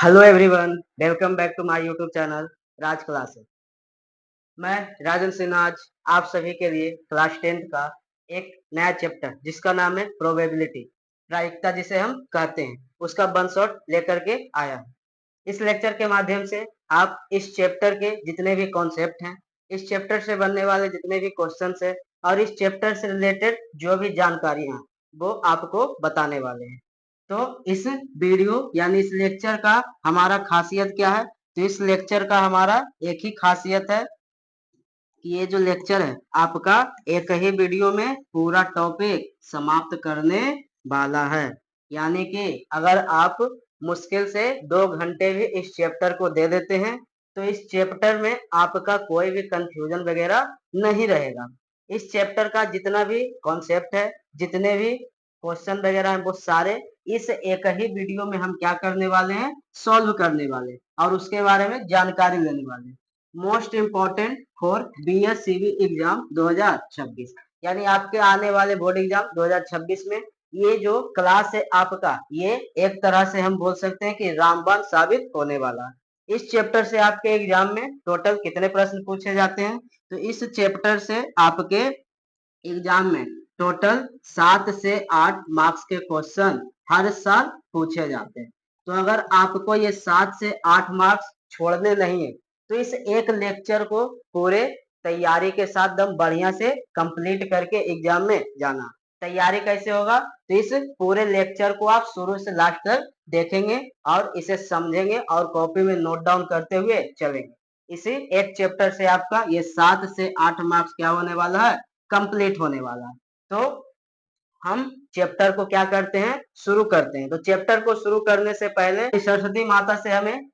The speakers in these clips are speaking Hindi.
Hello everyone, welcome back to my YouTube channel Raj classes. मैं राजन सिन्हा आज आप सभी के लिए क्लास 10th का एक नया चैप्टर जिसका नाम है प्रोबेबिलिटी, प्रायिकता जिसे हम कहते हैं, उसका वन शॉट लेकर के आया हूँ। इस लेक्चर के माध्यम से आप इस चैप्टर के जितने भी कॉन्सेप्ट हैं, इस चैप्टर से बनने वाले जितने भी क्वेश्चंस हैं और इस चैप्टर से रिलेटेड जो भी जानकारियां हैं वो आपको बताने वाले हैं। तो इस वीडियो यानी इस लेक्चर का हमारा खासियत क्या है? तो इस लेक्चर का हमारा एक ही खासियत है कि ये जो लेक्चर है आपका एक ही वीडियो में पूरा टॉपिक समाप्त करने वाला है। यानी कि अगर आप मुश्किल से 2 घंटे भी इस चैप्टर को दे देते हैं तो इस चैप्टर में आपका कोई भी कंफ्यूजन वगैरह नहीं रहेगा। इस चैप्टर का जितना भी कॉन्सेप्ट है, जितने भी क्वेश्चन वगैरह हैं, वो सारे इस एक ही वीडियो में हम क्या करने वाले हैं, सॉल्व करने वाले और उसके बारे में जानकारी लेने वाले। Most important for BSCB exam 2026, यानी आपके आने वाले बोर्ड एग्जाम 2026 में ये जो क्लास है आपका, ये एक तरह से हम बोल सकते हैं कि रामबाण साबित होने वाला है। इस चैप्टर से आपके एग्जाम में टोटल कितने प्रश्न पूछे जाते हैं? तो इस चैप्टर से आपके एग्जाम में टोटल 7 से 8 मार्क्स के क्वेश्चन हर साल पूछे जाते हैं। तो अगर आपको ये 7 से 8 मार्क्स छोड़ने नहीं है तो इस एक लेक्चर को पूरे तैयारी के साथ दम बढ़िया से कंप्लीट करके एग्जाम में जाना। तैयारी कैसे होगा? तो इस पूरे लेक्चर को आप शुरू से लास्ट तक देखेंगे और इसे समझेंगे और कॉपी में नोट डाउन करते हुए चलेंगे। इसी एक चैप्टर से आपका ये 7 से 8 मार्क्स क्या होने वाला है, कंप्लीट होने वाला है। तो हम चैप्टर को क्या करते हैं, शुरू करते हैं। तो चैप्टर को शुरू करने से पहले सरस्वती माता से हमें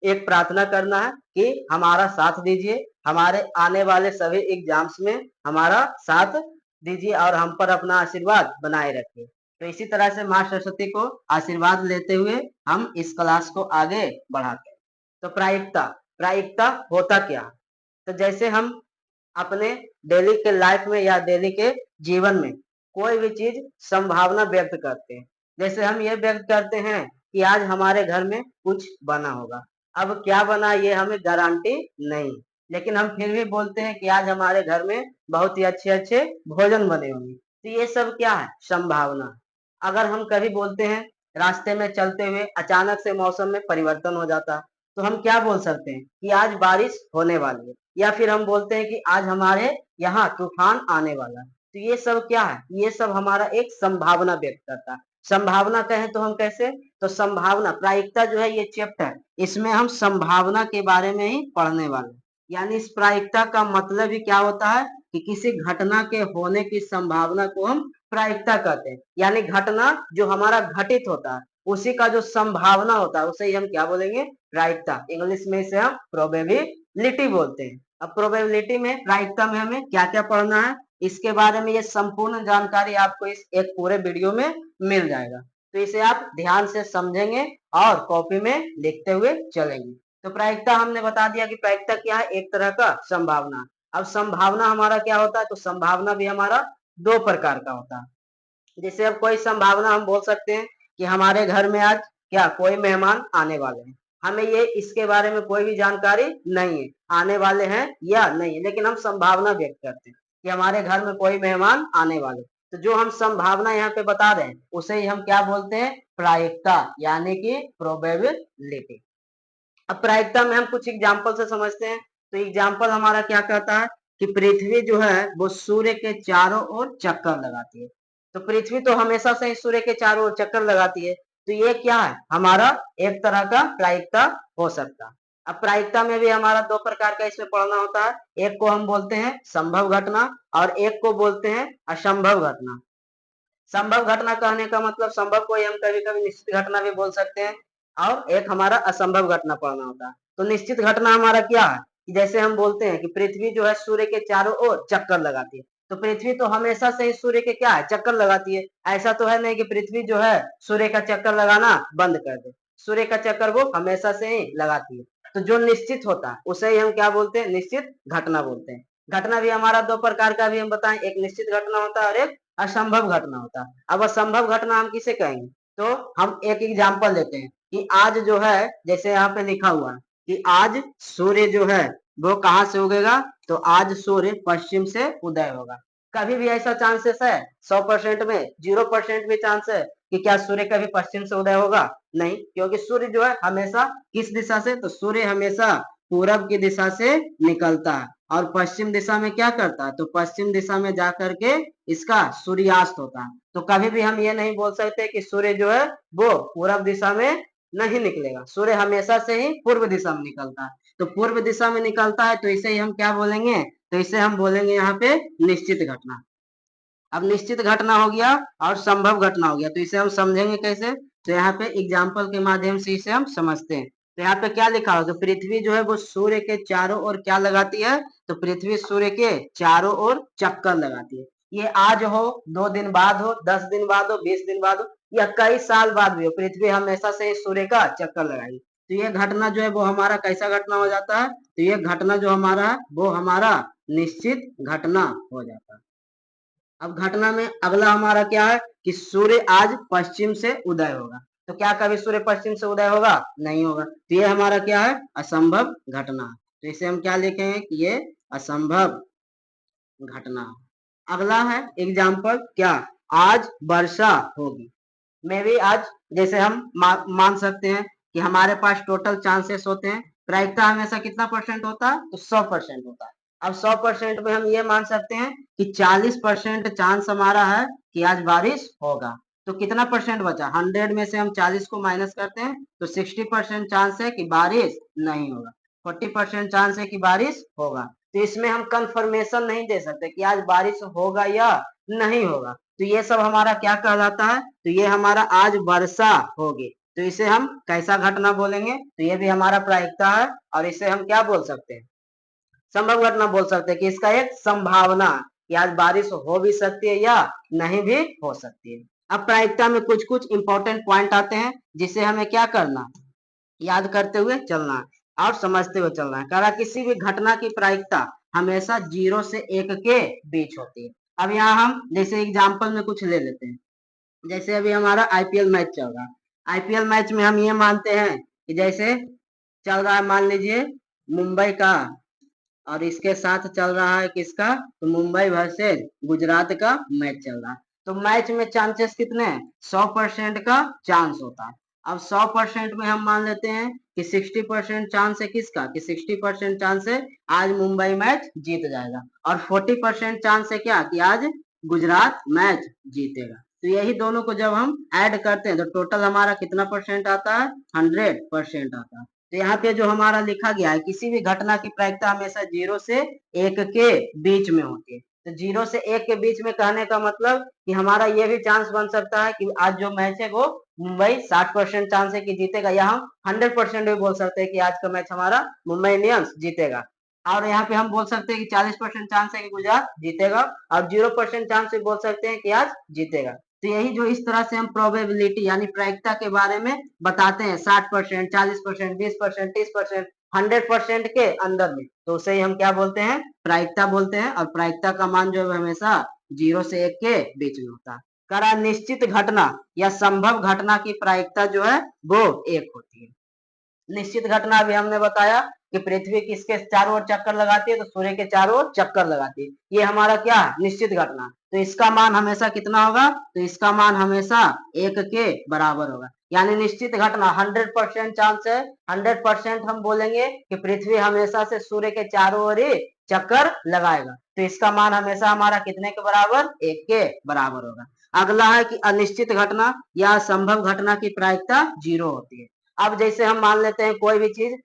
एक प्रार्थना करना है कि हमारा साथ दीजिए, हमारे आने वाले सभी एग्जाम्स में हमारा साथ दीजिए और हम पर अपना आशीर्वाद बनाए रखिए। तो इसी तरह से माँ सरस्वती को आशीर्वाद लेते हुए हम इस क्लास को आगे बढ़ाते हैं। तो प्रायिकता, प्रायिकता होता क्या? तो जैसे हम अपने डेली के लाइफ में या डेली के जीवन में कोई भी चीज संभावना व्यक्त करते हैं। जैसे हम ये व्यक्त करते हैं कि आज हमारे घर में कुछ बना होगा। अब क्या बना ये हमें गारंटी नहीं, लेकिन हम फिर भी बोलते हैं कि आज हमारे घर में बहुत ही अच्छे अच्छे भोजन बने होंगे। तो ये सब क्या है? संभावना। अगर हम कभी बोलते हैं रास्ते में चलते हुए अचानक से मौसम में परिवर्तन हो जाता, तो हम क्या बोल सकते हैं कि आज बारिश होने वाली है, या फिर हम बोलते हैं कि आज हमारे यहाँ तूफान आने वाला है। तो ये सब क्या है? ये सब हमारा एक संभावना व्यक्त करता है। संभावना कहें तो हम कैसे? तो संभावना, प्रायिकता जो है ये चैप्टर, इसमें हम संभावना के बारे में ही पढ़ने वाले। यानी इस प्रायिकता का मतलब ही क्या होता है कि किसी घटना के होने की संभावना को हम प्रायिकता कहते हैं। यानी घटना जो हमारा घटित होता है उसी का जो संभावना होता है उसे ही हम क्या बोलेंगे? प्रायिकता। इंग्लिश में इसे हम प्रोबेबिलिटी बोलते हैं। अब प्रोबेबिलिटी में, प्रायिकता में हमें क्या क्या पढ़ना है, इसके बारे में ये संपूर्ण जानकारी आपको इस एक पूरे वीडियो में मिल जाएगा। तो इसे आप ध्यान से समझेंगे और कॉपी में लिखते हुए चलेंगे। तो प्रायिकता हमने बता दिया कि प्रायिकता क्या है, एक तरह का संभावना। अब संभावना हमारा क्या होता है? तो संभावना भी हमारा 2 प्रकार का होता है। जैसे अब कोई संभावना हम बोल सकते हैं कि हमारे घर में आज क्या कोई मेहमान आने वाले हैं। हमें ये इसके बारे में कोई भी जानकारी नहीं है, आने वाले हैं या नहीं है, लेकिन हम संभावना व्यक्त करते हैं कि हमारे घर में कोई मेहमान आने वाले। तो जो हम संभावना यहाँ पे बता रहे हैं उसे ही हम क्या बोलते हैं? प्रायिकता, यानी कि प्रोबेबिलिटी। अब प्रायिकता में हम कुछ एग्जाम्पल से समझते हैं। तो एग्जाम्पल हमारा क्या कहता है कि पृथ्वी जो है वो सूर्य के चारों ओर चक्कर लगाती है। तो पृथ्वी तो हमेशा से ही सूर्य के चारों ओर चक्कर लगाती है। तो ये क्या है? हमारा एक तरह का प्रायिकता हो सकता है। अब प्रायिकता में भी हमारा 2 प्रकार का इसमें पढ़ना होता है। एक को हम बोलते हैं संभव घटना और एक को बोलते हैं असंभव घटना। संभव घटना कहने का मतलब संभव को हम कभी कभी निश्चित घटना भी बोल सकते हैं, और एक हमारा असंभव घटना पढ़ना होता है। तो निश्चित घटना हमारा क्या है कि जैसे हम बोलते हैं कि पृथ्वी जो है सूर्य के चारों ओर चक्कर लगाती है। तो पृथ्वी तो हमेशा से ही सूर्य के क्या है? चक्कर लगाती है। ऐसा तो है नहीं कि पृथ्वी जो है सूर्य का चक्कर लगाना बंद कर दे। सूर्य का चक्कर वो हमेशा से ही लगाती है। तो जो निश्चित होता है उसे ही हम क्या बोलते हैं? निश्चित घटना बोलते हैं। घटना भी हमारा 2 प्रकार का भी हम बताएं, एक निश्चित घटना होता है और एक असंभव घटना होता है। अब असंभव घटना हम किसे कहेंगे? तो हम एक एग्जाम्पल लेते हैं। कि आज जो है, जैसे यहाँ पे लिखा हुआ है कि आज सूर्य जो है वो कहाँ से उगेगा, तो आज सूर्य पश्चिम से उदय होगा। कभी भी ऐसा चांसेस है 100% में 0% भी चांस है कि क्या सूर्य कभी पश्चिम से उदय होगा? नहीं, क्योंकि सूर्य जो है हमेशा किस दिशा से, तो सूर्य हमेशा पूरब की दिशा से निकलता है और पश्चिम दिशा में क्या करता है, तो पश्चिम दिशा में जाकर के इसका सूर्यास्त होता है। तो कभी भी हम ये नहीं बोल सकते कि सूर्य जो है वो पूरब दिशा में नहीं निकलेगा, सूर्य हमेशा से ही पूर्व दिशा में निकलता है। तो पूर्व दिशा में निकलता है तो इसे ही हम क्या बोलेंगे, तो इसे हम बोलेंगे यहाँ पे निश्चित घटना। अब निश्चित घटना हो गया और संभव घटना हो गया, तो इसे हम समझेंगे कैसे, तो यहाँ पे एग्जाम्पल के माध्यम से इसे हम समझते हैं। तो यहाँ पे क्या लिखा हो, तो पृथ्वी जो है वो सूर्य के चारों ओर क्या लगाती है, तो पृथ्वी सूर्य के चारों ओर चक्कर लगाती है। ये आज हो, 2 दिन बाद हो, 10 दिन बाद हो, 20 दिन बाद हो, या कई साल बाद भी हो, पृथ्वी हमेशा से सूर्य का चक्कर लगाएगी। तो ये घटना जो है वो हमारा कैसा घटना हो जाता है, तो ये घटना जो हमारा है वो हमारा निश्चित घटना हो जाता है। अब घटना में अगला हमारा क्या है कि सूर्य आज पश्चिम से उदय होगा। तो क्या कभी सूर्य पश्चिम से उदय होगा? नहीं होगा। तो ये हमारा क्या है, असंभव घटना। तो इसे हम क्या लिखेंगे कि ये असंभव घटना। अगला है एग्जाम्पल क्या, आज वर्षा होगी। मे भी आज, जैसे हम मान सकते हैं कि हमारे पास टोटल चांसेस होते हैं, प्रायिकता हमेशा कितना परसेंट होता है, तो 100% होता है। अब 100% में हम ये मान सकते हैं कि 40% चांस हमारा है कि आज बारिश होगा। तो कितना परसेंट बचा, 100 में से हम 40 को माइनस करते हैं तो 60% चांस है कि बारिश नहीं होगा, 40% चांस है कि बारिश होगा। तो इसमें हम कंफर्मेशन नहीं दे सकते कि आज बारिश होगा या नहीं होगा। तो ये सब हमारा क्या कहलाता है, तो ये हमारा आज वर्षा होगी। तो इसे हम कैसा घटना बोलेंगे, तो ये भी हमारा प्रायिकता है और इसे हम क्या बोल सकते हैं, संभव घटना बोल सकते हैं कि इसका एक संभावना कि आज बारिश हो भी सकती है या नहीं भी हो सकती है। अब प्रायिकता में कुछ कुछ इंपॉर्टेंट पॉइंट आते हैं जिसे हमें क्या करना, याद करते हुए चलना है और समझते हुए चलना है। कह रहा किसी भी घटना की प्रायिकता हमेशा 0 से 1 के बीच होती है। अब यहाँ हम जैसे एग्जाम्पल में कुछ ले लेते हैं, जैसे अभी हमारा आईपीएल मैच चल रहा है। आईपीएल मैच में हम ये मानते हैं कि जैसे चल रहा है, मान लीजिए मुंबई का और इसके साथ चल रहा है किसका, तो मुंबई वर्सेस गुजरात का मैच चल रहा है। तो मैच में चांसेस कितने हैं, 100% का चांस होता है। अब 100% में हम मान लेते हैं कि 60% चांस है किसका, कि 60% चांस है आज मुंबई मैच जीत जाएगा और 40% चांस है क्या, कि आज गुजरात मैच जीतेगा। तो यही दोनों को जब हम ऐड करते हैं तो टोटल हमारा कितना परसेंट आता है, 100% आता है। तो यहाँ पे जो हमारा लिखा गया है, किसी भी घटना की प्रायिकता हमेशा 0 से 1 के बीच में होती है। तो 0 से 1 के बीच में कहने का मतलब कि हमारा ये भी चांस बन सकता है कि आज जो मैच है वो मुंबई 60% चांस है कि जीतेगा, या हम 100% भी बोल सकते हैं कि आज का मैच हमारा मुंबई इंडियंस जीतेगा। और यहाँ पे हम बोल सकते हैं कि 40% चांस है कि गुजरात जीतेगा और 0% चांस भी बोल सकते हैं कि आज जीतेगा। तो यही जो इस तरह से हम प्रोबेबिलिटी यानी प्रायिकता के बारे में बताते हैं, 60%, 40%, 20%, 30%, 100% के अंदर में, तो उसे ही हम क्या बोलते हैं, प्रायिकता बोलते हैं। और प्रायिकता का मान जो है हमेशा 0 से 1 के बीच में होता है। करा निश्चित घटना या संभव घटना की प्रायिकता जो है वो 1 होती है। निश्चित घटना अभी हमने बताया कि पृथ्वी किसके चारों ओर चक्कर लगाती है, तो सूर्य के चारों ओर चक्कर लगाती है। ये हमारा क्या है, निश्चित घटना। तो इसका मान हमेशा कितना होगा, तो इसका मान हमेशा 1 के बराबर होगा। यानी निश्चित घटना 100% चांस है, 100% हम बोलेंगे कि पृथ्वी हमेशा से सूर्य के चारों ओर ही चक्कर लगाएगा। तो इसका मान हमेशा हमारा कितने के बराबर, 1 के बराबर होगा। अगला है कि अनिश्चित घटना या असंभव घटना की प्रायिकता 0 होती है। अब जैसे हम मान लेते हैं कोई भी चीज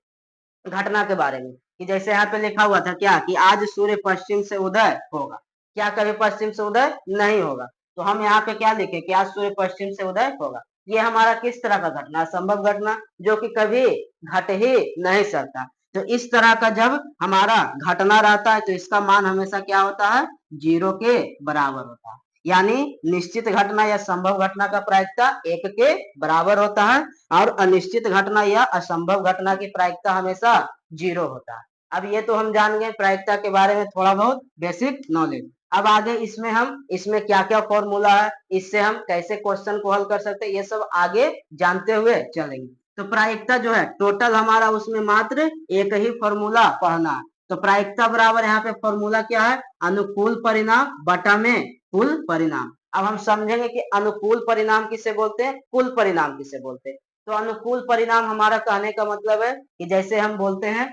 घटना के बारे में, कि जैसे यहाँ पे लिखा हुआ था क्या, कि आज सूर्य पश्चिम से उदय होगा। क्या कभी पश्चिम से उदय नहीं होगा। तो हम यहाँ पे क्या लिखे कि आज सूर्य पश्चिम से उदय होगा। ये हमारा किस तरह का घटना, असंभव घटना, जो कि कभी घट ही नहीं सकता। तो इस तरह का जब हमारा घटना रहता है तो इसका मान हमेशा क्या होता है, 0 के बराबर होता है। यानी निश्चित घटना या संभव घटना का प्रायिकता 1 के बराबर होता है और अनिश्चित घटना या असंभव घटना की प्रायिकता हमेशा 0 होता है। अब ये तो हम जान गए प्रायिकता के बारे में थोड़ा बहुत बेसिक नॉलेज। अब आगे इसमें क्या क्या फॉर्मूला है, इससे हम कैसे क्वेश्चन को हल कर सकते हैं, ये सब आगे जानते हुए चलेंगे। तो प्रायिकता जो है टोटल हमारा उसमें मात्र एक ही फॉर्मूला पढ़ना है। तो प्रायिकता बराबर यहाँ पे फॉर्मूला क्या है, अनुकूल परिणाम बटा में कुल परिणाम। अब हम समझेंगे कि अनुकूल परिणाम किसे बोलते हैं, कुल परिणाम किसे बोलते हैं। तो अनुकूल परिणाम हमारा कहने का मतलब है कि जैसे हम बोलते हैं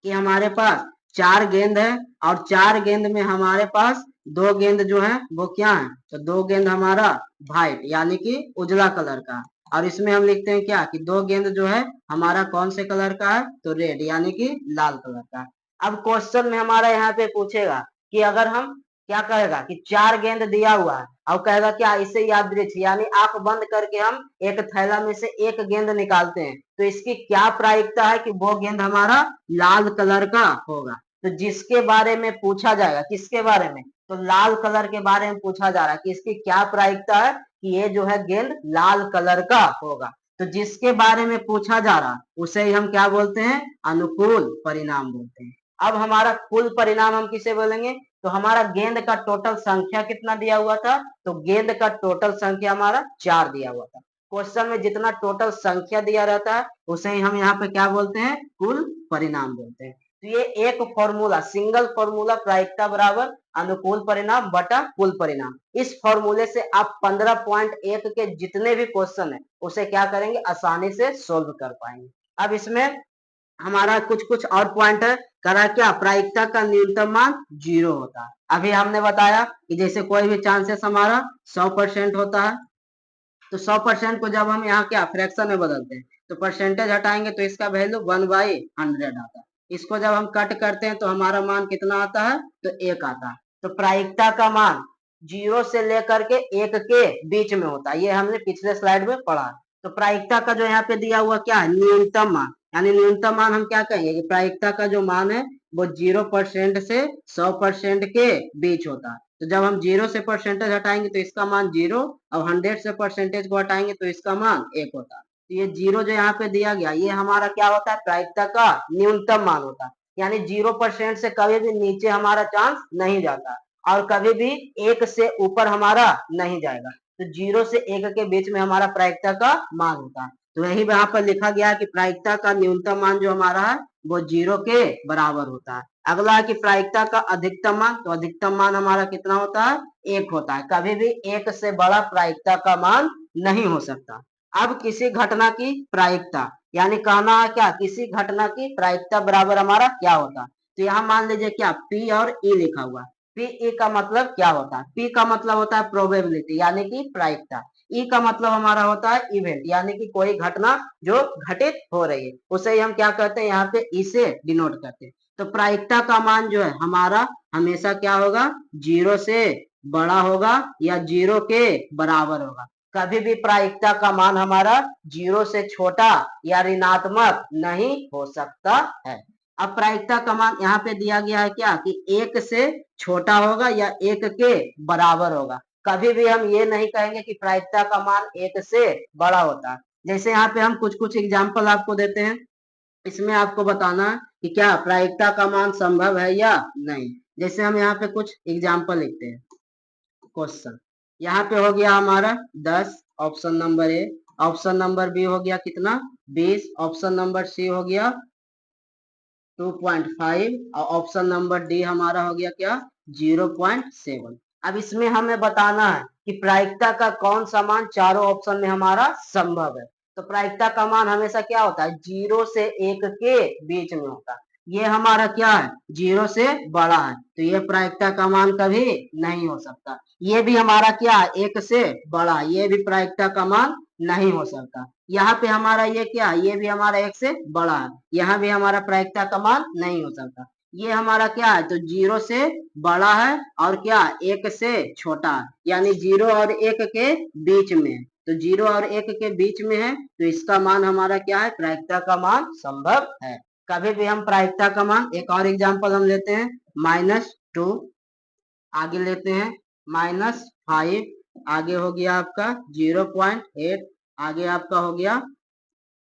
कि हमारे पास 4 गेंद है और 4 गेंद में हमारे पास 2 गेंद जो है वो क्या है, तो 2 गेंद हमारा व्हाइट यानी कि उजला कलर का, और इसमें हम लिखते हैं क्या कि 2 गेंद जो है हमारा कौन से कलर का है, तो रेड यानी कि लाल कलर का। अब क्वेश्चन में हमारा यहाँ पे पूछेगा कि अगर हम क्या कहेगा कि 4 गेंद दिया हुआ है और कहेगा क्या इसे यादृच्छ यानी आंख बंद करके हम एक थैला में से एक गेंद निकालते हैं, तो इसकी क्या प्रायिकता है कि वो गेंद हमारा लाल कलर का होगा। तो जिसके बारे में पूछा जाएगा, किसके बारे में, तो लाल कलर के बारे में पूछा जा रहा है कि इसकी क्या प्रायिकता है कि ये जो है गेंद लाल कलर का होगा। तो जिसके बारे में पूछा जा रहा उसे ही हम क्या बोलते हैं, अनुकूल परिणाम बोलते हैं। अब हमारा कुल परिणाम हम किसे बोलेंगे, तो हमारा गेंद का टोटल संख्या कितना दिया हुआ था, तो गेंद का टोटल संख्या हमारा 4 दिया हुआ था। क्वेश्चन में जितना टोटल संख्या दिया रहता है उसे ही हम यहाँ पे क्या बोलते हैं, कुल परिणाम बोलते हैं। तो ये एक फॉर्मूला, सिंगल फॉर्मूला प्रायिकता बराबर अनुकूल परिणाम बटा कुल परिणाम, इस फॉर्मूले से आप 15.1 के जितने भी क्वेश्चन है उसे क्या करेंगे, आसानी से सोल्व कर पाएंगे। अब इसमें हमारा कुछ कुछ और पॉइंट है, करा क्या, प्रायिकता का न्यूनतम मान 0 होता है। अभी हमने बताया कि जैसे कोई भी चांसेस हमारा 100% होता है, तो 100% को जब हम यहाँ क्या फ्रैक्शन में बदलते हैं तो परसेंटेज हटाएंगे तो इसका वैल्यू 1/100 आता है। इसको जब हम कट करते हैं तो हमारा मान कितना आता है, तो 1 आता है। तो प्रायिकता का मान 0 से लेकर के 1 के बीच में होता है, ये हमने पिछले स्लाइड में पढ़ा। तो प्रायिकता का जो यहाँ पे दिया हुआ क्या है, न्यूनतम मान, यानी न्यूनतम मान हम क्या कहेंगे कि प्रायिकता का जो मान है वो 0% से 100% के बीच होता है। तो जब हम 0 से परसेंटेज हटाएंगे तो इसका मान 0, अब 100 से परसेंटेज को हटाएंगे तो इसका मान 1 होता है। तो ये 0 जो यहाँ पे दिया गया ये हमारा क्या होता है, प्रायिकता का न्यूनतम मान होता है, यानी 0% से कभी भी नीचे हमारा चांस नहीं जाता और कभी भी 1 से ऊपर हमारा नहीं जाएगा। तो 0 से 1 के बीच में हमारा प्रायिकता का मान होता है। तो यही यहाँ पर लिखा गया है कि प्रायिकता का न्यूनतम मान जो हमारा है वो 0 के बराबर होता है। अगला है कि प्रायिकता का अधिकतम मान, तो अधिकतम मान हमारा कितना होता है, 1 होता है। कभी भी 1 से बड़ा प्रायिकता का मान नहीं हो सकता। अब किसी घटना की प्रायिकता, यानी कहना है क्या, किसी घटना की प्रायिकता बराबर हमारा क्या होता है, तो यहाँ मान लीजिए क्या P और E लिखा हुआ है। P का मतलब क्या होता है, P का मतलब होता है प्रोबेबिलिटी यानी कि प्रायिकता, E का मतलब हमारा होता है इवेंट यानी कि कोई घटना जो घटित हो रही है, उसे ही हम क्या कहते हैं, यहाँ पे E से डिनोट करते हैं। तो प्रायिकता का मान जो है हमारा हमेशा क्या होगा, 0 से बड़ा होगा या 0 के बराबर होगा। कभी भी प्रायिकता का मान हमारा 0 से छोटा या ऋणात्मक नहीं हो सकता है। अब प्रायिकता का मान यहाँ पे दिया गया है क्या कि 1 से छोटा होगा या 1 के बराबर होगा। कभी भी हम ये नहीं कहेंगे कि प्रायिकता का मान 1 से बड़ा होता है। जैसे यहाँ पे हम कुछ कुछ एग्जाम्पल आपको देते हैं, इसमें आपको बताना है कि क्या प्रायिकता का मान संभव है या नहीं। जैसे हम यहाँ पे कुछ एग्जाम्पल लिखते हैं, क्वेश्चन यहाँ पे हो गया हमारा 10, option number A, option number B हो गया कितना 20, ऑप्शन नंबर सी हो गया 2.5 और ऑप्शन नंबर डी हमारा हो गया क्या 0.7। अब इसमें हमें बताना है कि प्रायिकता का कौन सा मान चारों ऑप्शन में हमारा संभव है। तो प्रायिकता का मान हमेशा क्या होता है, 0 से 1 के बीच में होता है। ये हमारा क्या है, 0 से बड़ा है, तो ये प्रायिकता का मान कभी नहीं हो सकता। ये भी हमारा क्या है, 1 से बड़ा, ये भी प्रायिकता का मान नहीं हो सकता। यहाँ पे हमारा ये क्या है, ये भी हमारा 1 से बड़ा है, यहाँ भी हमारा प्रायिकता का मान नहीं हो सकता। ये हमारा क्या है, तो 0 से बड़ा है और क्या 1 से छोटा है, यानी 0 और 1 के बीच में है। तो 0 और 1 के बीच में है तो इसका मान हमारा क्या है, प्रायिकता का मान संभव है। कभी भी हम प्रायिकता का मान, एक और एग्जाम्पल हम लेते हैं -2, आगे लेते हैं -5, आगे हो गया आपका 0.8, आगे आपका हो गया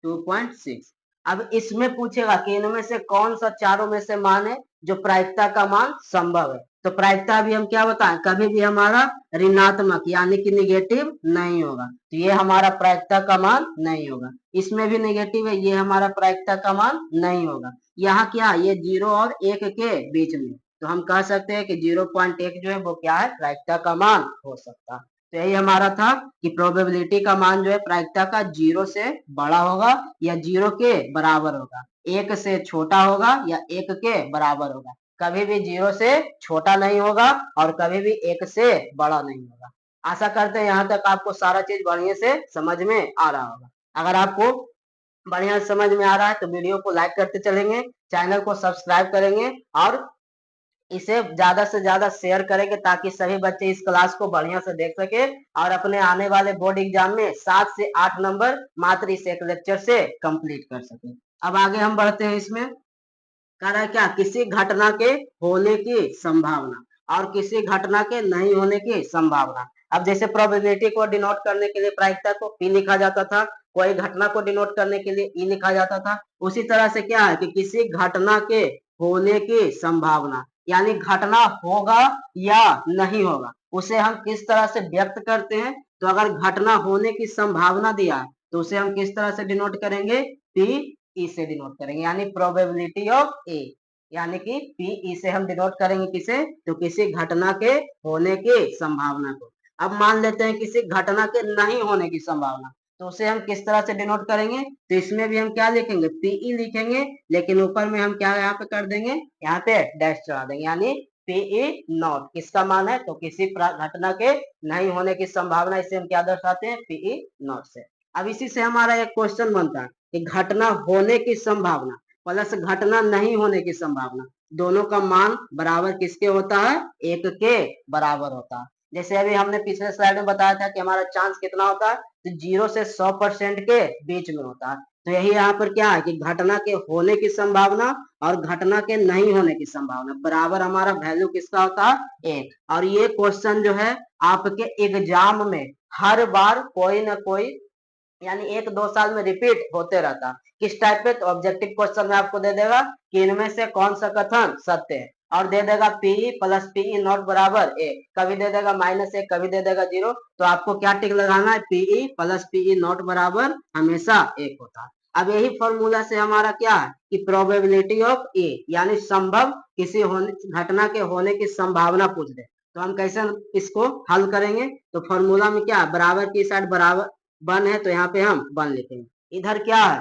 2.6। अब इसमें पूछेगा कि इनमें से कौन सा चारों में से मान है जो प्रायिकता का मान संभव है। तो प्रायिकता भी हम क्या बताएं, कभी भी हमारा ऋणात्मक यानी कि निगेटिव नहीं होगा। तो ये हमारा प्रायिकता का मान नहीं होगा। इसमें भी निगेटिव है, ये हमारा प्रायिकता का मान नहीं होगा। यहाँ क्या, ये 0 और 1 के बीच में, तो हम कह सकते हैं कि 0.1 जो है वो क्या है, प्रायिकता का मान हो सकता है। तो यही हमारा था कि प्रोबेबिलिटी का मान जो है प्रायिकता का 0 से बड़ा होगा या 0 के बराबर होगा, 1 से छोटा होगा या 1 के बराबर होगा। कभी भी 0 से छोटा नहीं होगा और कभी भी 1 से बड़ा नहीं होगा। आशा करते हैं यहाँ तक आपको सारा चीज बढ़िया से समझ में आ रहा होगा। अगर आपको बढ़िया समझ में आ रहा है तो वीडियो को लाइक करते चलेंगे, चैनल को सब्सक्राइब करेंगे और इसे ज्यादा से ज्यादा शेयर करेंगे ताकि सभी बच्चे इस क्लास को बढ़िया से देख सके और अपने आने वाले बोर्ड एग्जाम में 7 से 8 नंबर मात्र इस एक लेक्चर से कंप्लीट कर सके। अब आगे हम बढ़ते हैं। इसमें कह रहा है क्या, किसी घटना के होने की संभावना और किसी घटना के नहीं होने की संभावना। अब जैसे प्रोबेबिलिटी को डिनोट करने के लिए प्रायिकता को P लिखा जाता था, कोई घटना को डिनोट करने के लिए E लिखा जाता था, उसी तरह से क्या है कि किसी घटना के होने की संभावना यानी घटना होगा या नहीं होगा उसे हम किस तरह से व्यक्त करते हैं। तो अगर घटना होने की संभावना दिया है तो उसे हम किस तरह से डिनोट करेंगे, P से डिनोट करेंगे, यानी प्रोबेबिलिटी ऑफ ए, यानी कि P से हम डिनोट करेंगे किसे, तो किसी घटना के होने की संभावना को। अब मान लेते हैं किसी घटना के नहीं होने की संभावना, तो उसे हम किस तरह से डिनोट करेंगे, तो इसमें भी हम क्या लिखेंगे, Pe लिखेंगे, लेकिन ऊपर में हम क्या यहाँ पे कर देंगे, यहाँ पे डैश चढ़ा देंगे, यानी Pe नॉट किसका मान है, तो किसी घटना के नहीं होने की संभावना, इसे हम क्या दर्शाते हैं, Pe नॉट से। अब इसी से हमारा एक क्वेश्चन बनता है कि घटना होने की संभावना प्लस घटना नहीं होने की संभावना, दोनों का मान बराबर किसके होता है, 1 के बराबर होता है। जैसे अभी हमने पिछले स्लाइड में बताया था कि हमारा चांस कितना होता है, तो 0 से 100% के बीच में होता है। तो यही यहाँ पर क्या है कि घटना के होने की संभावना और घटना के नहीं होने की संभावना बराबर हमारा वैल्यू किसका होता है, 1। और ये क्वेश्चन जो है आपके एग्जाम में हर बार कोई ना कोई यानी 1-2 साल में रिपीट होते रहता। किस टाइप पे, तो ऑब्जेक्टिव क्वेश्चन में आपको दे देगा कि इनमें से कौन सा कथन सत्य है और दे देगा Pe प्लस Pe नॉट बराबर 1, कभी दे देगा -1, कभी दे देगा 0। तो आपको क्या टिक लगाना है, Pe प्लस Pe नॉट बराबर हमेशा 1 होता है। अब यही फॉर्मूला से हमारा क्या है कि प्रोबेबिलिटी ऑफ ए यानी संभव किसी घटना के होने की संभावना पूछ दे, तो हम कैसे इसको हल करेंगे, तो फॉर्मूला में क्या है, बराबर की साइड बराबर 1 है तो यहाँ पे हम 1 लिखेंगे। इधर क्या है,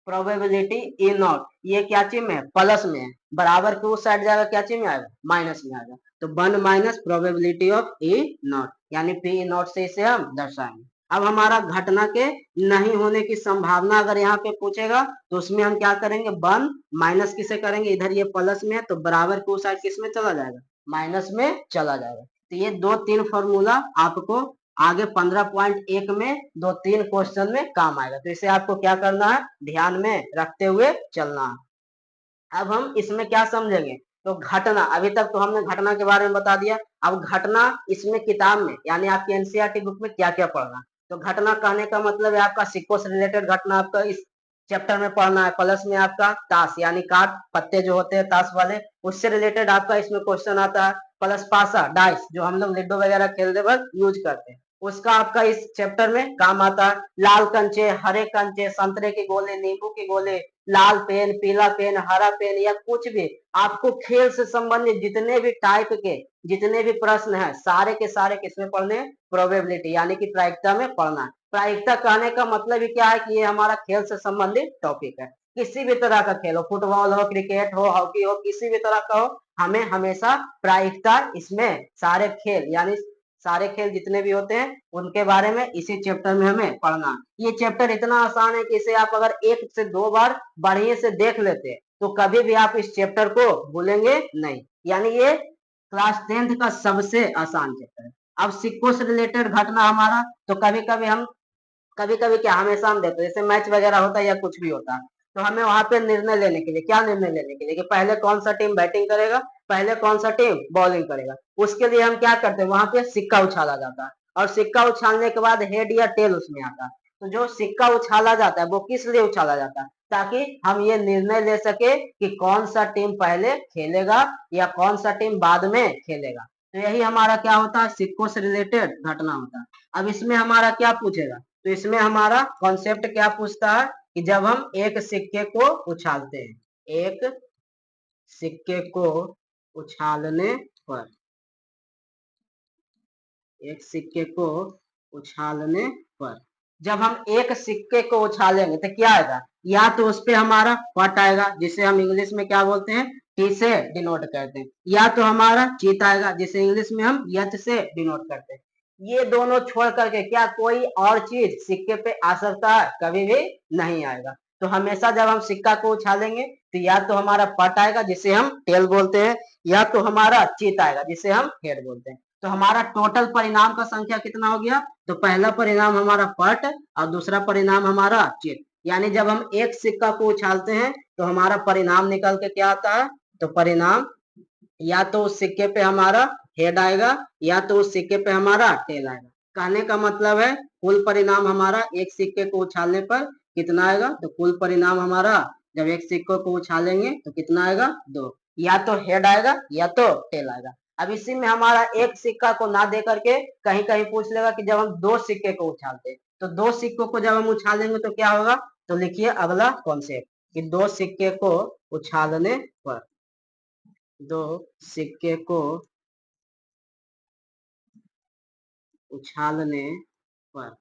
प्रोबेबिलिटी E नॉट, ये क्या चीज में है, प्लस में है, बराबर के उस साइड जाएगा क्या चीज में आएगा, माइनस में आएगा। तो 1 minus probability of E not यानी P नॉट से इसे हम दर्शाएंगे। अब हमारा घटना के नहीं होने की संभावना अगर यहाँ पे पूछेगा तो उसमें हम क्या करेंगे, 1 माइनस किसे करेंगे, इधर ये प्लस में है तो बराबर के उस साइड किस में चला जाएगा, माइनस में चला जाएगा। तो ये 2-3 फॉर्मूला आपको आगे 15.1 में 2-3 क्वेश्चन में काम आएगा। तो इसे आपको क्या करना है, ध्यान में रखते हुए चलना है। अब हम इसमें क्या समझेंगे, तो घटना, अभी तक तो हमने घटना के बारे में बता दिया। अब घटना इसमें किताब में यानी आपकी एनसीईआरटी बुक में क्या क्या पढ़ना, तो घटना कहने का मतलब है आपका सिक्को से रिलेटेड घटना आपका इस चैप्टर में पढ़ना है। प्लस में आपका ताश यानी कार्ड पत्ते जो होते हैं ताश वाले, उससे रिलेटेड आपका इसमें क्वेश्चन आता है। प्लस पासा डाइस जो हम लोग लूडो वगैरह खेलते वक्त यूज करते हैं, उसका आपका इस चैप्टर में काम आता है। लाल कंचे, हरे कंचे, संतरे के गोले, नींबू के गोले, लाल पेन, पीला पेन, हरा पेन या कुछ भी आपको खेल से संबंधित जितने भी टाइप के जितने भी प्रश्न हैं सारे के सारे किसमें पढ़ने हैं, प्रोबेबिलिटी यानी कि प्रायिकता में पढ़ना है। प्रायिकता कहने का मतलब ही क्या है कि ये हमारा खेल से संबंधित टॉपिक है। किसी भी तरह का खेल हो, फुटबॉल हो, क्रिकेट हो, हॉकी हो, किसी भी तरह का हो, हमें हमेशा प्रायिकता इसमें सारे खेल यानी सारे खेल जितने भी होते हैं उनके बारे में इसी चैप्टर में हमें पढ़ना। ये चैप्टर इतना आसान है कि इसे आप अगर 1 से 2 बार बढ़िया से देख लेते तो कभी भी आप इस चैप्टर को भूलेंगे नहीं, यानी ये क्लास 10th का सबसे आसान चैप्टर है। अब सिक्कों से रिलेटेड घटना हमारा, तो कभी कभी क्या हमेशा हम देखते हैं जैसे मैच वगैरह होता है या कुछ भी होता है, तो हमें वहां पे निर्णय लेने के लिए क्या निर्णय लेने के लिए कि पहले कौन सा टीम बैटिंग करेगा, पहले कौन सा टीम बॉलिंग करेगा, उसके लिए हम क्या करते हैं, वहां पे सिक्का उछाला जाता है और सिक्का उछालने के बाद हेड या टेल उसमें आता है। तो जो सिक्का उछाला जाता है वो किस लिए उछाला जाता है, ताकि हम ये निर्णय ले सके कि कौन सा टीम पहले खेलेगा या कौन सा टीम बाद में खेलेगा। तो यही हमारा क्या होता है, सिक्कों से रिलेटेड घटना होता है। अब इसमें हमारा क्या पूछेगा, तो इसमें हमारा कॉन्सेप्ट क्या पूछता है कि जब हम एक सिक्के को उछालते हैं, एक सिक्के को उछालने पर, एक सिक्के को उछालने पर, जब हम एक सिक्के को उछालेंगे तो क्या आएगा, या तो उस पे हमारा पट आएगा जिसे हम इंग्लिश में क्या बोलते हैं, टी से डिनोट करते हैं, या तो हमारा चित आएगा जिसे इंग्लिश में हम यच से डिनोट करते हैं। ये दोनों छोड़ करके क्या कोई और चीज सिक्के पे आ सकता है, कभी भी नहीं आएगा। तो हमेशा जब हम सिक्का को उछालेंगे तो या तो हमारा पट आएगा जिसे हम टेल बोलते हैं, या तो हमारा चित आएगा जिसे हम हेड बोलते हैं। तो हमारा टोटल परिणाम का संख्या कितना हो गया, तो पहला परिणाम हमारा पट और दूसरा परिणाम हमारा चित। यानी जब हम एक सिक्का को उछालते हैं तो हमारा परिणाम निकल के क्या आता है, तो परिणाम या तो उस सिक्के पे हमारा हेड आएगा या तो उस सिक्के पे हमारा टेल आएगा। कहने का मतलब है कुल परिणाम हमारा एक सिक्के को उछालने पर कितना आएगा, तो कुल परिणाम हमारा जब एक सिक्के को उछालेंगे तो कितना आएगा, दो, या तो हेड आएगा या तो टेल आएगा। अब इसी में हमारा एक सिक्का को ना दे करके कहीं कहीं पूछ लेगा कि जब हम दो सिक्के को उछालते हैं तो दो सिक्कों को जब हम उछालेंगे तो क्या होगा, तो लिखिए अगला कॉन्सेप्ट कि दो सिक्के को उछालने पर, दो सिक्के को उछालने पर,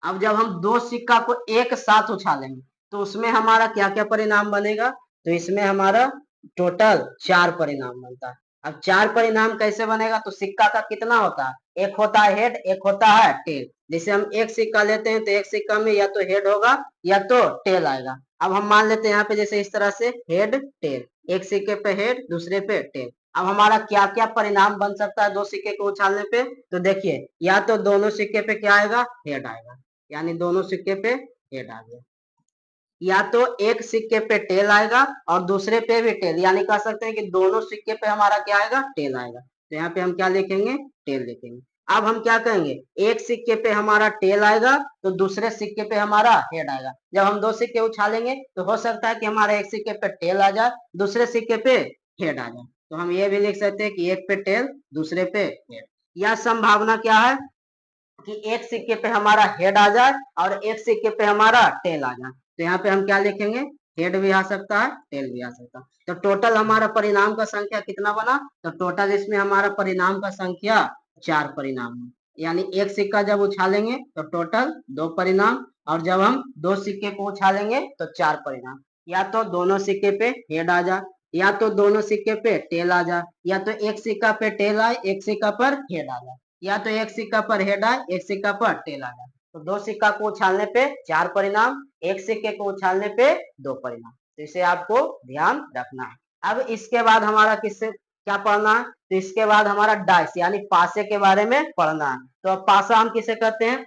अब जब हम दो सिक्का को एक साथ उछालेंगे तो उसमें हमारा क्या क्या परिणाम बनेगा, तो इसमें हमारा टोटल चार परिणाम बनता है। अब चार परिणाम कैसे बनेगा, तो सिक्का का कितना होता है, एक होता है हेड, एक होता है टेल। जैसे हम एक सिक्का लेते हैं तो एक सिक्का में या तो हेड होगा या तो टेल आएगा। अब हम मान लेते हैं यहाँ पे जैसे इस तरह से हेड टेल, एक सिक्के पे हेड दूसरे पे टेल। अब हमारा क्या क्या परिणाम बन सकता है दो सिक्के को उछालने पे, तो देखिए या तो दोनों सिक्के पे क्या आएगा, हेड आएगा, यानी दोनों सिक्के पे हेड आ गया, या तो एक सिक्के पे टेल आएगा और दूसरे पे भी टेल, यानी कह सकते हैं कि दोनों सिक्के पे हमारा क्या आएगा, टेल आएगा। तो यहाँ पे हम क्या लिखेंगे, टेल लिखेंगे। अब हम क्या करेंगे, एक सिक्के पे हमारा टेल आएगा तो दूसरे सिक्के पे हमारा हेड आएगा। जब हम दो सिक्के उछालेंगे तो हो सकता है कि हमारा एक सिक्के पे टेल आ जाए, दूसरे सिक्के पे हेड आ जाए। तो हम ये भी लिख सकते हैं कि एक पे टेल दूसरे पे हेड। यह संभावना क्या है कि एक सिक्के पे हमारा हेड आ जाए और एक सिक्के पे हमारा टेल आ जाए। तो यहाँ पे हम क्या लिखेंगे, हेड भी आ सकता है टेल भी आ सकता है। तो टोटल हमारा परिणाम का संख्या कितना बना, तो टोटल इसमें हमारा परिणाम का संख्या चार परिणाम है। यानी एक सिक्का जब उछालेंगे तो टोटल दो परिणाम, और जब हम दो सिक्के को उछालेंगे तो चार परिणाम। या तो दोनों सिक्के पे हेड आ जाए, या तो दोनों सिक्के पे टेल आ जाए, या तो एक सिक्का पे टेल आए एक सिक्का पर हेड आ जाए, या तो एक सिक्का पर हेड आए एक सिक्का पर टेल आ जाए। तो दो सिक्का को उछालने पे चार परिणाम, एक सिक्के को उछालने पे दो परिणाम। तो इसे आपको ध्यान रखना है। अब इसके बाद हमारा किससे क्या पढ़ना है, तो इसके बाद हमारा डाइस यानी पासे के बारे में पढ़ना है। तो अब पासा हम किसे कहते हैं,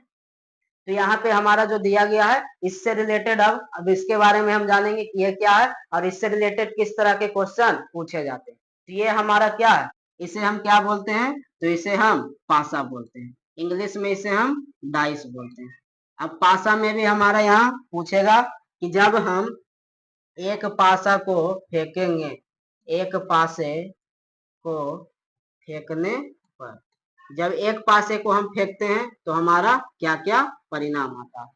तो यहाँ पे हमारा जो दिया गया है इससे रिलेटेड अब इसके बारे में हम जानेंगे कि ये क्या है और इससे रिलेटेड किस तरह के क्वेश्चन पूछे जाते हैं। तो ये हमारा क्या है, इसे हम क्या बोलते हैं, तो इसे हम पासा बोलते हैं, इंग्लिश में इसे हम डाइस बोलते हैं। अब पासा में भी हमारा यहाँ पूछेगा कि जब हम एक पासा को फेंकेंगे, एक पासे को फेंकने पर, जब एक पासे को हम फेंकते हैं तो हमारा क्या क्या परिणाम आता है।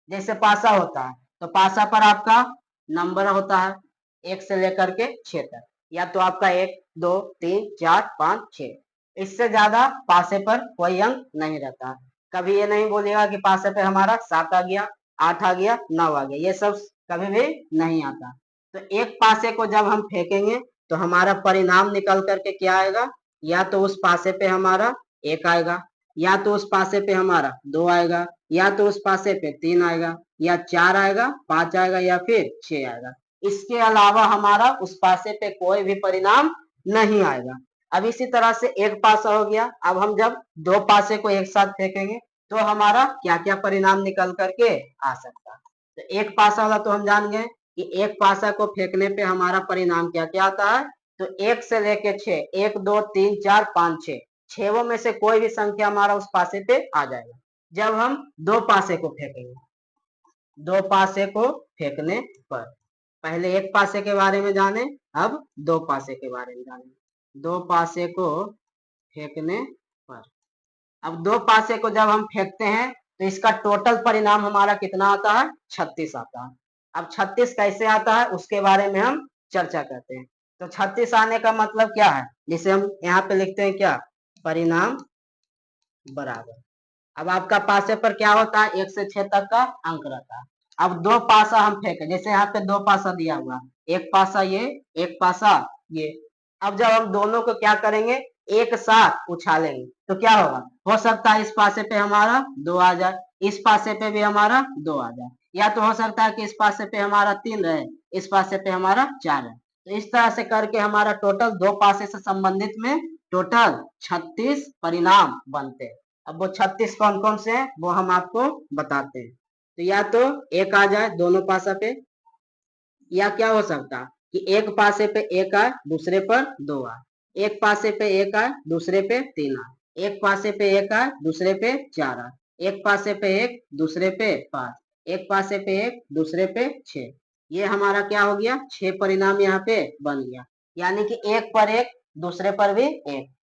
जैसे पासा होता है तो पासा पर आपका नंबर होता है एक से लेकर के 6 तक, या तो आपका 1 2 3 4 5 6, इससे ज्यादा पासे पर कोई अंक नहीं रहता। कभी ये नहीं बोलेगा कि पासे पे हमारा 7 आ गया 8 आ गया 9 आ गया, ये सब कभी भी नहीं आता। तो एक पासे को जब हम फेंकेंगे तो हमारा परिणाम निकल करके क्या आएगा, या तो उस पासे पे हमारा एक आएगा, या तो उस पासे पे हमारा दो आएगा, या तो उस पासे पे तीन आएगा, या चार आएगा, पांच आएगा, या फिर छह आएगा। इसके अलावा हमारा उस पासे पे कोई भी परिणाम नहीं आएगा। अब इसी तरह से एक पासा हो गया। अब हम जब दो पासे को एक साथ फेंकेंगे तो हमारा क्या क्या परिणाम निकल करके आ सकता है। तो एक पासा वाला तो हम जान गए कि एक पासा को फेंकने पे हमारा परिणाम क्या क्या आता है, तो एक से लेके 6, 1 2 3 4 5 6, छेवों में से कोई भी संख्या हमारा उस पासे पे आ जाएगा जब हम दो पासे को फेंकेंगे। दो पासे को फेंकने पर। पहले एक पासे के बारे में जाने, अब दो पासे के बारे में जाने। दो पासे को फेंकने पर। अब दो पासे को जब हम फेंकते हैं तो इसका टोटल परिणाम हमारा कितना आता है? 36 आता है। अब 36 कैसे आता है उसके बारे में हम चर्चा करते हैं। तो 36 आने का मतलब क्या है, जिसे हम यहाँ पे लिखते हैं क्या, परिणाम बराबर। अब आपका पासे पर क्या होता है, 1 से 6 तक का अंक रहता है। अब दो पासा हम फेंके, जैसे यहाँ पे दो पासा दिया हुआ, एक पासा ये, एक पासा ये। अब जब हम दोनों को क्या करेंगे, एक साथ उछालेंगे तो क्या होगा, हो सकता है इस पासे पे हमारा 2 आ जाए, इस पासे पे भी हमारा 2 आ जाए, या तो हो सकता है कि इस पासे पे हमारा 3 रहे, इस पासे पे हमारा 4 है। तो इस तरह से करके हमारा टोटल दो पासे से संबंधित में टोटल 36 परिणाम बनते हैं। अब वो 36 कौन कौन से हैं वो हम आपको बताते हैं। तो या तो एक आ जाए दोनों पासा पे, या क्या हो सकता है कि एक पासे पे एक आए, दूसरे पर 2 आए, एक पासे पे एक आए, दूसरे पे 3 आए, एक पासे पे एक आए, दूसरे पे 4 आए, एक पासे पे एक, दूसरे पे 5, एक पासे पे एक, दूसरे पे 6। ये हमारा क्या हो गया, 6 परिणाम यहाँ पे बन गया। यानी कि एक पर एक, दूसरे पर भी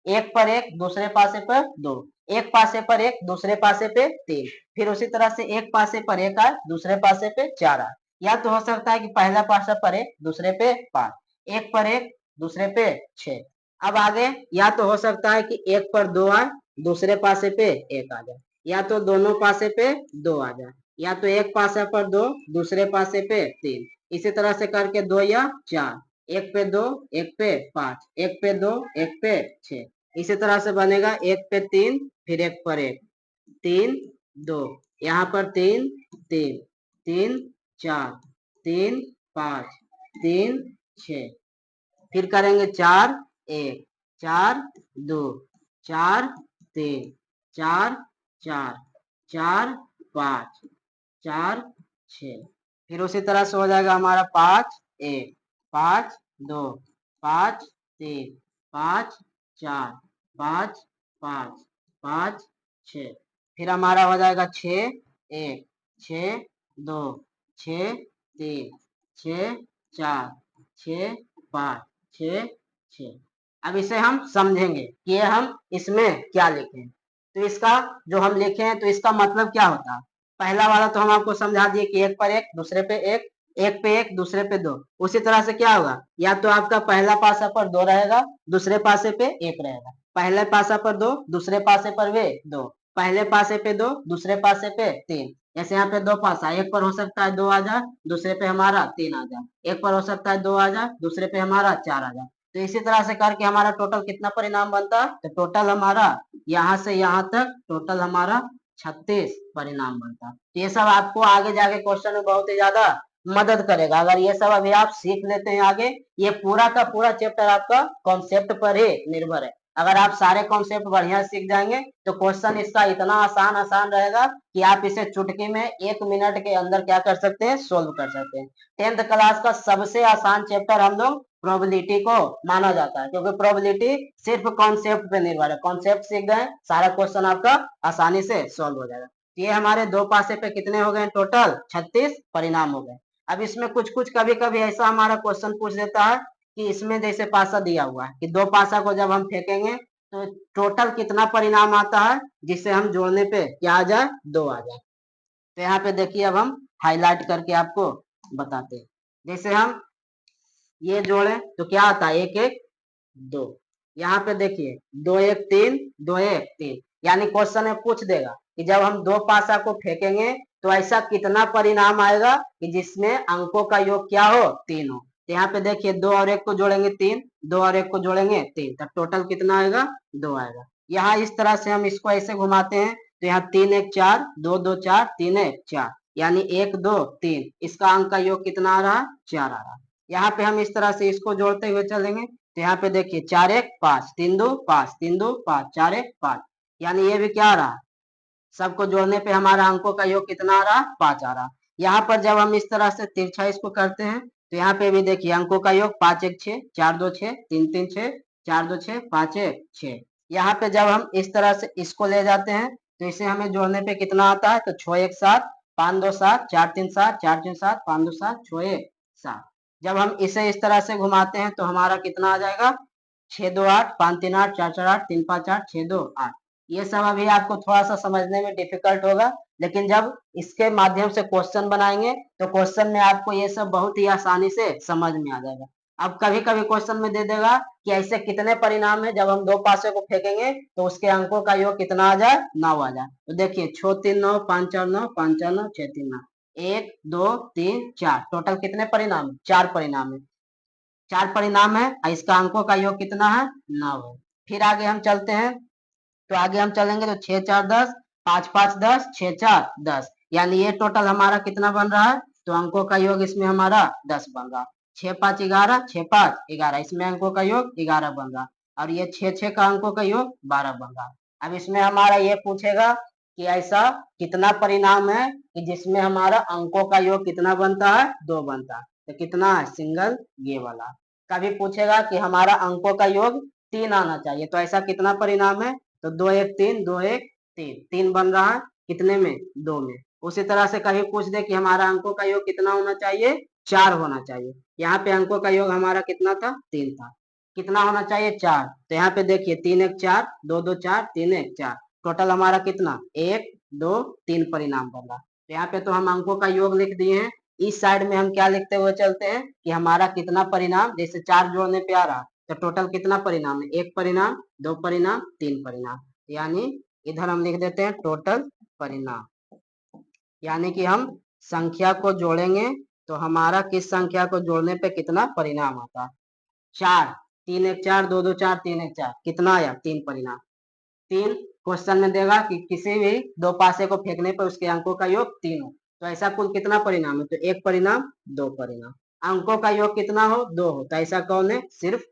एक पर एक, दूसरे पासे पर 2, एक पासे पर एक, दूसरे पासे पे 3, फिर उसी तरह से एक पासे पर एक आए, दूसरे पासे पे 4 आए। या तो हो सकता है कि पहला पासा पर एक, दूसरे पे 5, एक पर एक, दूसरे पे 6। अब आगे या तो हो सकता है कि एक पर 2 आए, दूसरे पासे पे एक आ जाए, या तो दोनों पासे पे 2 आ जाए, या तो एक पासा पर 2, दूसरे पासे पे 3, इसी तरह से करके 2 या 4, एक पे 2, एक पे 5, एक पे 2, एक पे 6, इसी तरह से बनेगा एक पे 3, फिर एक पर एक, 3 2, यहाँ पर 3 3 3 4, 3 5, 3 6, फिर करेंगे 4 1, 4 2, 4 3, 4 4, 4 5, 4 6, फिर उसी तरह से हो जाएगा हमारा 5 1, 5 2, 5 3, 5 4, 5 5, 5 6, फिर हमारा हो जाएगा 6 1, 6 2, 6 3, 6 4, 6 5, 6 6। अब इसे हम समझेंगे कि ये हम इसमें क्या लिखें। तो इसका जो हम लिखे हैं तो इसका मतलब क्या होता है। पहला वाला तो हम आपको समझा दिए कि एक पर एक, दूसरे पे एक, एक पे एक, दूसरे पे 2। उसी तरह से क्या होगा, या तो आपका पहला पासा पर 2 रहेगा, दूसरे पासे पे 1 रहेगा, पहले पासा पर 2, दूसरे पासे पर वे 2, पहले पासे पे 2, दूसरे पासे पे 3। जैसे यहाँ पे दो पासा, एक पर हो सकता है 2 आ जाए, दूसरे पे हमारा 3 आ जाए, एक पर हो सकता है 2 आ जाए, दूसरे पे हमारा 4 आ जाए। तो इसी तरह से करके हमारा टोटल कितना परिणाम बनता है, तो टोटल हमारा यहाँ से यहाँ तक टोटल हमारा 36 परिणाम बनता है। तो ये सब आपको आगे जाके क्वेश्चन में बहुत ही ज्यादा मदद करेगा। अगर ये सब अभी आप सीख लेते हैं आगे, ये पूरा का पूरा चैप्टर आपका कॉन्सेप्ट पर ही निर्भर है। अगर आप सारे कॉन्सेप्ट बढ़िया सीख जाएंगे तो क्वेश्चन इसका इतना आसान आसान रहेगा कि आप इसे चुटकी में 1 मिनट के अंदर क्या कर सकते हैं, सोल्व कर सकते हैं। 10th क्लास का सबसे आसान चैप्टर हम लोग प्रोबेबिलिटी को माना जाता है, क्योंकि प्रोबेबिलिटी सिर्फ कॉन्सेप्ट पे निर्भर है। कॉन्सेप्ट सीख गए, सारा क्वेश्चन आपका आसानी से सॉल्व हो जाएगा। ये हमारे दो पासे पे कितने हो गए, टोटल 36 परिणाम हो गए। अब इसमें कुछ कुछ कभी कभी ऐसा हमारा क्वेश्चन पूछ देता है कि इसमें जैसे पासा दिया हुआ है कि दो पासा को जब हम फेंकेंगे तो टोटल कितना परिणाम आता है, जिससे हम जोड़ने पे क्या आ जाए, 2 आ जाए। तो यहाँ पे देखिए अब हम हाईलाइट करके आपको बताते हैं। जैसे हम ये जोड़े तो क्या आता है, 1 1 2। यहाँ पे देखिए 2 1 3, 2 1 3, यानी क्वेश्चन में पूछ देगा कि जब हम दो पासा को फेंकेंगे तो ऐसा कितना परिणाम आएगा कि जिसमें अंकों का योग क्या हो, 3 हो। तो यहाँ पे देखिए 2 और 1 को जोड़ेंगे 3, 2 और 1 को जोड़ेंगे 3, तो टोटल कितना आएगा, 2 आएगा। यहाँ इस तरह से हम इसको ऐसे घुमाते हैं तो यहाँ 3 1 4, 2 2 4, 3 1 4, यानी 1 2 3, इसका अंक का योग कितना आ रहा, 4 आ रहा। यहाँ पे हम इस तरह से इसको जोड़ते हुए चलेंगे तो यहाँ पे देखिए 4 1 5, 3 2 5, 3 2 5, 4 1 5, यानी ये भी क्या आ रहा, सबको जोड़ने पे हमारा अंकों का योग कितना आ रहा, 5 आ रहा। यहाँ पर जब हम इस तरह से तिरछा इसको करते हैं तो यहाँ पे भी देखिए अंकों का योग 5 1 6, 4 2 6, 3 3 6, 4 2 6, 5 1 6। यहाँ पे जब हम इस तरह से इसको ले जाते हैं तो इसे हमें जोड़ने पे कितना आता है, तो 6 1 7, 5 2 7, 4 3 7, 4 4 7, 5 2 7, 6 1 7। जब हम इसे इस तरह से घुमाते हैं तो हमारा कितना आ जाएगा, 6 2 8, 5 3 8, 4 4 8, 3 5 8, 6 2 8। ये सब अभी आपको थोड़ा सा समझने में डिफिकल्ट होगा, लेकिन जब इसके माध्यम से क्वेश्चन बनाएंगे तो क्वेश्चन में आपको ये सब बहुत ही आसानी से समझ में आ जाएगा। अब कभी कभी क्वेश्चन में दे देगा कि ऐसे कितने परिणाम है, जब हम दो पासे को फेंकेंगे तो उसके अंकों का योग कितना आ जाए, 9 आ जाए। तो देखिए 6 3 9, 5 4 9, 5 4 9, 6 3 9, 1 2 3 4, टोटल कितने परिणाम है, 4 परिणाम है। 4 परिणाम है, इसका अंकों का योग कितना है, 9 है। फिर आगे हम चलते हैं, तो आगे हम चलेंगे तो 6 4 10, 5 5 10, 6 4 10, यानी ये टोटल हमारा कितना बन रहा है, तो अंकों का योग इसमें हमारा 10 बन रहा। 6 5 11, 6 5 11, इसमें अंकों का योग 11 बन रहा, और ये 6 6 का अंकों का योग 12 बन रहा। अब इसमें हमारा ये पूछेगा कि ऐसा कितना परिणाम है कि जिसमें हमारा अंकों का योग कितना बनता है, 2 बनता है। तो कितना है, सिंगल ये वाला। कभी पूछेगा कि हमारा अंकों का योग 3 आना चाहिए, तो ऐसा कितना परिणाम है, तो 2 1 3, 2 1 3, 3 बन रहा है कितने में, 2 में। उसी तरह से कभी पूछ दे कि हमारा अंकों का योग कितना होना चाहिए, 4 होना चाहिए। यहाँ पे अंकों का योग हमारा कितना था, 3 था, कितना होना चाहिए, 4। तो यहाँ पे देखिए 3 1 4, 2 2 4, 3 1 4, टोटल हमारा कितना, 1 2 3 परिणाम बन रहा। तो यहाँ पे तो हम अंकों का योग लिख दिए हैं। इस साइड में हम क्या लिखते हुए चलते हैं कि हमारा कितना परिणाम, जैसे 4 जोड़ने पे आ रहा, तो टोटल कितना परिणाम है, 1 परिणाम, 2 परिणाम, 3 परिणाम, यानी इधर हम लिख देते हैं टोटल परिणाम। यानी कि हम संख्या को जोड़ेंगे तो हमारा किस संख्या को जोड़ने पे कितना परिणाम आता है, 4 3 1 4, 2 2 4, 3 1 4, कितना आया, 3 परिणाम। 3 क्वेश्चन में देगा कि किसी भी दो पासे को फेंकने पर उसके अंकों का योग 3 हो, तो ऐसा कुल कितना परिणाम है, तो 1 परिणाम, 2 परिणाम। अंकों का योग कितना हो, 2 हो, तो ऐसा कौन है, सिर्फ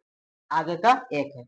आगे का 1 है।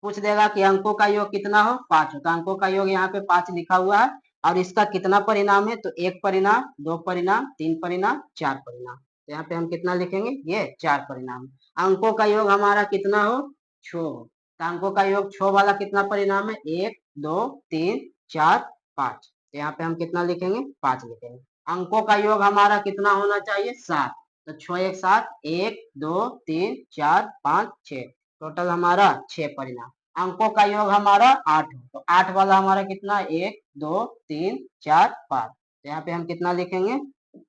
पूछ देगा कि अंकों का योग कितना हो, 5 हो, तो अंकों का योग यहाँ पे 5 लिखा हुआ है, और इसका कितना परिणाम है, तो 1 परिणाम, 2 परिणाम, 3 परिणाम, 4 परिणाम। तो यहाँ पे हम कितना लिखेंगे, ये 4 परिणाम। अंकों का योग हमारा कितना हो, 6 हो, तो अंकों का योग 6 वाला कितना परिणाम है, 1 2 3 4 5, तो यहाँ पे हम कितना लिखेंगे, 5 लिखेंगे। अंकों का योग हमारा कितना होना चाहिए, 7, तो 6 1 7, 1 2 3 4 5 6, टोटल हमारा 6 परिणाम। अंकों का योग हमारा 8 हो, तो 8 वाला हमारा कितना, 1 2 3 4 5, तो यहाँ पे हम कितना लिखेंगे,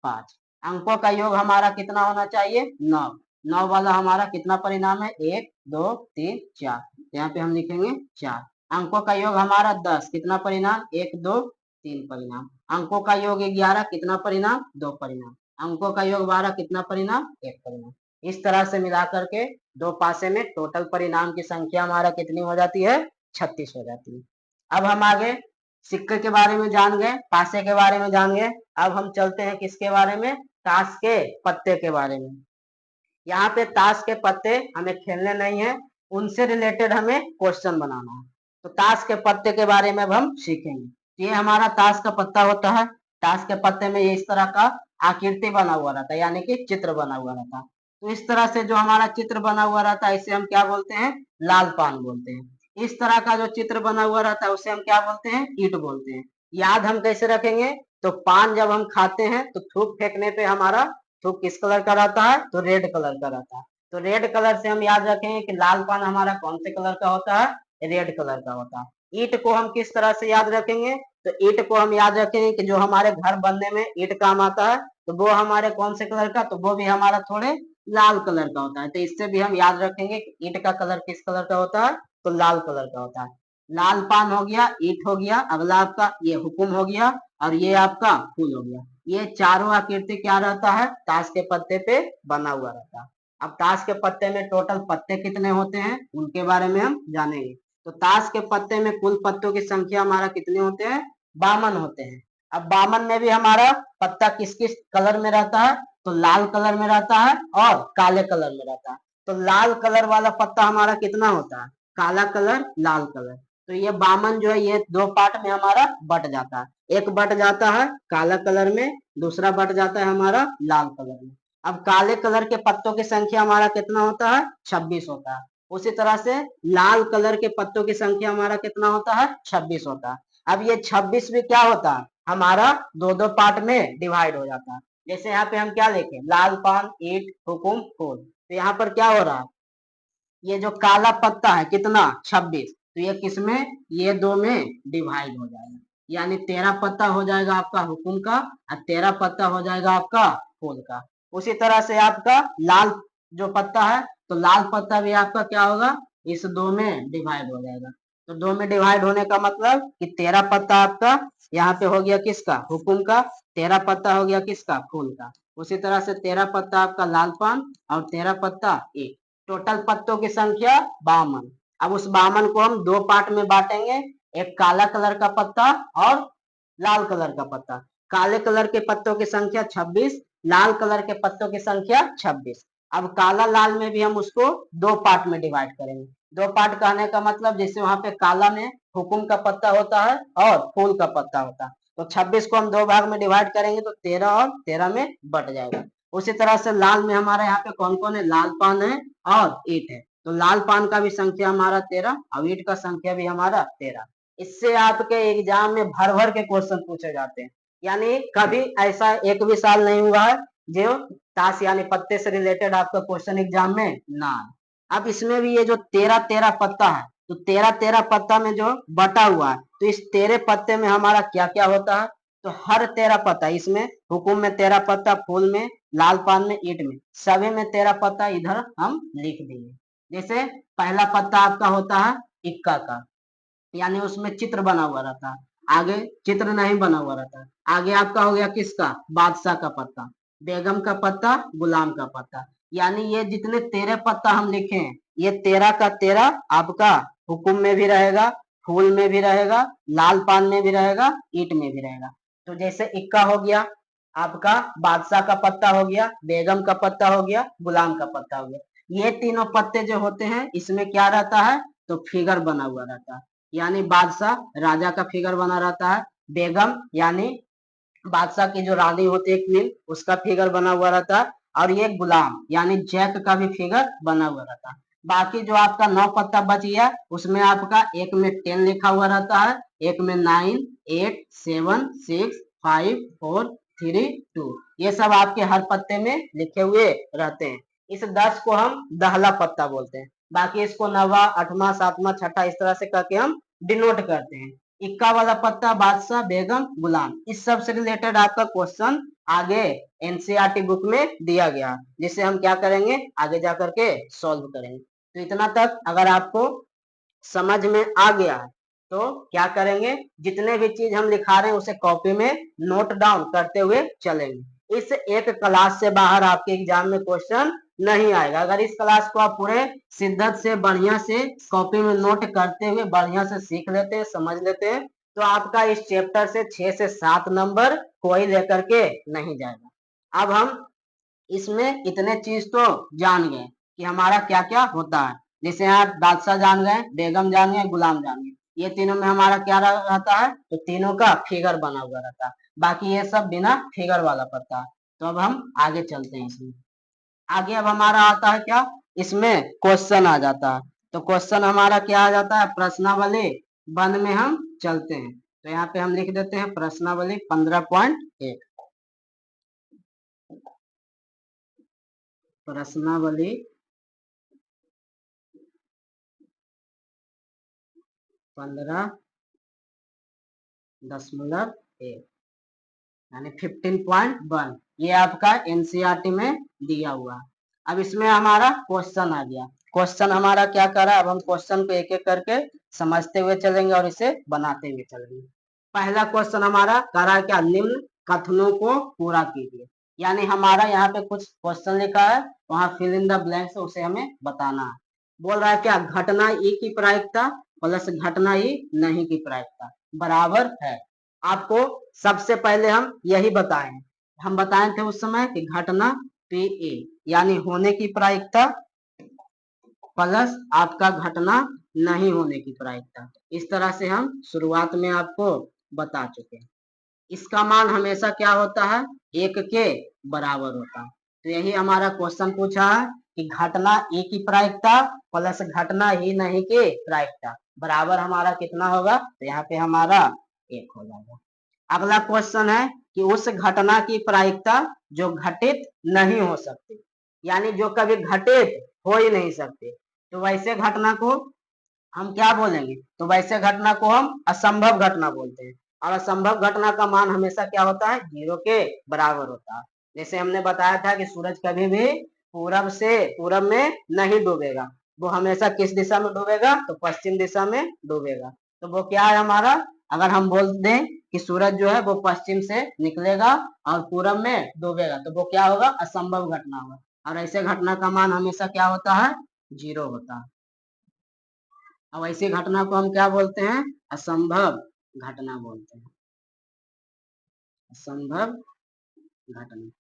5। अंकों का योग हमारा कितना होना चाहिए, 9, 9 वाला हमारा कितना परिणाम है, 1 2 3 4, तो यहाँ पे हम लिखेंगे 4। अंकों का योग हमारा 10, कितना परिणाम, 1 2 3 परिणाम। अंकों का योग 11, कितना परिणाम, 2 परिणाम। अंकों का योग 12, कितना परिणाम, 1 परिणाम। इस तरह से मिला करके दो पासे में टोटल परिणाम की संख्या हमारा कितनी हो जाती है, 36 हो जाती है। अब हम आगे सिक्के के बारे में जान गए, पासे के बारे में जान गए। अब हम चलते हैं किसके बारे में, ताश के पत्ते के बारे में। यहाँ पे ताश के पत्ते हमें खेलने नहीं है, उनसे रिलेटेड हमें क्वेश्चन बनाना है। तो ताश के पत्ते के बारे में अब हम सीखेंगे। ये हमारा ताश का पत्ता होता है। ताश के पत्ते में ये इस तरह का आकृति बना हुआ रहता है, यानी कि चित्र बना हुआ रहता है। तो इस तरह से जो हमारा चित्र बना हुआ रहता है, इसे हम क्या बोलते हैं, लाल पान बोलते हैं। इस तरह का जो चित्र बना हुआ रहता है उसे हम क्या बोलते हैं, ईंट बोलते हैं। याद हम कैसे रखेंगे, तो पान जब हम खाते हैं तो थूक फेंकने पे हमारा थूक किस कलर का रहता है, तो रेड कलर का रहता है। तो रेड कलर से हम याद रखेंगे कि लाल पान हमारा कौन से कलर का होता है, रेड कलर का होता है। ईंट को हम किस तरह से याद रखेंगे, तो ईंट को हम याद रखेंगे कि जो हमारे घर बनने में ईंट काम आता है, तो वो हमारे कौन से कलर का, तो वो भी हमारा थोड़े लाल कलर का होता है। तो इससे भी हम याद रखेंगे कि ईंट का कलर किस कलर का होता है, तो लाल कलर का होता है। लाल पान हो गया, ईंट हो गया, अगला आपका ये हुकुम हो गया, और ये आपका फूल हो गया। ये चारों आकृति क्या रहता है, ताश के पत्ते पे बना हुआ रहता है। अब ताश के पत्ते में टोटल पत्ते कितने होते हैं, उनके बारे में हम जानेंगे। तो ताश के पत्ते में कुल पत्तों की संख्या हमारा कितने होते हैं, 52 होते हैं। अब 52 में भी हमारा पत्ता किस किस कलर में रहता है, तो लाल कलर में रहता है और काले कलर में रहता है। तो लाल कलर वाला पत्ता हमारा कितना होता है, काला कलर, लाल कलर। तो ये 52 जो है ये दो पार्ट में हमारा बट जाता है। एक बट जाता है काला कलर में, दूसरा बट जाता है हमारा लाल कलर में। अब काले कलर के पत्तों की संख्या हमारा कितना होता है, 26 होता है। उसी तरह से लाल कलर के पत्तों की संख्या हमारा कितना होता है, 26 होता है। अब ये 26 भी क्या होता है, हमारा दो दो पार्ट में डिवाइड हो जाता है। जैसे यहाँ पे हम क्या लिखे, लाल पान, ईंट, हुकुम, फूल। तो यहाँ पर क्या हो रहा है, ये जो काला पत्ता है कितना 26, तो ये किसमें, ये दो में डिवाइड हो जाएगा, यानी 13 पत्ता हो जाएगा आपका हुकुम का और 13 पत्ता हो जाएगा आपका फूल का। उसी तरह से आपका लाल जो पत्ता है, तो लाल पत्ता भी आपका क्या होगा, इस दो में डिवाइड हो जाएगा। तो दो में डिवाइड होने का मतलब कि 13 पत्ता आपका यहाँ पे हो गया किसका, हुकुम का, 13 पत्ता हो गया किसका, फूल का। उसी तरह से 13 पत्ता आपका लाल पान और 13 पत्ता एक, टोटल पत्तों की संख्या 52। अब उस 52 को हम दो पार्ट में बांटेंगे, एक काला कलर का पत्ता और लाल कलर का पत्ता। काले कलर के पत्तों की संख्या 26, लाल कलर के पत्तों की संख्या 26। अब काला लाल में भी हम उसको दो पार्ट में डिवाइड करेंगे। दो पार्ट कहने का मतलब जैसे वहां पे काला में हुकुम का पत्ता होता है और फूल का पत्ता होता है, तो 26 को हम दो भाग में डिवाइड करेंगे तो 13 और 13 में बट जाएगा। उसी तरह से लाल में हमारे यहाँ पे कौन कौन है, लाल पान है और ईंट है, तो लाल पान का भी संख्या हमारा 13 और ईंट का संख्या भी हमारा 13। इससे आपके एग्जाम में भर भर के क्वेश्चन पूछे जाते हैं, यानी कभी ऐसा एक भी साल नहीं हुआ है जो ताश यानी पत्ते से रिलेटेड आपका क्वेश्चन एग्जाम में ना आए। अब इसमें भी ये जो 13 पत्ता है, तो 13 पत्ता में जो बटा हुआ है, तो इस 13 पत्ते में हमारा क्या क्या होता है, तो हर 13 पत्ता, इसमें हुकुम में 13 पत्ता, फूल में, लाल पान में, ईंट में, सभी में 13 पत्ता इधर हम लिख देंगे। जैसे पहला पत्ता आपका होता है इक्का का, यानी उसमें चित्र बना हुआ रहता है, आगे चित्र नहीं बना हुआ रहता है। आगे आपका हो गया किसका, बादशाह का पत्ता, बेगम का पत्ता, गुलाम का पत्ता। यानी ये जितने 13 पत्ता हम लिखे हैं, ये 13 का 13 आपका हुकुम में भी रहेगा, फूल में भी रहेगा, लाल पान में भी रहेगा, ईंट में भी रहेगा। तो जैसे इक्का हो गया आपका, बादशाह का पत्ता हो गया, बेगम का पत्ता हो गया, गुलाम का पत्ता हो गया। ये तीनों पत्ते जो होते हैं इसमें क्या रहता है, तो फिगर बना हुआ रहता है, यानी बादशाह राजा का फिगर बना रहता है, बेगम यानी बादशाह की जो रानी होती है क्वीन, उसका फिगर बना हुआ रहता है, और ये गुलाम यानी जैक का भी फिगर बना हुआ रहता है। बाकी जो आपका 9 पत्ता बच गया, उसमें आपका एक में 10 लिखा हुआ रहता है, एक में 9, 8, 7, 6, 5, 4, 3, 2, ये सब आपके हर पत्ते में लिखे हुए रहते हैं। इस 10 को हम दहला पत्ता बोलते हैं। बाकी इसको 9वां, 8वां, 7वां, 6ठा इस तरह से करके हम डिनोट करते हैं। इक्का वाला पत्ता बादशाह, बेगम, गुलाम, इस सब से रिलेटेड आपका क्वेश्चन आगे एनसीईआरटी बुक में दिया गया, जिसे हम क्या करेंगे, आगे जाकर के सॉल्व करेंगे। तो इतना तक अगर आपको समझ में आ गया है तो क्या करेंगे, जितने भी चीज हम लिखा रहे हैं उसे कॉपी में नोट डाउन करते हुए चलेंगे। इस एक क्लास से बाहर आपके एग्जाम में क्वेश्चन नहीं आएगा। अगर इस क्लास को आप पूरे शिद्दत से बढ़िया से कॉपी में नोट करते हुए बढ़िया से सीख लेते हैं, समझ लेते हैं, तो आपका इस चैप्टर से 6 से 7 नंबर कोई लेकर के नहीं जाएगा। अब हम इसमें इतने चीज तो जान गए कि हमारा क्या क्या होता है। जैसे आप बादशाह जान गए, बेगम जान गए, गुलाम जान गए, ये तीनों में हमारा क्या रहता है, तो तीनों का फिगर बना हुआ रहता है। बाकी ये सब बिना फिगर वाला पड़ता है। तो अब हम आगे चलते हैं इसमें। आगे अब हमारा आता है क्या, इसमें क्वेश्चन आ जाता है। तो क्वेश्चन हमारा क्या आ जाता है, प्रश्नावली 1 में हम चलते हैं। तो यहाँ पे हम लिख देते हैं प्रश्नावली 15.1। प्रश्नावली 15.1 यानी 15.1, ये आपका एनसीईआरटी में दिया हुआ। अब इसमें हमारा क्वेश्चन आ गया। क्वेश्चन हमारा क्या कर रहा है, अब हम क्वेश्चन को एक एक करके समझते हुए चलेंगे और इसे बनाते हुए चलेंगे। पहला क्वेश्चन हमारा कर रहा है क्या, निम्न कथनों को पूरा कीजिए। यानी हमारा यहाँ पे कुछ क्वेश्चन लिखा है, वहां फिल इन द ब्लैंक्स उसे हमें बताना है। बोल रहा है क्या, घटना ई की प्रायिकता प्लस घटना ई नहीं की प्रायिकता बराबर है। आपको सबसे पहले हम यही बताए, हम बताए थे उस समय कि घटना पी ए यानी होने की प्रायिकता प्लस आपका घटना नहीं होने की प्रायिकता, इस तरह से हम शुरुआत में आपको बता चुके हैं। इसका मान हमेशा क्या होता है, 1 के बराबर होता है। तो यही हमारा क्वेश्चन पूछा है कि घटना ए की प्रायिकता प्लस घटना ही नहीं की प्रायिकता बराबर हमारा कितना होगा, तो यहाँ पे हमारा 1 हो जाएगा। अगला क्वेश्चन है कि उस घटना की प्रायिकता जो घटित नहीं हो सकती, यानी जो कभी घटित हो ही नहीं सकती, तो वैसे घटना को हम क्या बोलेंगे, तो वैसे घटना को हम असंभव घटना बोलते हैं। और असंभव घटना का मान हमेशा क्या होता है, 0 के बराबर होता है। जैसे हमने बताया था कि सूरज कभी भी पूरब में नहीं डूबेगा, वो हमेशा किस दिशा में डूबेगा, तो पश्चिम दिशा में डूबेगा। तो वो क्या है हमारा, अगर हम बोल दें कि सूरज जो है वो पश्चिम से निकलेगा और पूरब में डूबेगा, तो वो क्या होगा, असंभव घटना होगा। और ऐसे घटना का मान हमेशा क्या होता है, 0 होता है। अब ऐसी घटना को हम क्या बोलते हैं, असंभव घटना बोलते हैं, असंभव घटना।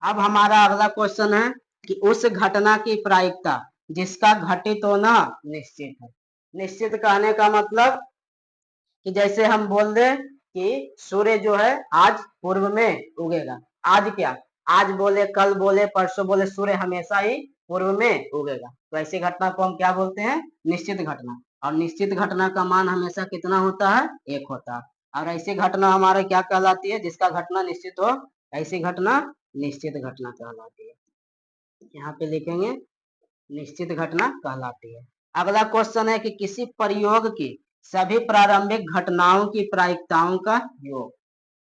अब हमारा अगला क्वेश्चन है कि उस घटना की प्रायिकता जिसका घटित होना निश्चित है। निश्चित कहने का मतलब कि जैसे हम बोल दें कि सूर्य जो है आज पूर्व में उगेगा, आज क्या, आज बोले, कल बोले, परसों बोले, सूर्य हमेशा ही पूर्व में उगेगा, तो ऐसी घटना को हम क्या बोलते हैं, निश्चित घटना। और निश्चित घटना का मान हमेशा कितना होता है, 1 होता है। और ऐसी घटना हमारे क्या कहलाती है, जिसका घटना निश्चित हो, ऐसी घटना निश्चित घटना कहलाती है। यहाँ पे लिखेंगे निश्चित घटना कहलाती है। अगला क्वेश्चन है कि किसी प्रयोग की सभी प्रारंभिक घटनाओं की प्रायिकताओं का योग।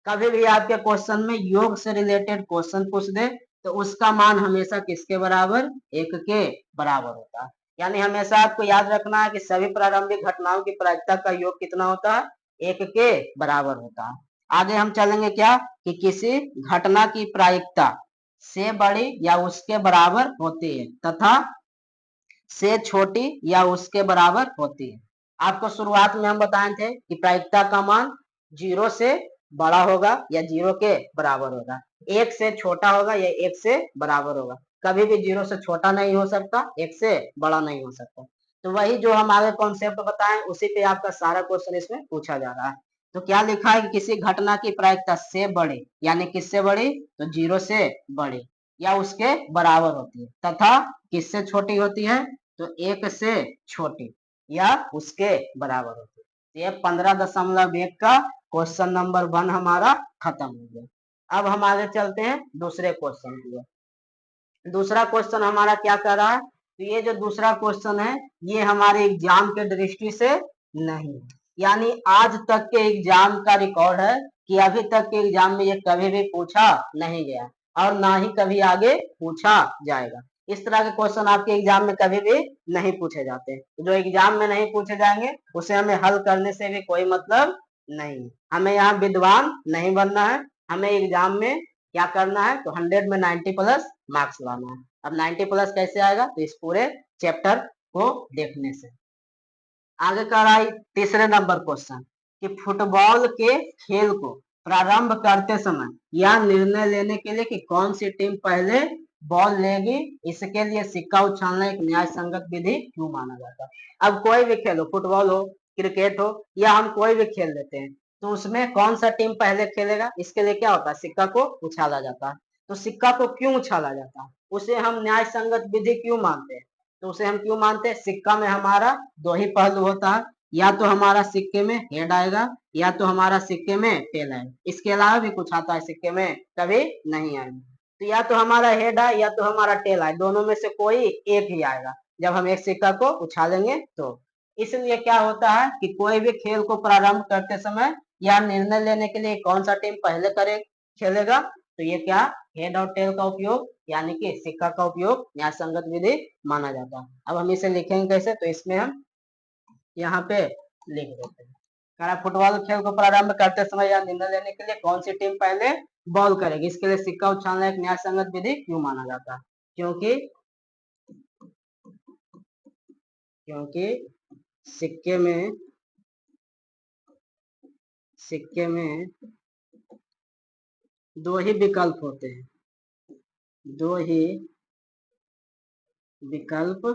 कभी भी आपके क्वेश्चन में योग से रिलेटेड क्वेश्चन पूछ दे तो उसका मान हमेशा किसके बराबर, 1 के बराबर होता है। यानी हमेशा आपको याद रखना है कि सभी प्रारंभिक घटनाओं की प्रायिकता का योग कितना होता है, 1 के बराबर होता है। आगे हम चलेंगे क्या, कि किसी घटना की प्रायिकता से बड़ी या उसके बराबर होती है तथा से छोटी या उसके बराबर होती है। आपको शुरुआत में हम बताए थे कि प्रायिकता का मान 0 से बड़ा होगा या 0 के बराबर होगा, 1 से छोटा होगा या 1 से बराबर होगा। कभी भी 0 से छोटा नहीं हो सकता, 1 से बड़ा नहीं हो सकता। तो वही जो हम आगे कॉन्सेप्ट बताएं उसी पे आपका सारा क्वेश्चन इसमें पूछा जा रहा है। तो क्या लिखा है कि किसी घटना की प्रायिकता से बड़ी, यानी किससे बड़ी, तो 0 से बड़ी या उसके बराबर होती है तथा किससे छोटी होती है, तो 1 से छोटी या उसके बराबर होती है। ये 15.1 का क्वेश्चन नंबर 1 हमारा खत्म हो गया। अब हम आगे चलते हैं दूसरे क्वेश्चन की ओर। दूसरा क्वेश्चन हमारा क्या कर रहा है, तो ये जो दूसरा क्वेश्चन है ये हमारे एग्जाम के दृष्टि से नहीं है, यानी आज तक के एग्जाम का रिकॉर्ड है कि अभी तक के एग्जाम में ये कभी भी पूछा नहीं गया और ना ही कभी आगे पूछा जाएगा। इस तरह के क्वेश्चन आपके एग्जाम में कभी भी नहीं पूछे जाते। जो एग्जाम में नहीं पूछे जाएंगे उसे हमें हल करने से भी कोई मतलब नहीं। हमें यहाँ विद्वान नहीं बनना है, हमें एग्जाम में क्या करना है, तो 100 में 90 प्लस मार्क्स लाना है। अब 90 प्लस कैसे आएगा, तो इस पूरे चैप्टर को देखने से। आगे कर रहा है तीसरे नंबर क्वेश्चन कि फुटबॉल के खेल को प्रारंभ करते समय यह निर्णय लेने के लिए कि कौन सी टीम पहले बॉल लेगी, इसके लिए सिक्का उछालना एक न्याय संगत विधि क्यों माना जाता है। अब कोई भी खेल हो, फुटबॉल हो, क्रिकेट हो, या हम कोई भी खेल लेते हैं, तो उसमें कौन सा टीम पहले खेलेगा, इसके लिए क्या होता है, सिक्का को उछाला जाता है। तो सिक्का को क्यों उछाला जाता है, उसे हम न्याय संगत विधि क्यों मानते हैं, तो उसे हम क्यों मानते हैं, सिक्का में हमारा 2 ही पहलू होता है, या तो हमारा सिक्के में हेड आएगा या तो हमारा सिक्के में टेल आएगा। इसके अलावा भी कुछ आता है सिक्के में, कभी नहीं आएगा। तो या तो हमारा हेड आए या तो हमारा टेल आए, दोनों में से कोई एक ही आएगा जब हम एक सिक्का को उछालेंगे तो। इसलिए क्या होता है कि कोई भी खेल को प्रारंभ करते समय या निर्णय लेने के लिए कौन सा टीम पहले खेलेगा, तो ये क्या, हेड और टेल का उपयोग यानी कि सिक्का का उपयोग न्याय संगत विधि माना जाता है। अब हम इसे लिखेंगे कैसे, तो इसमें हम यहाँ पे लिख देते हैं, फुटबॉल खेल को प्रारंभ करते समय या निर्णय लेने के लिए कौन सी टीम पहले बॉल करेगी, इसके लिए सिक्का उछालना एक न्याय संगत विधि क्यों माना जाता है, क्योंकि सिक्के में 2 ही विकल्प होते हैं, 2 ही विकल्प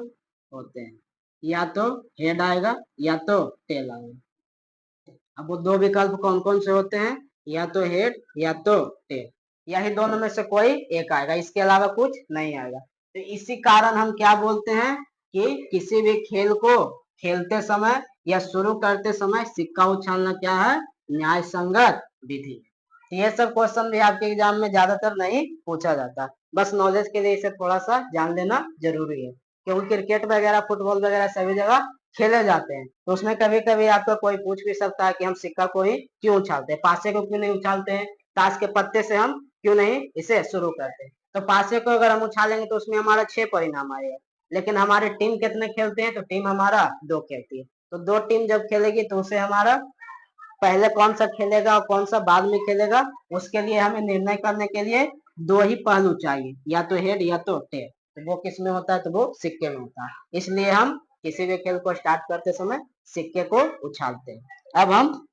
होते हैं, या तो हेड आएगा या तो टेल आएगा। अब वो 2 विकल्प कौन कौन से होते हैं, या तो हेड या तो टेल, यही दोनों में से कोई एक आएगा, इसके अलावा कुछ नहीं आएगा। तो इसी कारण हम क्या बोलते हैं कि किसी भी खेल को खेलते समय या शुरू करते समय सिक्का उछालना क्या है, न्याय संगत विधि है। तो ये सब क्वेश्चन भी आपके एग्जाम में ज्यादातर नहीं पूछा जाता, बस नॉलेज के लिए इसे थोड़ा सा जान लेना जरूरी है, क्योंकि क्रिकेट वगैरह फुटबॉल वगैरह सभी जगह खेले जाते हैं, तो उसमें कभी कभी आपका कोई पूछ भी सकता है कि हम सिक्का को ही क्यों उछालते हैं, पासे को क्यों नहीं उछालते हैं, ताश के पत्ते से हम क्यों नहीं इसे शुरू करते हैं। तो पासे को अगर हम उछालेंगे तो उसमें हमारा 6 परिणाम आएगा, लेकिन हमारे टीम कितने खेलते हैं, तो टीम हमारा 2 खेलती है, तो 2 टीम जब खेलेगी तो उसे हमारा पहले कौन सा खेलेगा और कौन सा बाद में खेलेगा, उसके लिए हमें निर्णय करने के लिए 2 ही पहलू चाहिए, या तो हेड या तो टेल। तो वो किस में होता है, तो वो सिक्के में होता है, इसलिए हम किसी भी खेल को स्टार्ट करते समय सिक्के को उछालते हैं। अब हम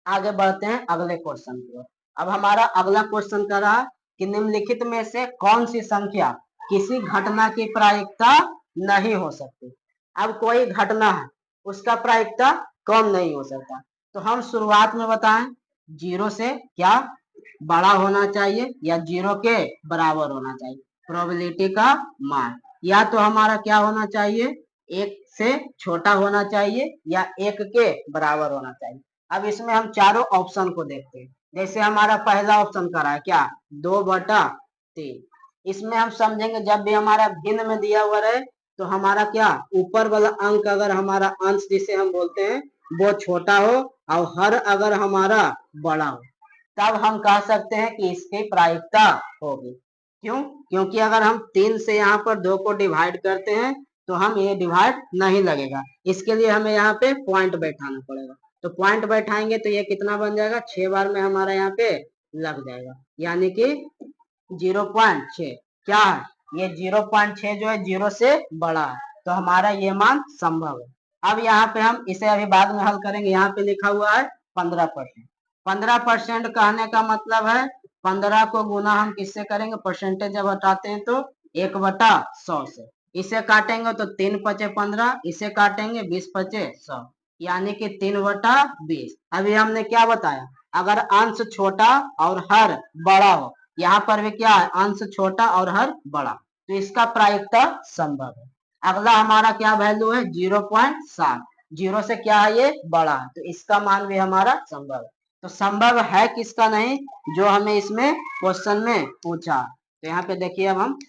आगे बढ़ते हैं अगले क्वेश्चन की ओर। अब हमारा अगला क्वेश्चन कर रहा है कि निम्नलिखित में से कौन सी संख्या किसी घटना की प्रायिकता नहीं हो सकती। अब कोई घटना है, उसका प्रायिकता कम नहीं हो सकता, तो हम शुरुआत में बताएं 0 से क्या बड़ा होना चाहिए या 0 के बराबर होना चाहिए प्रोबेबिलिटी का मान, या तो हमारा क्या होना चाहिए 1 से छोटा होना चाहिए या 1 के बराबर होना चाहिए। अब इसमें हम चारों ऑप्शन को देखते हैं। जैसे हमारा पहला ऑप्शन करा है क्या 2/3, इसमें हम समझेंगे जब भी हमारा भिन्न में दिया हुआ रहे तो हमारा क्या ऊपर वाला अंक अगर हमारा अंश जिसे हम बोलते हैं वो छोटा हो और हर अगर हमारा बड़ा हो, तब हम कह सकते हैं कि इसकी प्रायिकता होगी। क्यों? क्योंकि अगर हम 3 से यहाँ पर 2 को डिवाइड करते हैं तो हम ये डिवाइड नहीं लगेगा, इसके लिए हमें यहाँ पे पॉइंट बैठाना पड़ेगा, तो पॉइंट बैठाएंगे तो ये कितना बन जाएगा 6 बार में हमारा यहाँ पे लग जाएगा, यानी कि 0.6 क्या है, ये 0.6 जो है 0 से बड़ा है, तो हमारा ये मान संभव है। अब यहाँ पे हम इसे अभी बाद में हल करेंगे, यहाँ पे लिखा हुआ है 15%। 15% कहने का मतलब है 15 को गुना हम किससे करेंगे, परसेंटेज जब हटाते हैं तो 1/100 से, इसे काटेंगे तो 3×5=15, इसे काटेंगे 20×5=100, यानी कि 3/20। अभी हमने क्या बताया, अगर अंश छोटा और हर बड़ा हो, यहाँ पर भी क्या है अंश छोटा और हर बड़ा, तो इसका प्रायिकता संभव है। अगला हमारा क्या वैल्यू है 0.7, 0 से क्या है ये बड़ा है, तो इसका मान भी हमारा संभव है। तो संभव है किसका नहीं, जो हमें इसमें क्वेश्चन में पूछा। तो यहाँ पे देखिए अब हम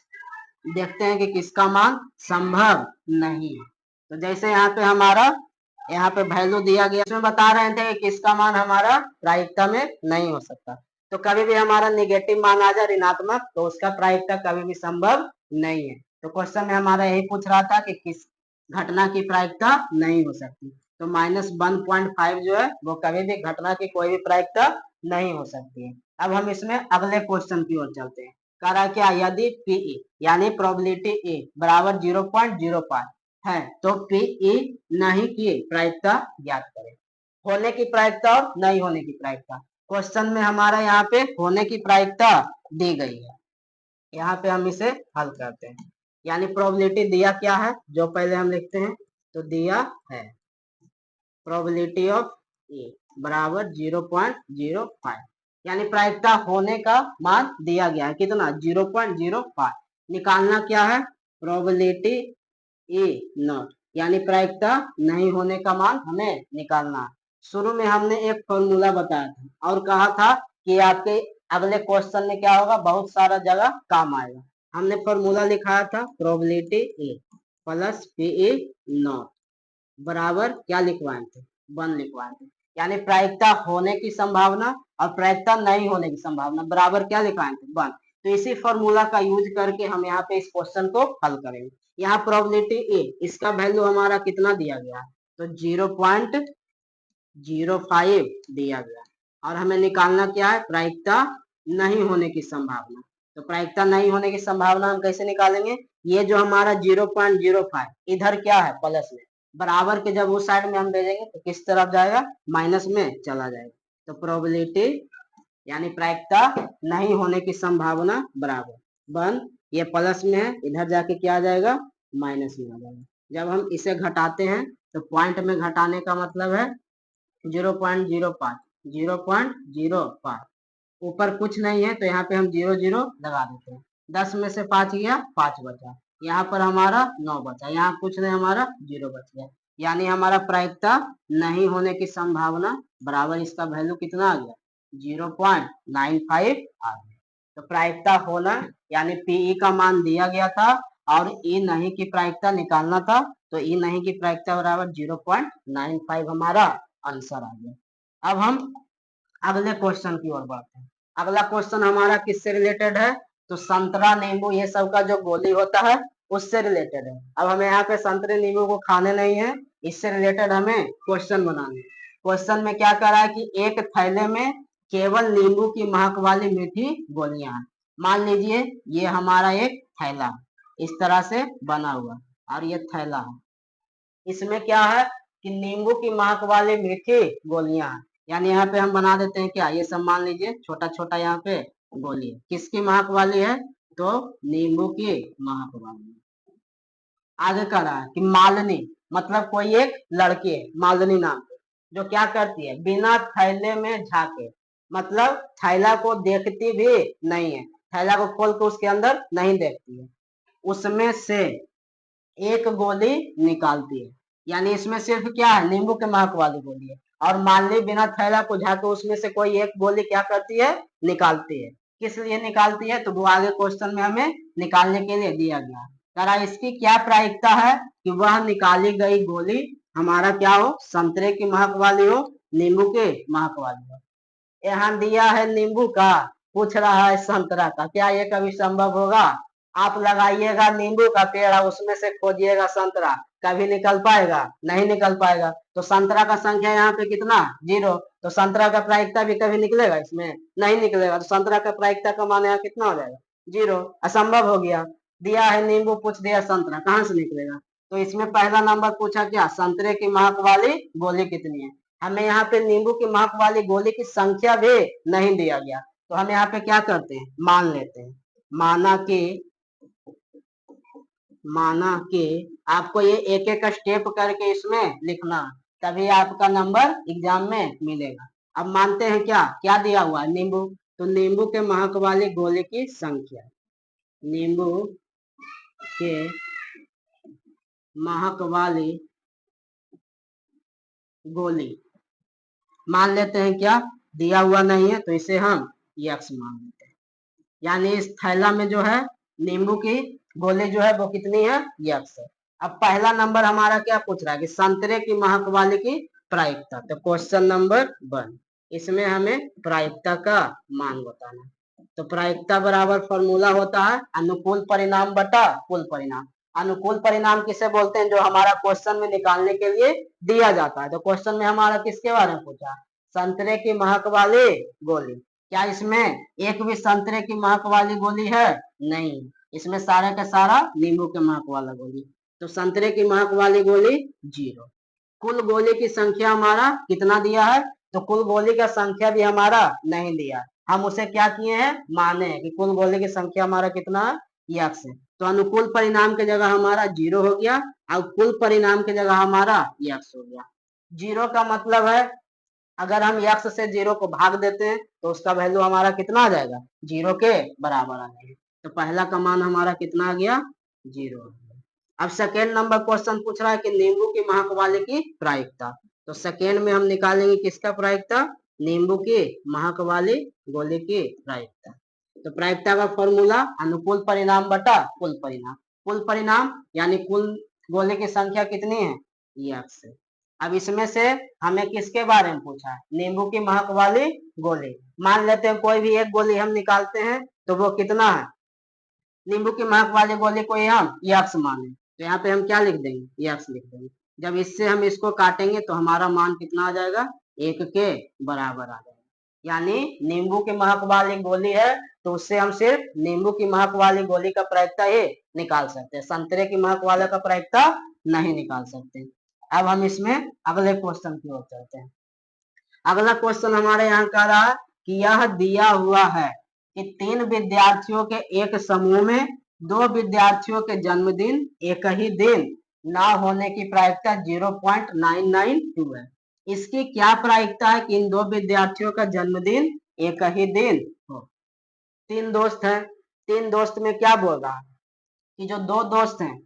देखते हैं कि किसका मान संभव नहीं है। तो जैसे यहाँ पे हमारा यहाँ पे वैल्यू दिया गया, इसमें बता रहे थे कि किसका मान हमारा प्रायिकता में नहीं हो सकता, तो कभी भी हमारा निगेटिव मान आ जाए ऋणात्मक तो उसका प्रायिकता कभी भी संभव नहीं है। तो क्वेश्चन में हमारा यही पूछ रहा था कि किस घटना की प्रायिकता नहीं हो सकती, तो -1.5 जो है वो कभी भी घटना की कोई भी प्रायिकता नहीं हो सकती है। अब हम इसमें अगले क्वेश्चन की ओर चलते हैं। कह रहा है क्या, यदि पीई यानी प्रोबेबिलिटी ए बराबर 0.05 है तो पीई नहीं की प्रायिकता ज्ञात करें। होने की प्रायिकता और नहीं होने की प्रायिकता, क्वेश्चन में हमारा यहाँ पे होने की प्रायिकता दी गई है, यहाँ पे हम इसे हल करते हैं। यानी प्रोबेबिलिटी दिया क्या है जो पहले हम लिखते हैं, तो दिया है प्रोबेबिलिटी ऑफ ए बराबर 0.05, यानी प्रायिकता होने का मान दिया गया है कितना 0.05, निकालना क्या है प्रोबेबिलिटी ए नॉट, यानी प्रायिकता नहीं होने का मान हमें निकालना है। शुरू में हमने एक फॉर्मूला बताया था और कहा था कि आपके अगले क्वेश्चन में क्या होगा बहुत सारा जगह काम आएगा। हमने फॉर्मूला लिखाया था probability A plus PE not बराबर क्या लिखवाए थे 1 लिखवाए थे, यानी प्रायिकता होने की संभावना और प्रायिकता नहीं होने की संभावना बराबर क्या लिखाए थे 1। तो इसी फॉर्मूला का यूज करके हम यहाँ पे इस क्वेश्चन को हल करेंगे। यहाँ प्रोबेबिलिटी ए इसका वैल्यू हमारा कितना दिया गया, तो 0.05 दिया गया, और हमें निकालना क्या है प्रायिकता नहीं होने की संभावना। तो प्रायिकता नहीं होने की संभावना हम कैसे निकालेंगे, ये जो हमारा 0.05 इधर क्या है प्लस में, बराबर के जब उस साइड में हम भेजेंगे तो किस तरफ जाएगा माइनस में चला जाएगा। तो प्रोबेबिलिटी यानी प्रायिकता नहीं होने की संभावना बराबर 1, ये प्लस में है इधर जाके क्या आ जाएगा माइनस में आ जाएगा। जब हम इसे घटाते हैं तो पॉइंट में घटाने का मतलब है 0.05, 0.05, ऊपर कुछ नहीं है तो यहाँ पे हम 0 0 लगा देते हैं, 10 में से 5 गया 5 बचा, यहाँ पर हमारा 9 बचा, यहाँ कुछ नहीं हमारा 0 बच गया, यानी हमारा प्रायिकता नहीं होने की संभावना बराबर इसका वैल्यू कितना आ गया 0.95 आ गया। तो प्रायिकता होना यानी पीई का मान दिया गया था और ई नहीं की प्रायिकता निकालना था, तो ई नहीं की प्रायिकता बराबर 0.95 हमारा आंसर आ गया। अब हम अगले क्वेश्चन की ओर बढ़ते हैं। अगला क्वेश्चन हमारा किससे रिलेटेड है? तो संतरा नींबू ये सब का जो गोली होता है उससे रिलेटेड है। अब हमें यहाँ पे संतरे नींबू को खाने नहीं है, इससे रिलेटेड हमें क्वेश्चन बनाने। क्वेश्चन में क्या कह रहा है कि एक थैले में केवल नींबू की महक वाली मीठी गोलियां हैं। मान लीजिए ये हमारा एक थैला इस तरह से बना हुआ और ये थैला है, इसमें क्या है कि नींबू की महक वाली मीठी गोलियां हैं। यानी यहाँ पे हम बना देते हैं क्या, ये सब मान लीजिए छोटा छोटा यहाँ पे गोली है, किसकी महक वाली है? तो नींबू की महक वाली। आगे कह रहा है कि मालिनी मतलब कोई एक लड़की है मालिनी नाम की, जो क्या करती है बिना थैले में झाके, मतलब थैला को देखती भी नहीं है, थैला को खोल के उसके अंदर नहीं देखती है, उसमें से एक गोली निकालती है। यानी इसमें सिर्फ क्या है, नींबू के महक वाली गोली है। और मान ली बिना थैला को झाके उसमें से कोई एक गोली क्या करती है, निकालती है। किस लिए निकालती है? तो वो आगे क्वेश्चन में हमें निकालने के लिए दिया गया। करा इसकी क्या प्रायिकता है कि वह निकाली गई गोली हमारा क्या हो, संतरे की महक वाली हो, नींबू के महक वाली हो। यहाँ दिया है नींबू का, पूछ रहा है संतरा का, क्या ये कभी संभव होगा? आप लगाइएगा नींबू का पेड़ और उसमें से खोजिएगा संतरा, कभी निकल पाएगा? नहीं निकल पाएगा। तो संतरा का संख्या यहाँ पे कितना, 0, तो संतरा का प्रायिकता भी कभी निकलेगा? इसमें नहीं निकलेगा। तो संतरा का प्रायिकता का मान यहाँ कितना हो जाएगा, 0, असंभव हो गया। दिया है नींबू, पूछ दिया संतरा, कहाँ से निकलेगा? तो इसमें पहला नंबर पूछा क्या, संतरे की महक वाली गोली कितनी है। हमें यहाँ पे नींबू की महक वाली गोली की संख्या भी नहीं दिया गया, तो हम यहाँ पे क्या करते हैं, मान लेते हैं। माना कि आपको ये एक एक स्टेप करके इसमें लिखना, तभी आपका नंबर एग्जाम में मिलेगा। अब मानते हैं क्या क्या दिया हुआ है, नींबू, तो नींबू के महक वाली गोली की संख्या, नींबू के महक वाली गोली मान लेते हैं, क्या दिया हुआ नहीं है तो इसे हम यक्स मान लेते हैं। यानी इस थैला में जो है नींबू की गोली जो है वो कितनी है, यक्स है। अब पहला नंबर हमारा क्या पूछ रहा है कि संतरे की महक वाली की प्रायिकता, तो क्वेश्चन नंबर 1 इसमें हमें प्रायिकता का मान बताना है। तो प्रायिकता बराबर फॉर्मूला होता है अनुकूल परिणाम बटा कुल परिणाम। अनुकूल परिणाम किसे बोलते हैं, जो हमारा क्वेश्चन में निकालने के लिए दिया जाता है। तो क्वेश्चन में हमारा किसके बारे में पूछा, संतरे की महक वाली गोली। क्या इसमें एक भी संतरे की महक वाली गोली है? नहीं, इसमें सारा का सारा नींबू के महक वाला गोली। तो संतरे की महक वाली गोली 0। कुल गोली की संख्या हमारा कितना दिया है, तो कुल गोली का संख्या भी हमारा नहीं दिया, हम उसे क्या किए हैं, माने कि कुल गोली की संख्या हमारा कितना है, यक्स है। तो अनुकूल परिणाम की जगह हमारा 0 हो गया और कुल परिणाम की जगह हमारा यक्स हो गया। 0 का मतलब है अगर हम यक्स से 0 को भाग देते हैं तो उसका वैल्यू हमारा कितना आ जाएगा, 0 के बराबर आ जाएगा। तो पहला का मान हमारा कितना आ गया, 0। अब सेकेंड नंबर क्वेश्चन पूछ रहा है कि नींबू की महक वाले की प्रायिकता। तो सेकेंड में हम निकालेंगे किसका प्रायिकता, नींबू की महक वाली गोली की प्रायिकता। तो प्रायिकता का फॉर्मूला अनुकूल परिणाम बटा कुल परिणाम। कुल परिणाम यानी कुल गोली की संख्या कितनी है, यक्स है। अब इसमें से हमें किसके बारे में पूछा है, नींबू की महक वाली गोली। मान लेते हैं कोई भी एक गोली हम निकालते हैं तो वो कितना है, नींबू की महक वाली गोली को हम यक्स माने, तो यहाँ पे हम क्या लिख देंगे, यक्स लिख देंगे। जब इससे हम इसको काटेंगे तो हमारा मान कितना आ जाएगा, 1 के बराबर आ जाएगा। यानी नींबू की महक वाली गोली है तो उससे हम सिर्फ नींबू की महक वाली गोली का प्रायिकता ही निकाल सकते हैं, संतरे की महक वाले का प्रायिकता नहीं निकाल सकते। अब हम इसमें अगले क्वेश्चन की ओर चलते हैं। अगला क्वेश्चन हमारे यहाँ कह रहा है कि यह दिया हुआ है कि 3 विद्यार्थियों के एक समूह में 2 विद्यार्थियों के जन्मदिन एक ही दिन ना होने की प्रायिकता 0.992 है। इसकी क्या प्रायिकता है कि इन 2 विद्यार्थियों का जन्मदिन एक ही दिन हो। 3 दोस्त हैं, 3 दोस्त में क्या बोल रहा है कि जो 2 दोस्त हैं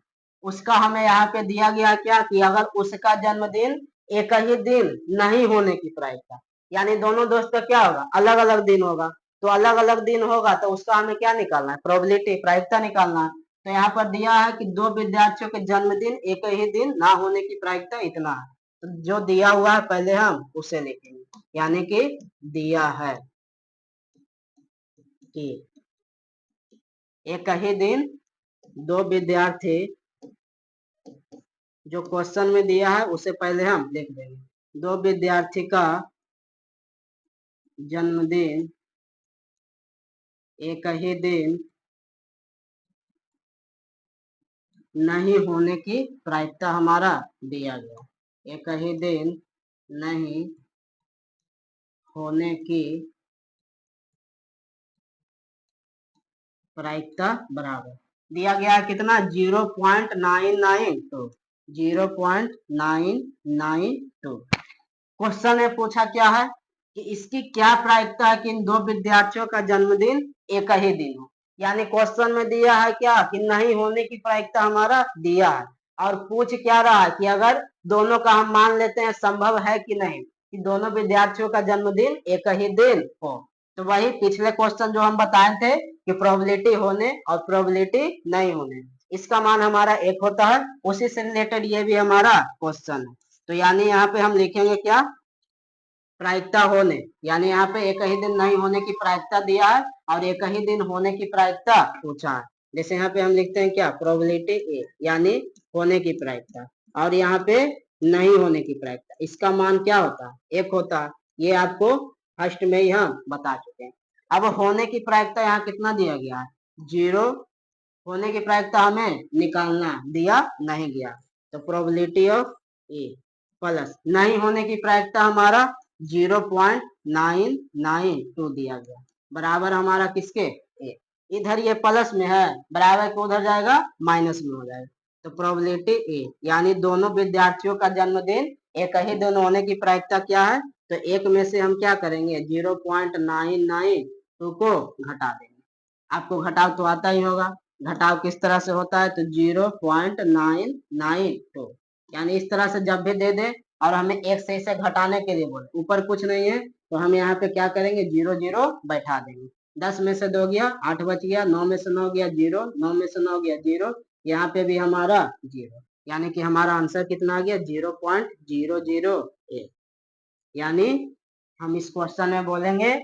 उसका हमें यहाँ पे दिया गया क्या कि अगर उसका जन्मदिन एक ही दिन नहीं होने की प्रायिकता, यानी दोनों दोस्त का क्या होगा, अलग अलग दिन होगा। तो अलग अलग दिन होगा तो उसका हमें क्या निकालना है, प्रोबेबिलिटी, प्रायिकता निकालना है। तो यहाँ पर दिया है कि दो विद्यार्थियों के जन्मदिन एक ही दिन ना होने की प्रायिकता इतना है। तो जो दिया हुआ है पहले हम उसे लिखेंगे, यानी कि दिया है कि एक ही दिन दो विद्यार्थी, जो क्वेश्चन में दिया है उसे पहले हम लिख देंगे। दो विद्यार्थी का जन्मदिन एक ही दिन नहीं होने की प्रायिकता हमारा दिया गया। एक ही दिन नहीं होने की प्रायिकता बराबर दिया गया है कितना, 0.992। 0.992। क्वेश्चन में पूछा क्या है कि इसकी क्या प्रायिकता है कि इन दो विद्यार्थियों का जन्मदिन एक ही दिन हो। यानी क्वेश्चन में दिया है क्या कि नहीं होने की प्रायिकता हमारा दिया है, और पूछ क्या रहा है कि अगर दोनों का हम मान लेते हैं संभव है कि नहीं कि दोनों विद्यार्थियों का जन्मदिन एक ही दिन हो। तो वही पिछले क्वेश्चन जो हम बताए थे कि प्रोबेबिलिटी होने और प्रोबेबिलिटी नहीं होने, इसका मान हमारा एक होता है, उसी से रिलेटेड ये भी हमारा क्वेश्चन है। तो यानी यहाँ पे हम लिखेंगे क्या, प्रायिकता होने, यानी यहाँ पे एक ही दिन नहीं होने की प्रायिकता दिया है और एक ही दिन होने की प्रायिकता पूछा है। जैसे यहाँ पे हम लिखते हैं क्या, प्रोबेबिलिटी ए, यानी होने की प्रायिकता, और यहाँ पे नहीं होने की प्रायिकता, इसका मान क्या होता है, एक होता है। ये आपको फर्स्ट में ही हम बता चुके हैं। अब होने की प्रायिकता यहाँ कितना दिया गया है, 0। होने की प्रायिकता हमें निकालना दिया नहीं गया, तो प्रोबेबिलिटी ऑफ ए प्लस नहीं होने की प्रायिकता हमारा 0.992 दिया गया, बराबर हमारा किसके, ए। इधर ये प्लस में है, बराबर को उधर जाएगा माइनस में हो जाएगा। तो प्रोबेबिलिटी ए, यानी दोनों विद्यार्थियों का जन्मदिन एक ही दिन होने की प्रायिकता क्या है, तो एक में से हम क्या करेंगे, 0.992 को घटा देंगे। आपको घटाव तो आता ही होगा, घटाव किस तरह से होता है, तो 0.992, यानी इस तरह से जब भी दे दे और हमें एक से इसे घटाने के लिए बोले, ऊपर कुछ नहीं है तो हम यहाँ पे क्या करेंगे, 0 0 बैठा देंगे। 10 में से 2 गया 8 बच गया, 9 में से 9 गया 0, 9 में से 9 गया 0, यहाँ पे भी हमारा 0, यानी कि हमारा आंसर कितना आ गया, 0.008। यानी हम इस क्वेश्चन में बोलेंगे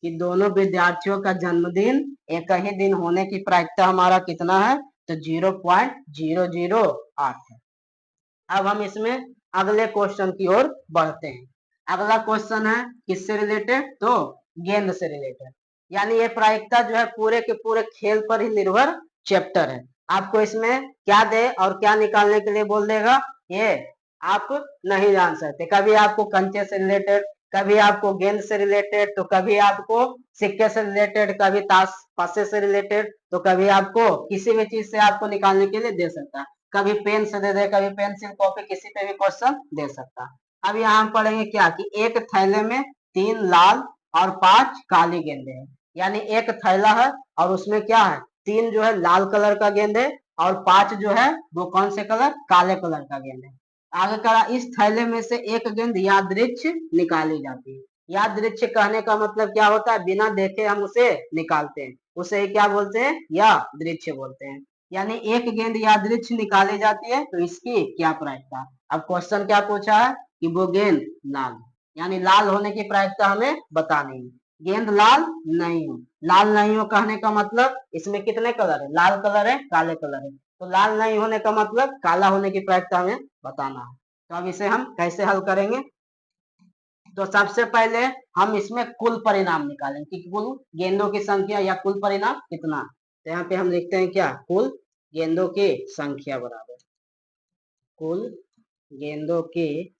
कि दोनों विद्यार्थियों का जन्मदिन एक ही दिन होने की प्रायिकता हमारा कितना है, तो 0.008 है। अब हम इसमें अगले क्वेश्चन की ओर बढ़ते हैं। अगला क्वेश्चन है किससे रिलेटेड, तो गेंद से रिलेटेड। यानी ये प्रायिकता जो है पूरे के पूरे खेल पर ही निर्भर चैप्टर है। आपको इसमें क्या दे और क्या निकालने के लिए बोल देगा, ये आप नहीं जान सकते। कभी आपको कंचे से रिलेटेड, कभी आपको गेंद से रिलेटेड, तो कभी आपको सिक्के से रिलेटेड, कभी ताश पासे से रिलेटेड, तो कभी आपको किसी भी चीज से आपको निकालने के लिए दे सकता है। कभी पेन से दे दे, कभी पेंसिल कॉपी, किसी पे भी क्वेश्चन दे सकता है। अब यहाँ हम पढ़ेंगे क्या कि एक थैले में 3 लाल और 5 काली गेंदे हैं। यानी एक थैला है और उसमें क्या है, 3 जो है लाल कलर का गेंद है और 5 जो है वो कौन से कलर, काले कलर का गेंद है। आगे कहा इस थैले में से एक गेंद यादृच्छ निकाली जाती है। यादृच्छ कहने का मतलब क्या होता है, बिना देखे हम उसे निकालते हैं, उसे क्या बोलते हैं, यादृच्छ बोलते हैं। यानी एक गेंद यादृच्छ निकाली जाती है, तो इसकी क्या प्रायिकता। अब क्वेश्चन क्या पूछा है कि वो गेंद लाल, यानी लाल होने की प्रायिकता हमें बतानी है। गेंद लाल नहीं हो, लाल नहीं हो कहने का मतलब इसमें कितने कलर है, लाल कलर है, काले कलर है, तो लाल नहीं होने का मतलब काला होने की प्रायिकता हमें बताना है। तो अब इसे हम कैसे हल करेंगे, तो सबसे पहले हम इसमें कुल परिणाम निकालेंगे कि कुल गेंदों की संख्या या कुल परिणाम कितना। तो यहाँ पे हम लिखते हैं क्या, कुल गेंदों की संख्या बराबर कुल गेंदों की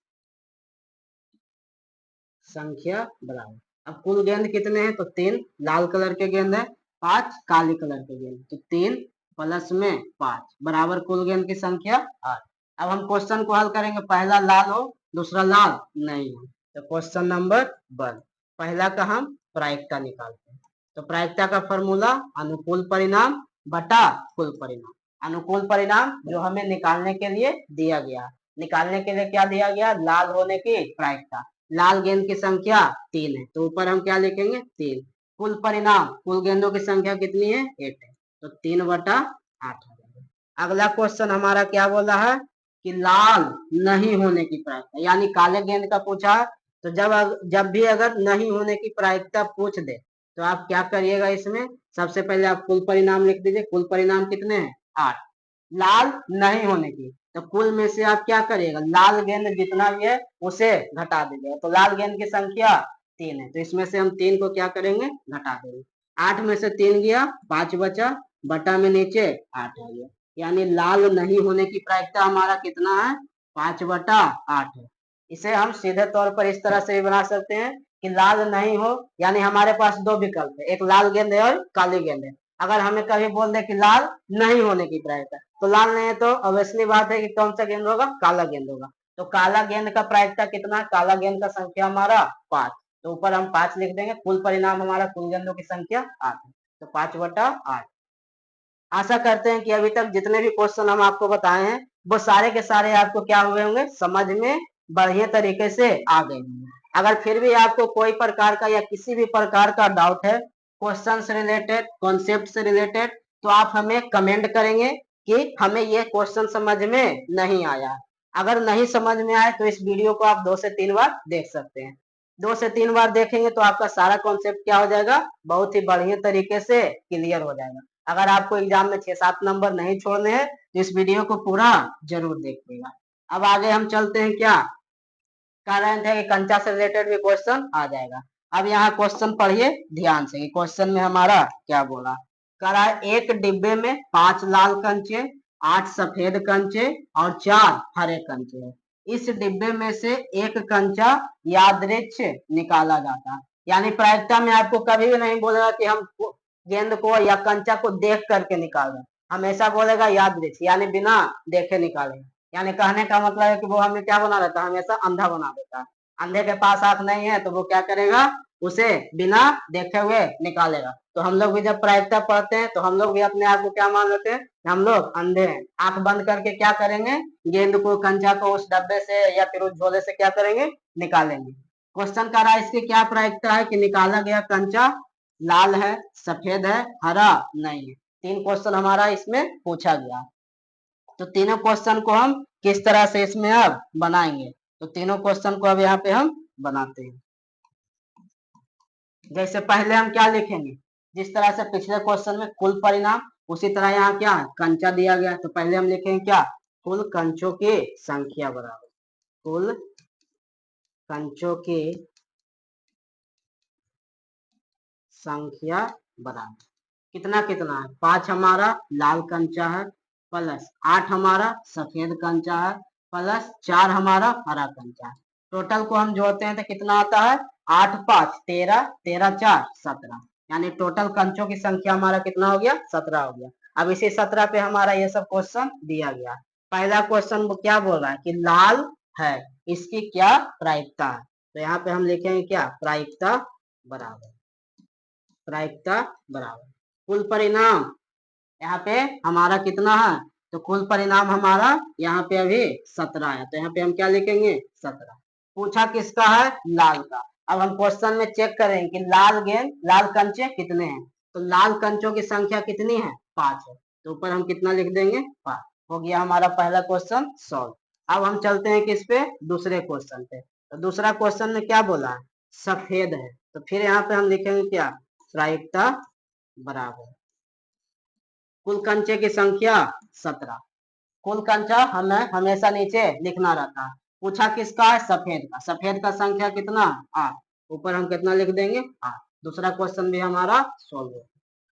संख्या बराबर, अब कुल गेंद कितने हैं, तो 3 लाल कलर के गेंद है, 5 काले कलर के गेंद, तो 3 प्लस में 5 बराबर कुल गेंद की संख्या 8। अब हम क्वेश्चन को हल करेंगे, पहला लाल हो दूसरा लाल नहीं हो, तो क्वेश्चन नंबर 1 पहला का हम प्रायिकता निकालते हैं। तो प्रायिकता का फॉर्मूला अनुकूल परिणाम बटा कुल परिणाम। अनुकूल परिणाम जो हमें निकालने के लिए दिया गया, निकालने के लिए क्या दिया गया, लाल होने की प्रायिकता, लाल गेंद की संख्या 3 है, तो ऊपर हम क्या लिखेंगे 3। कुल परिणाम, कुल गेंदों की संख्या कितनी है 8 है, तो 3/8 हो जाएगा। अगला क्वेश्चन हमारा क्या बोला है कि लाल नहीं होने की प्रायिकता, यानी काले गेंद का पूछा है। तो जब भी अगर नहीं होने की प्रायिकता पूछ दे तो आप क्या करिएगा, इसमें सबसे पहले आप कुल परिणाम लिख दीजिए। कुल परिणाम कितने हैं 8, लाल नहीं होने की, तो कुल में से आप क्या करिएगा, लाल गेंद जितना भी है उसे घटा दीजिएगा। तो लाल गेंद की संख्या 3 है, तो इसमें से हम 3 को क्या करेंगे, घटा देंगे। 8 में से 3 गया, 5 बचा, बटा में नीचे 8 आ गया, यानी लाल नहीं होने की प्रायिकता हमारा कितना है 5/8 है। इसे हम सीधे तौर पर इस तरह से भी बना सकते हैं कि लाल नहीं हो, यानी हमारे पास दो विकल्प है, एक लाल गेंद है और काली गेंद है। अगर हमें कभी बोल दे कि लाल नहीं होने की प्रायिकता, तो लाल नहीं है तो ऑब्वियसली बात है कि कौन सा गेंद होगा, काला गेंद होगा। तो काला गेंद का प्रायिकता कितना है, काला गेंद का संख्या हमारा 5, तो ऊपर हम 5 लिख देंगे। कुल परिणाम हमारा कुल गेंदों की संख्या 8 है, तो 5/8। आशा करते हैं कि अभी तक जितने भी क्वेश्चन हम आपको बताए हैं वो सारे के सारे आपको क्या हुए होंगे, समझ में बढ़िया तरीके से आ गए होंगे। अगर फिर भी आपको कोई प्रकार का या किसी भी प्रकार का डाउट है क्वेश्चन से रिलेटेड, कॉन्सेप्ट से रिलेटेड, तो आप हमें कमेंट करेंगे कि हमें ये क्वेश्चन समझ में नहीं आया। अगर नहीं समझ में आए तो इस वीडियो को आप 2 से 3 बार देख सकते हैं। 2 से 3 बार देखेंगे तो आपका सारा कॉन्सेप्ट क्या हो जाएगा, बहुत ही बढ़िया तरीके से क्लियर हो जाएगा। अगर आपको एग्जाम में 6-7 नंबर नहीं छोड़ने हैं तो इस वीडियो को पूरा जरूर देखिएगा। अब आगे हम चलते हैं, क्या कह रहे थे कि कंचा से रिलेटेड भी क्वेश्चन आ जाएगा। अब यहाँ क्वेश्चन पढ़िए ध्यान से कि क्वेश्चन में हमारा क्या बोला। कह रहा है एक डिब्बे में 5 लाल कंचे, 8 सफेद कंचे और 4 हरे कंचे है। इस डिब्बे में से एक कंचा यादृच्छ निकाला जाता है, यानी प्रायिकता में आपको कभी भी नहीं बोलेगा कि हम गेंद को या कंचा को देख करके निकाल रहे, हमेशा बोलेगा यादृच्छ, यानी बिना देखे निकालेगा। यानी कहने का मतलब है कि वो हमें क्या बना देता है, हमेशा अंधा बना देता है। अंधे के पास आंख नहीं है तो वो क्या करेगा, उसे बिना देखे हुए निकालेगा। तो हम लोग भी जब प्रायिकता पढ़ते हैं तो हम लोग भी अपने आप को क्या मान लेते हैं, हम लोग अंधे हैं। आंख बंद करके क्या करेंगे, गेंद को कंचा को उस डब्बे से या फिर उस झोले से क्या करेंगे, निकालेंगे। क्वेश्चन कर रहा है इसकी क्या प्रायिकता है कि निकाला गया कंचा लाल है, सफेद है, हरा नहीं है। 3 क्वेश्चन हमारा इसमें पूछा गया। तो तीनों क्वेश्चन को हम किस तरह से इसमें अब बनाएंगे, तो तीनों क्वेश्चन को अब यहाँ पे हम बनाते हैं। जैसे पहले हम क्या लिखेंगे, जिस तरह से पिछले क्वेश्चन में कुल परिणाम, उसी तरह यहाँ क्या है कंचा दिया गया, तो पहले हम लिखेंगे क्या, कुल कंचों की संख्या बराबर कुल कंचों की संख्या बराबर कितना कितना है, 5 हमारा लाल कंचा है, प्लस 8 हमारा सफेद कंचा है, प्लस 4 हमारा हरा कंचा है। टोटल को हम जोड़ते हैं तो कितना आता है, 8 5 13, 13 4 17, यानी टोटल कंचों की संख्या हमारा कितना हो गया, 17 हो गया। अब इसी 17 पे हमारा ये सब क्वेश्चन दिया गया। पहला क्वेश्चन वो क्या बोल रहा है कि लाल है, इसकी क्या प्रायिकता है, तो यहाँ पे हम लिखेंगे क्या, प्रायिकता बराबर कुल परिणाम, यहाँ पे हमारा कितना है, तो कुल परिणाम हमारा यहाँ पे अभी 17 है, तो यहाँ पे हम क्या लिखेंगे 17। पूछा किसका है, लाल का। अब हम क्वेश्चन में चेक करेंगे कि लाल कंचे कितने हैं, तो लाल कंचों की संख्या कितनी है 5 है, तो ऊपर हम कितना लिख देंगे 5। हो गया हमारा पहला क्वेश्चन सॉल्व। अब हम चलते हैं किस पे, दूसरे क्वेश्चन पे। तो दूसरा क्वेश्चन में क्या बोला है, सफेद है, तो फिर यहाँ पे हम लिखेंगे क्या, प्रायिकता बराबर कुल कंचे की संख्या 17। कुल कंचा हमें हमेशा नीचे लिखना रहता है। पूछा किसका है, सफेद का। सफेद का संख्या कितना 8, ऊपर हम कितना लिख देंगे 8। दूसरा क्वेश्चन भी हमारा सोल्व हो।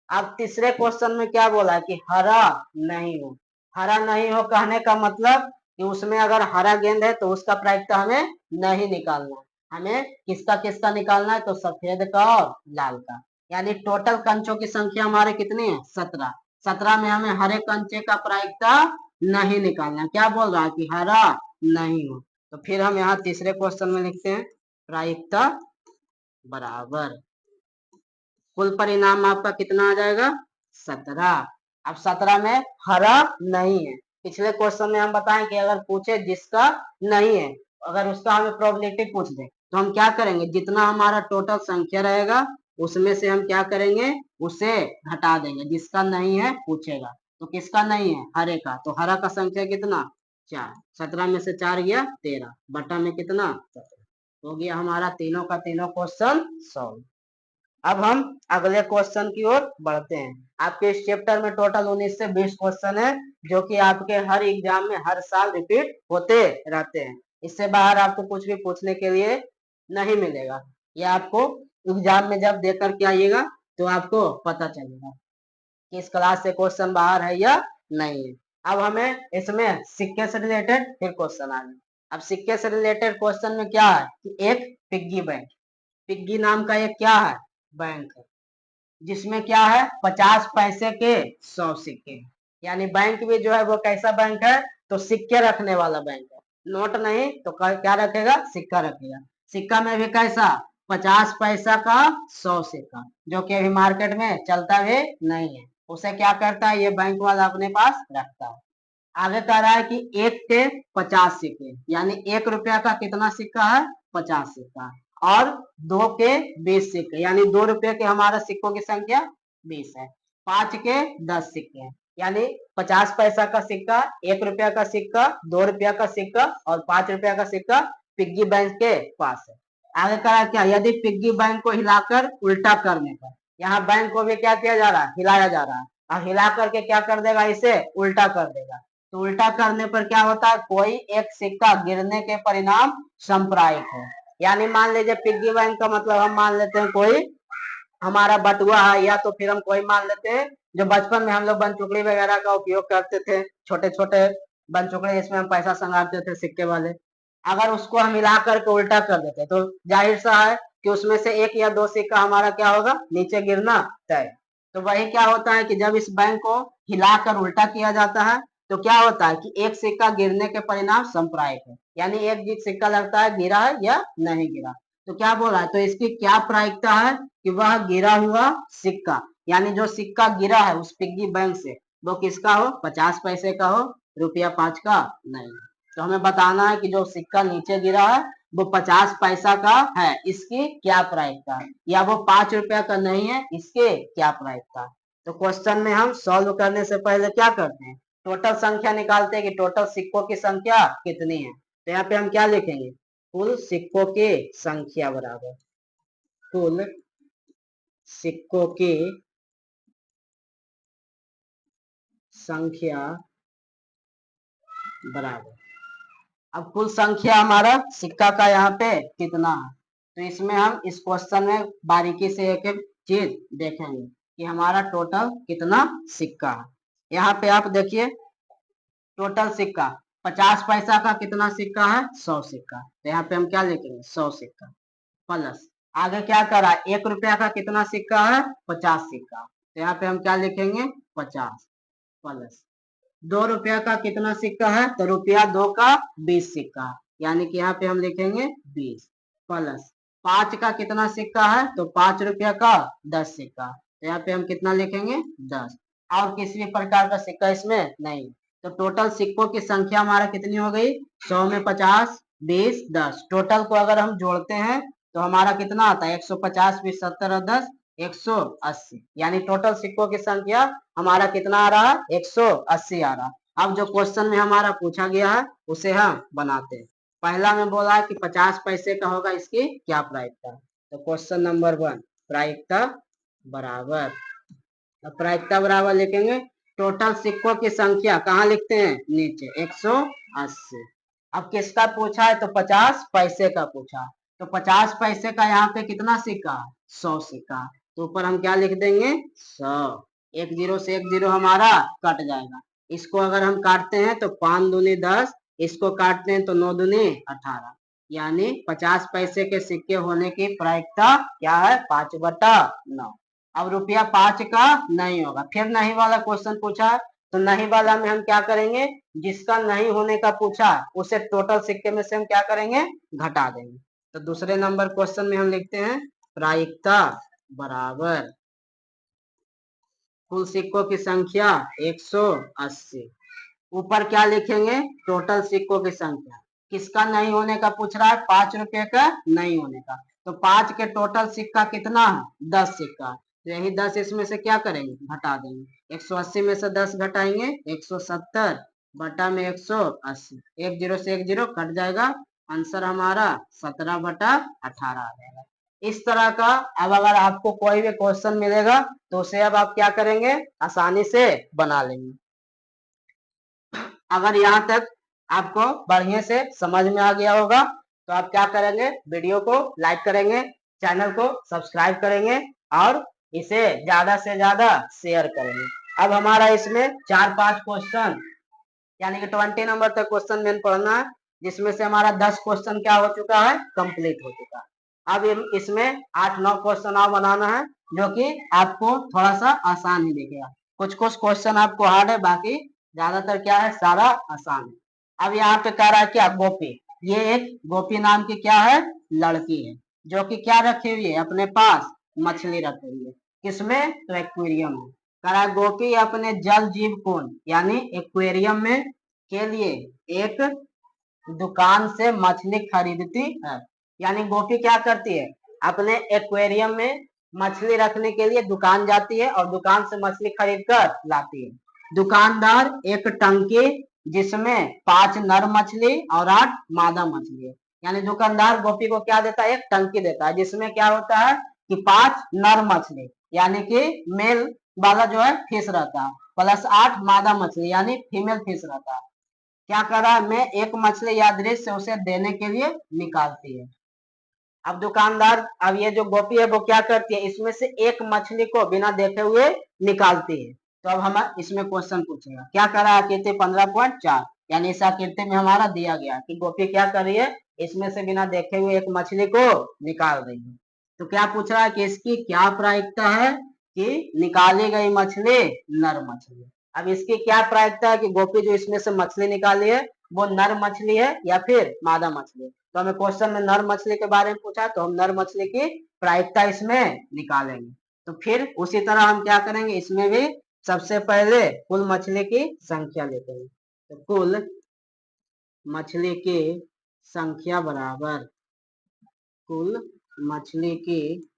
अब तीसरे क्वेश्चन में क्या बोला है कि हरा नहीं हो। हरा नहीं हो कहने का मतलब कि उसमें अगर हरा गेंद है तो उसका प्रायिकता हमें नहीं निकालना, हमें किसका किसका निकालना है, तो सफेद का और लाल का। यानी टोटल कंचों की संख्या हमारे कितनी है 17। 17 में हमें हरे कंचे का प्रायिकता नहीं निकालना, क्या बोल रहा है कि हरा नहीं हो। तो फिर हम यहाँ तीसरे क्वेश्चन में लिखते हैं प्रायिकता बराबर कुल परिणाम आपका कितना आ जाएगा 17। अब 17 में हरा नहीं है। पिछले क्वेश्चन में हम बताएं कि अगर पूछे जिसका नहीं है, अगर उसका हमें प्रोबेबिलिटी पूछ दे तो हम क्या करेंगे, जितना हमारा टोटल संख्या रहेगा उसमें से हम क्या करेंगे, उसे घटा देंगे। जिसका नहीं है पूछेगा, तो किसका नहीं है, हरे का। तो हरा का संख्या कितना, 4। 17 में से 4 गया 13, बटा में कितना 17। हो गया हमारा तीनों का तीनों क्वेश्चन सॉल्व। अब हम अगले क्वेश्चन की ओर बढ़ते हैं। आपके इस चैप्टर में टोटल 19 से 20 क्वेश्चन है, जो कि आपके हर एग्जाम में हर साल रिपीट होते रहते हैं। इससे बाहर आपको कुछ भी पूछने के लिए नहीं मिलेगा। यह आपको एग्जाम में जब देकर के आइएगा तो आपको पता चलेगा कि इस क्लास से क्वेश्चन बाहर है या नहीं है। अब हमें इसमें सिक्के से रिलेटेड फिर क्वेश्चन आ गए। अब सिक्के से रिलेटेड क्वेश्चन में क्या है कि एक पिग्गी बैंक, पिग्गी नाम का एक क्या है, बैंक है, जिसमें क्या है 50 पैसे के 100 सिक्के। यानी बैंक भी जो है वो कैसा बैंक है, तो सिक्के रखने वाला बैंक है। नोट नहीं तो क्या रखेगा, सिक्का रखेगा। सिक्का में भी कैसा, 50 पैसा का 100 सिक्का, जो कि अभी मार्केट में चलता भी नहीं है। उसे क्या करता है, ये बैंक वाला अपने पास रखता है। आगे कह रहा है कि एक के 50 सिक्के, यानी 1 रुपया का कितना सिक्का है, 50 सिक्का। और 2 के 20 सिक्के, यानी 2 रुपये के हमारा सिक्कों की संख्या 20 है। 5 के 10 सिक्के, यानी 50 पैसा का सिक्का, 1 रुपया का सिक्का, 2 रुपया का सिक्का और 5 रुपया का सिक्का पिग्गी बैंक के पास है। आगे कहा क्या, यदि पिग्गी बैंक को हिलाकर उल्टा करने पर, यहाँ बैंक को भी क्या किया जा रहा है, हिलाया जा रहा है, और हिला करके क्या कर देगा, इसे उल्टा कर देगा। तो उल्टा करने पर क्या होता है, कोई एक सिक्का गिरने के परिणाम संप्रायिक है। यानी मान लीजिए पिग्गी बैंक का मतलब हम मान लेते हैं कोई हमारा बटुआ है, या तो फिर हम कोई मान लेते हैं जो बचपन में हम लोग बनचुकड़ी वगैरह का उपयोग करते थे, छोटे छोटे बनचुकड़े जिसमें हम पैसा संगारते थे सिक्के वाले। अगर उसको हम मिला करके उल्टा कर देते तो जाहिर सा है कि उसमें से 1 या 2 सिक्का हमारा क्या होगा, नीचे गिरना तय। तो वही क्या होता है कि जब इस बैंक को हिलाकर उल्टा किया जाता है तो क्या होता है कि एक सिक्का गिरने के परिणाम संप्रायिक है, यानी एक सिक्का लगता है गिरा है या नहीं गिरा। तो क्या बोला है, तो इसकी क्या प्रायिकता है कि वह गिरा हुआ सिक्का, यानी जो सिक्का गिरा है उस पिग्गी बैंक से, वो किसका हो, 50 पैसे का हो, रुपया 5 का नहीं। तो हमें बताना है कि जो सिक्का नीचे गिरा है वो 50 पैसा का है, इसकी क्या प्रायिकता है, या वो 5 रुपया का नहीं है, इसके क्या प्रायिकता है। तो क्वेश्चन में हम सॉल्व करने से पहले क्या करते हैं, टोटल संख्या निकालते हैं कि टोटल सिक्कों की संख्या कितनी है। तो यहाँ पे हम क्या लिखेंगे, कुल सिक्कों की संख्या बराबर कुल सिक्कों की संख्या बराबर। अब कुल संख्या हमारा सिक्का का यहाँ पे कितना है, तो इसमें हम इस क्वेश्चन में बारीकी से एक एक चीज देखेंगे कि हमारा टोटल कितना सिक्का है। यहाँ पे आप देखिए टोटल सिक्का 50 पैसा का कितना सिक्का है, 100 सिक्का। तो यहाँ पे हम क्या लिखेंगे, 100 सिक्का प्लस आगे क्या करा, 1 रुपया का कितना सिक्का है, 50 सिक्का। तो यहाँ पे हम क्या लिखेंगे, 50 प्लस 2 रुपया का कितना सिक्का है, तो रुपया 2 का 20 सिक्का, यानी कि यहाँ पे हम लिखेंगे 20 प्लस 5 का कितना सिक्का है, तो 5 रुपया का 10 सिक्का। तो यहाँ पे हम कितना लिखेंगे, 10। और किसी भी प्रकार का सिक्का इसमें नहीं। तो टोटल सिक्कों की संख्या हमारा कितनी हो गई, 100 में 50, 20, 10। टोटल को अगर हम जोड़ते हैं तो हमारा कितना आता है, 150, 20, 70 और 10, 180। यानी टोटल सिक्कों की संख्या हमारा कितना आ रहा है, 180 आ रहा है। अब जो क्वेश्चन में हमारा पूछा गया है उसे हम बनाते हैं। पहला में बोला है कि 50 पैसे का होगा, इसकी क्या प्रायिकता। तो क्वेश्चन नंबर 1, प्रायिकता बराबर। अब प्रायिकता बराबर लिखेंगे, टोटल सिक्कों की संख्या कहाँ लिखते हैं, नीचे 180। अब किसका पूछा है, तो 50 पैसे का पूछा। तो 50 पैसे का यहाँ पे कितना सिक्का, 100 सिक्का। तो ऊपर हम क्या लिख देंगे, 100। एक जीरो से एक जीरो हमारा कट जाएगा। इसको अगर हम काटते हैं तो 5 दूनी 10, इसको काटते हैं तो 9 दूनी 18, यानी 50 पैसे के सिक्के होने की प्रायिकता क्या है, 5/9। अब रुपया 5 का नहीं होगा, फिर नहीं वाला क्वेश्चन पूछा है। तो नहीं वाला में हम क्या करेंगे, जिसका नहीं होने का पूछा उसे टोटल सिक्के में से हम क्या करेंगे, घटा देंगे। तो दूसरे नंबर क्वेश्चन में हम लिखते हैं प्रायिकता बराबर कुल सिक्कों की संख्या 180। ऊपर क्या लिखेंगे, टोटल सिक्कों की संख्या। किसका नहीं होने का पूछ रहा है? 5 रुपए का नहीं होने का। तो 5 के टोटल सिक्का कितना है? 10 सिक्का। तो यही 10 इसमें से क्या करेंगे? घटा देंगे। 180 में से 10 घटाएंगे 170 बटा में 180। 1 जीरो से 1 जीरो कट जाएगा। आंसर हमारा 17 बटा 18 आ जाएगा। इस तरह का अब अगर आपको कोई भी क्वेश्चन मिलेगा तो उसे अब आप क्या करेंगे? आसानी से बना लेंगे। अगर यहाँ तक आपको बढ़िया से समझ में आ गया होगा तो आप क्या करेंगे? वीडियो को लाइक करेंगे, चैनल को सब्सक्राइब करेंगे और इसे ज्यादा से ज्यादा शेयर करेंगे। अब हमारा इसमें 4-5 क्वेश्चन यानी कि 20 नंबर तक क्वेश्चन मेन पढ़ना है, जिसमें से हमारा 10 क्वेश्चन क्या हो चुका है? कंप्लीट हो चुका है। अब इसमें 8-9 क्वेश्चन और बनाना है जो कि आपको थोड़ा सा आसान ही दिखेगा। कुछ कुछ क्वेश्चन आपको हार्ड है, बाकी ज्यादातर क्या है? सारा आसान है। अब यहाँ पे कह रहा है क्या? गोपी। ये एक गोपी नाम की क्या है? लड़की है, जो कि क्या रखी हुई है? अपने पास मछली रखी हुई है। किसमें? तो एक्वेरियम में। कह रहा है गोपी अपने जल जीव कुंड यानी एक्वेरियम में के लिए एक दुकान से मछली खरीदती है। यानी गोपी क्या करती है? अपने एक्वेरियम में मछली रखने के लिए दुकान जाती है और दुकान से मछली खरीद कर लाती है। दुकानदार एक टंकी जिसमें 5 नर मछली और 8 मादा मछली है। यानी दुकानदार गोपी को क्या देता है? एक टंकी देता है जिसमें क्या होता है कि 5 नर मछली यानी कि मेल वाला जो है फिश रहता है, प्लस 8 मादा मछली यानी फीमेल फिश रहता है। क्या कर रहा है? मैं एक मछली यादृच्छिक से उसे देने के लिए निकालती है। अब दुकानदार, अब ये जो गोपी है वो क्या करती है? इसमें से एक मछली को बिना देखे हुए निकालती है। तो अब हम इसमें क्वेश्चन पूछेगा। क्या कर रहा है? आकृति 15.4 यानी इस आकृति में हमारा दिया गया कि गोपी क्या कर रही है? इसमें से बिना देखे हुए एक मछली को निकाल रही है। तो क्या पूछ रहा है कि इसकी क्या प्रायिकता है कि निकाली गई मछली नर मछली। अब इसकी क्या प्रायिकता है कि गोपी जो इसमें से मछली निकाली है वो नर मछली है या फिर मादा मछली है। तो हमें क्वेश्चन में नर मछली के बारे में पूछा तो हम नर मछली की प्रायिकता इसमें निकालेंगे। तो फिर उसी तरह हम क्या करेंगे? इसमें भी सबसे पहले कुल मछली की संख्या लेते हैं। तो कुल मछली की संख्या बराबर कुल मछली की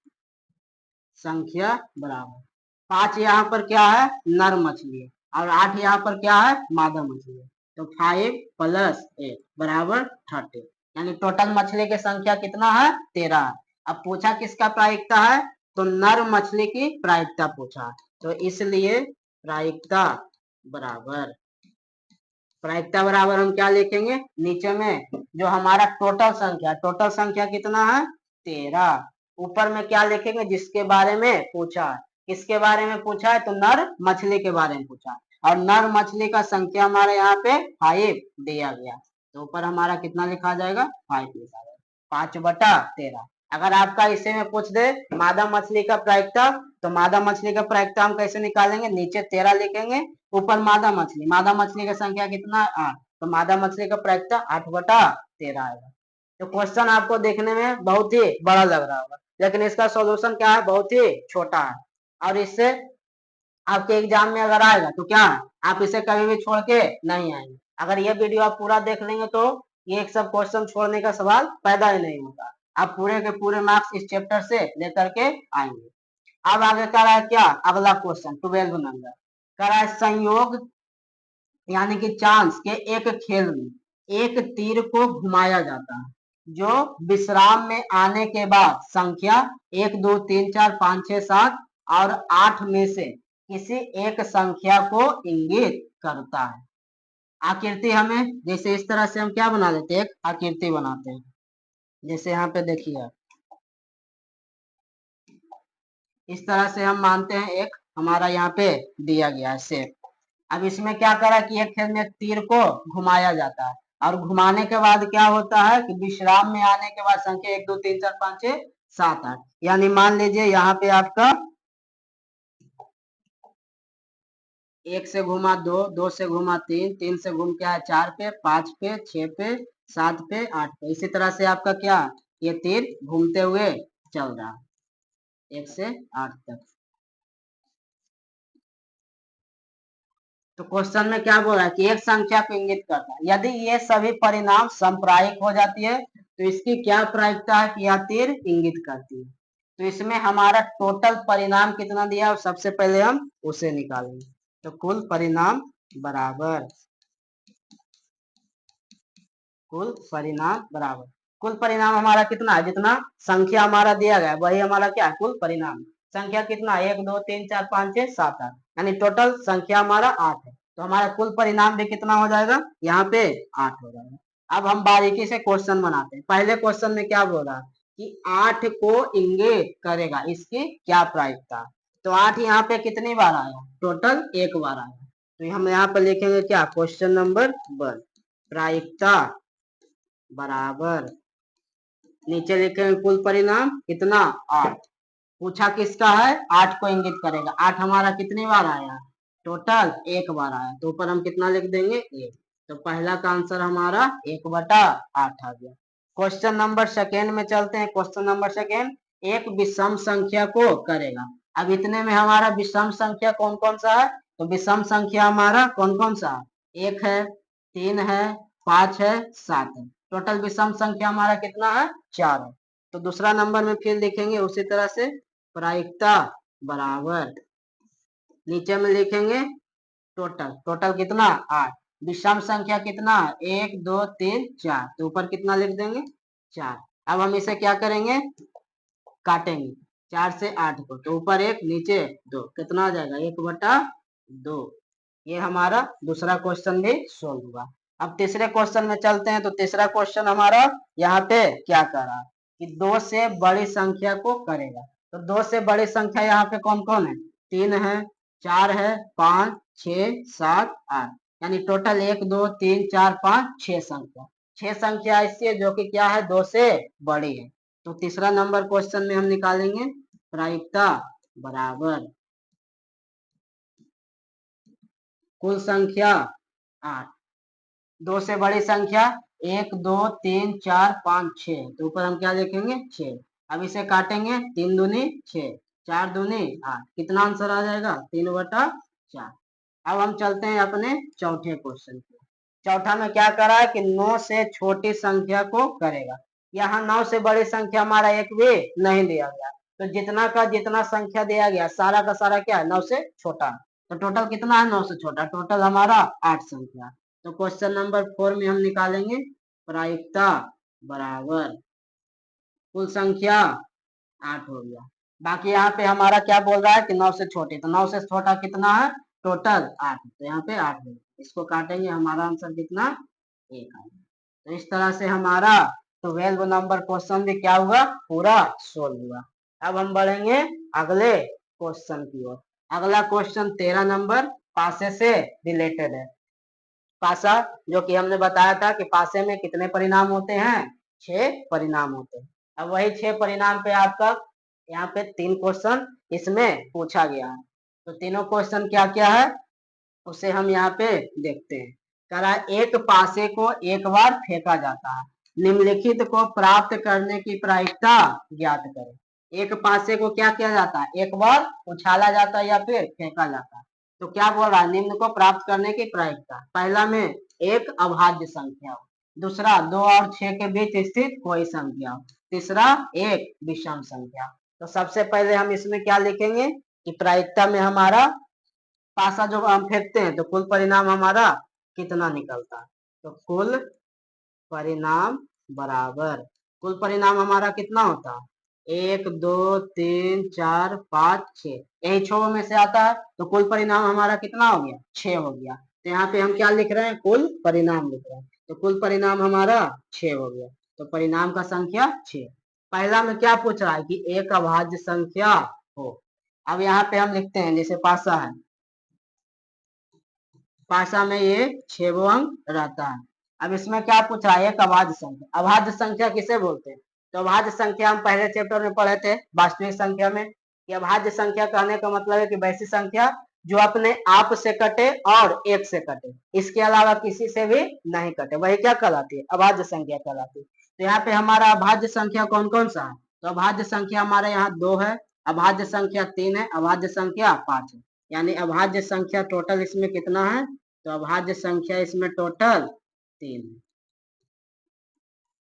संख्या बराबर 5 यहाँ पर क्या है? नर मछली है और 8 यहाँ पर क्या है? मादा मछली है। तो 5 + 8 बराबर 30 यानी टोटल मछली की संख्या कितना है? 13 है। अब पूछा किसका प्रायिकता है? तो नर मछली की प्रायिकता पूछा, तो इसलिए प्रायिकता बराबर हम क्या लिखेंगे? नीचे में जो हमारा टोटल संख्या कितना है? 13। ऊपर में क्या लिखेंगे? जिसके बारे में पूछा है। किसके बारे में पूछा है? तो नर मछली के बारे में पूछा है और नर मछली का संख्या हमारे यहाँ पे 5 दिया गया। तो ऊपर हमारा कितना लिखा जाएगा? 5 लिखा जाएगा। 5/13। अगर आपका इसे में पूछ दे मादा मछली का प्रायिकता, तो मादा मछली का प्रायिकता हम कैसे निकालेंगे? नीचे 13 लिखेंगे, ऊपर मादा मछली की संख्या कितना? 8। तो मादा मछली का प्रायिकता 8/13 आएगा। तो क्वेश्चन आपको देखने में बहुत ही बड़ा लग रहा होगा, लेकिन इसका सॉल्यूशन क्या है? बहुत ही छोटा है। और इससे आपके एग्जाम में अगर आएगा तो क्या है? आप इसे कभी भी छोड़ के नहीं आएंगे। अगर ये वीडियो आप पूरा देख लेंगे तो ये एक सब क्वेश्चन छोड़ने का सवाल पैदा ही नहीं होगा। आप पूरे के पूरे मार्क्स इस चैप्टर से लेकर के आएंगे। अब आगे कर रहा है क्या? अगला क्वेश्चन 12 नंबर कर रहा है संयोग यानी कि चांस के एक खेल में एक तीर को घुमाया जाता है जो विश्राम में आने के बाद संख्या 1 2 3 4 5 6 7 और 8 में से किसी एक संख्या को इंगित करता है। आकृति हमें जैसे इस तरह से हम क्या बना देते हैं? एक आकृति बनाते हैं। जैसे यहाँ पे देखिए इस तरह से हम मानते हैं एक हमारा यहाँ पे दिया गया है शेप। अब इसमें क्या करा कि एक खेल में तीर को घुमाया जाता है और घुमाने के बाद क्या होता है कि विश्राम में आने के बाद संख्या 1 2 3 4 5 6 7 8 यानी मान लीजिए यहाँ पे आपका 1 से घुमा 2 2 से घुमा 3 3 से घूम क्या है 4 पे 5 पे 6 पे 7 पे 8 पे। इसी तरह से आपका क्या ये तीर घूमते हुए चल रहा है 1 से 8 तक। तो क्वेश्चन में क्या बोल रहा है कि एक संख्या को इंगित करता है, यदि ये सभी परिणाम समप्रायिक हो जाती है तो इसकी क्या प्रायिकता है कि यह तीर इंगित करती है। तो इसमें हमारा टोटल परिणाम कितना दिया है सबसे पहले हम उसे निकालेंगे। तो कुल परिणाम बराबर कुल परिणाम हमारा कितना है, जितना संख्या हमारा दिया गया है वही हमारा क्या है कुल परिणाम। संख्या कितना 1 2 3 4 5 6 7 8, यानी टोटल संख्या हमारा 8 है। तो हमारा कुल परिणाम भी कितना हो जाएगा, यहाँ पे 8 हो जाएगा। अब हम बारीकी से क्वेश्चन बनाते हैं। पहले क्वेश्चन में क्या बोला कि 8 को इंगित करेगा, इसकी क्या प्रायिकता। तो 8 यहाँ पे कितनी बार आया, टोटल एक बार आया। तो हम यहाँ पे लिखेंगे क्या, क्वेश्चन नंबर 1 प्रायिकता बराबर, नीचे लिखेंगे कुल परिणाम कितना 8। पूछा किसका है, 8 को इंगित करेगा। 8 हमारा कितनी बार आया, टोटल एक बार आया। तो ऊपर हम कितना लिख देंगे 1। तो पहला का आंसर हमारा 1/8 आ गया। क्वेश्चन नंबर सेकेंड में चलते हैं। क्वेश्चन नंबर सेकेंड, एक विषम संख्या को करेगा। अब इतने में हमारा विषम संख्या कौन कौन सा है, तो विषम संख्या हमारा कौन कौन सा, 1 है, 3 है, 5 है, 7 है। टोटल विषम संख्या हमारा कितना है, 4 है। तो दूसरा नंबर में फिर लिखेंगे उसी तरह से प्रायिकता बराबर, नीचे में लिखेंगे टोटल कितना 8, विषम संख्या कितना 1 2 3 4, तो ऊपर कितना लिख देंगे 4। अब हम इसे क्या करेंगे, काटेंगे 4 से 8 को, तो ऊपर 1 नीचे 2, कितना आ जाएगा 1/2। ये हमारा दूसरा क्वेश्चन भी सोल्व हुआ। अब तीसरे क्वेश्चन में चलते हैं। तो तीसरा क्वेश्चन हमारा यहाँ पे क्या कर रहा है कि 2 से बड़ी संख्या को करेगा। तो 2 से बड़ी संख्या यहाँ पे कौन कौन है, 3 है, 4 है, 5 6 7 8, यानी टोटल 1 2 3 4 5 6 संख्या। 6 संख्या ऐसी है जो कि क्या है 2 से बड़ी है। तो तीसरा नंबर क्वेश्चन में हम निकालेंगे प्रायिकता बराबर कुल संख्या 8, 2 से बड़ी संख्या 1 2 3 4 5 6, तो ऊपर हम क्या लिखेंगे 6। अब इसे काटेंगे, 3 दूनी 6, 4 दूनी 8, कितना आंसर आ जाएगा 3/4। अब हम चलते हैं अपने चौथे क्वेश्चन पे। चौथा में क्या करा है कि 9 से छोटी संख्या को करेगा। यहाँ 9 से बड़ी संख्या हमारा एक भी नहीं दिया गया। तो जितना का जितना संख्या दिया गया सारा का सारा क्या है 9 से छोटा। तो टोटल कितना है 9 से छोटा, टोटल हमारा 8 संख्या। तो क्वेश्चन नंबर 4 में हम निकालेंगे प्रायिकता बराबर कुल संख्या 8 हो गया। बाकी यहाँ पे हमारा क्या बोल रहा है कि 9 से छोटी, तो 9 से छोटा कितना है टोटल 8, तो यहाँ पे 8 है। इसको काटेंगे, हमारा आंसर कितना 1 आएगा। तो इस तरह से हमारा 12 नंबर क्वेश्चन भी क्या हुआ, पूरा सोल्व हुआ। अब हम बढ़ेंगे अगले क्वेश्चन की ओर। अगला क्वेश्चन 13 नंबर पासे से रिलेटेड है। पासा जो कि हमने बताया था कि पासे में कितने परिणाम होते हैं, 6 परिणाम होते हैं। अब वही 6 परिणाम पे आपका यहाँ पे 3 क्वेश्चन इसमें पूछा गया है। तो तीनों क्वेश्चन क्या क्या है उसे हम यहाँ पे देखते हैं। कह रहा है एक पासे को एक बार फेंका जाता है, निम्नलिखित को प्राप्त करने की प्रायिकता ज्ञात करें। एक पासे को क्या किया जाता है, एक बार उछाला जाता है या फिर फेंका जाता है। तो क्या बोल रहा है, निम्न को प्राप्त करने की प्रायिकता। पहला में एक अभाज्य संख्या हो, दूसरा 2 और 6 के बीच स्थित कोई संख्या हो, तीसरा एक विषम संख्या। तो सबसे पहले हम इसमें क्या लिखेंगे कि प्रायिकता में हमारा पासा जो हम फेंकते हैं तो कुल परिणाम हमारा कितना निकलता है। तो कुल परिणाम बराबर, कुल परिणाम हमारा कितना होता है 1 2 3 4 5 6, यही 6 में से आता है। तो कुल परिणाम हमारा कितना हो गया 6 हो गया। तो यहाँ पे हम क्या लिख रहे हैं, कुल परिणाम लिख रहे हैं। तो कुल परिणाम हमारा 6 हो गया। तो परिणाम का संख्या 6। पहला में क्या पूछ रहा है कि एक अभाज्य संख्या हो। अब यहाँ पे हम लिखते हैं जैसे पासा है, पासा में ये 6 अंक रहता है। अब इसमें क्या पूछा है, एक अभाज्य संख्या। अभाज्य संख्या किसे बोलते हैं, तो अभाज्य संख्या हम पहले चैप्टर में पढ़े थे वास्तविक संख्या में। कि अभाज्य संख्या कहने का मतलब है कि वैसी संख्या जो अपने आप से कटे और एक से कटे, इसके अलावा किसी से भी नहीं कटे, वही क्या कहलाती है अभाज्य संख्या कहलाती है। तो यहाँ पे हमारा अभाज्य संख्या कौन कौन सा है, तो अभाज्य संख्या हमारे यहाँ 2 है, अभाज्य संख्या 3 है, अभाज्य संख्या 5 है। यानी अभाज्य संख्या टोटल इसमें कितना है, तो अभाज्य संख्या इसमें टोटल 3 है।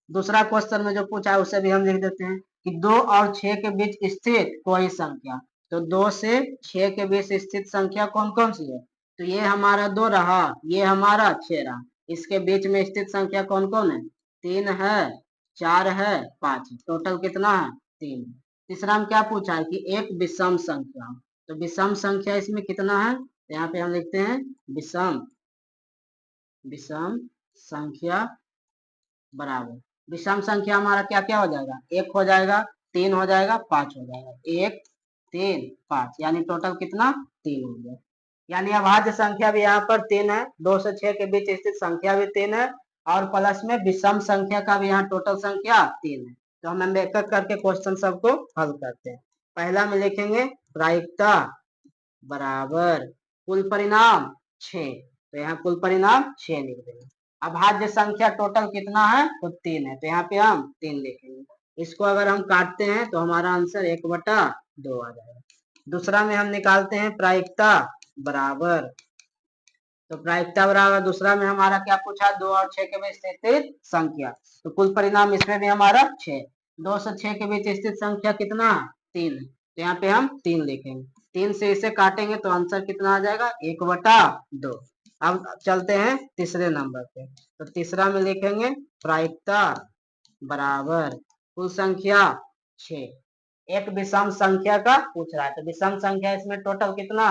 दूसरा क्वेश्चन में जो पूछा है उसे भी हम लिख देते हैं कि 2 और 6 के बीच स्थित कोई संख्या, तो 2 से 6 के बीच स्थित संख्या कौन कौन सी है, तो ये हमारा 2 रहा, ये हमारा 6 रहा, इसके बीच में स्थित संख्या कौन कौन है, 3 है, 4 है, 5 है, टोटल कितना है, 3। तीसरा में क्या पूछा है कि एक विषम संख्या, तो विषम संख्या इसमें कितना है, तो यहाँ पे हम लिखते हैं विषम संख्या बराबर, विषम संख्या हमारा क्या क्या हो जाएगा, 1 हो जाएगा, 3 हो जाएगा, 5 हो जाएगा, 1 3 5, यानी टोटल कितना 3 हो गया। यानी अभाज्य संख्या भी यहाँ पर 3 है, 2 से 6 के बीच स्थित संख्या भी 3 है, और प्लस में विषम संख्या का भी यहाँ टोटल संख्या 3 है। तो हम एक एक करके क्वेश्चन सबको हल करते हैं। पहला में लिखेंगे प्रायिकता बराबर कुल परिणाम 6, तो यहाँ कुल परिणाम 6 लिख देंगे। अभाज्य संख्या टोटल कितना है, तो 3 है, तो यहाँ पे हम 3 लिखेंगे। इसको अगर हम काटते हैं तो हमारा आंसर 1/2 आ जाएगा। दूसरा में हम निकालते हैं प्रायिकता बराबर, तो प्रायिकता बराबर दूसरा में हमारा क्या पूछा, 2 और 6 के बीच स्थित संख्या, तो कुल परिणाम इसमें भी हमारा 6, 2 से 6 के बीच स्थित संख्या कितना 3, तो यहाँ पे हम 3 लिखेंगे। 3 से इसे काटेंगे तो आंसर कितना आ जाएगा, 1/2। अब चलते हैं तीसरे नंबर पे, तो तीसरा में लिखेंगे प्रायिकता बराबर कुल संख्या 6, एक विषम संख्या का पूछ रहा है, तो विषम संख्या इसमें टोटल कितना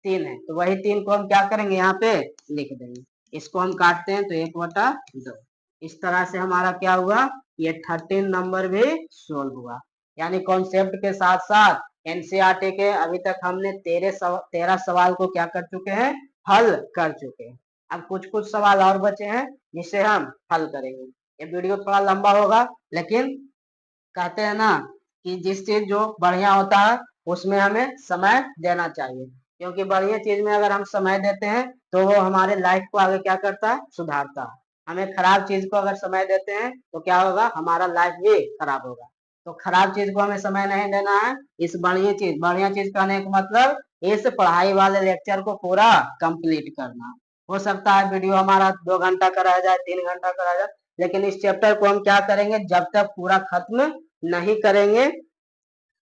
3 है, तो वही 3 को हम क्या करेंगे यहाँ पे लिख देंगे। इसको हम काटते हैं तो 1/2। इस तरह से हमारा क्या हुआ, ये 13 नंबर भी सोल्व हुआ। यानी कॉन्सेप्ट के साथ साथ एनसीईआरटी के अभी तक हमने 13 सवाल को क्या कर चुके हैं, हल कर चुके हैं। अब कुछ कुछ सवाल और बचे हैं जिसे हम हल करेंगे। ये वीडियो थोड़ा लंबा होगा, लेकिन कहते हैं ना कि जिस चीज जो बढ़िया होता है उसमें हमें समय देना चाहिए, क्योंकि बढ़िया चीज में अगर हम समय देते हैं तो वो हमारे लाइफ को आगे क्या करता है, सुधारता है। हमें खराब चीज को अगर समय देते हैं तो क्या होगा, हमारा लाइफ भी खराब होगा। तो खराब चीज को हमें समय नहीं देना है, इस बढ़िया चीज कहने का मतलब इस पढ़ाई वाले लेक्चर को पूरा कंप्लीट करना। हो सकता है वीडियो हमारा 2 घंटा का रह जाए, 3 घंटा का रह जाए, लेकिन इस चैप्टर को हम क्या करेंगे, जब तक पूरा खत्म नहीं करेंगे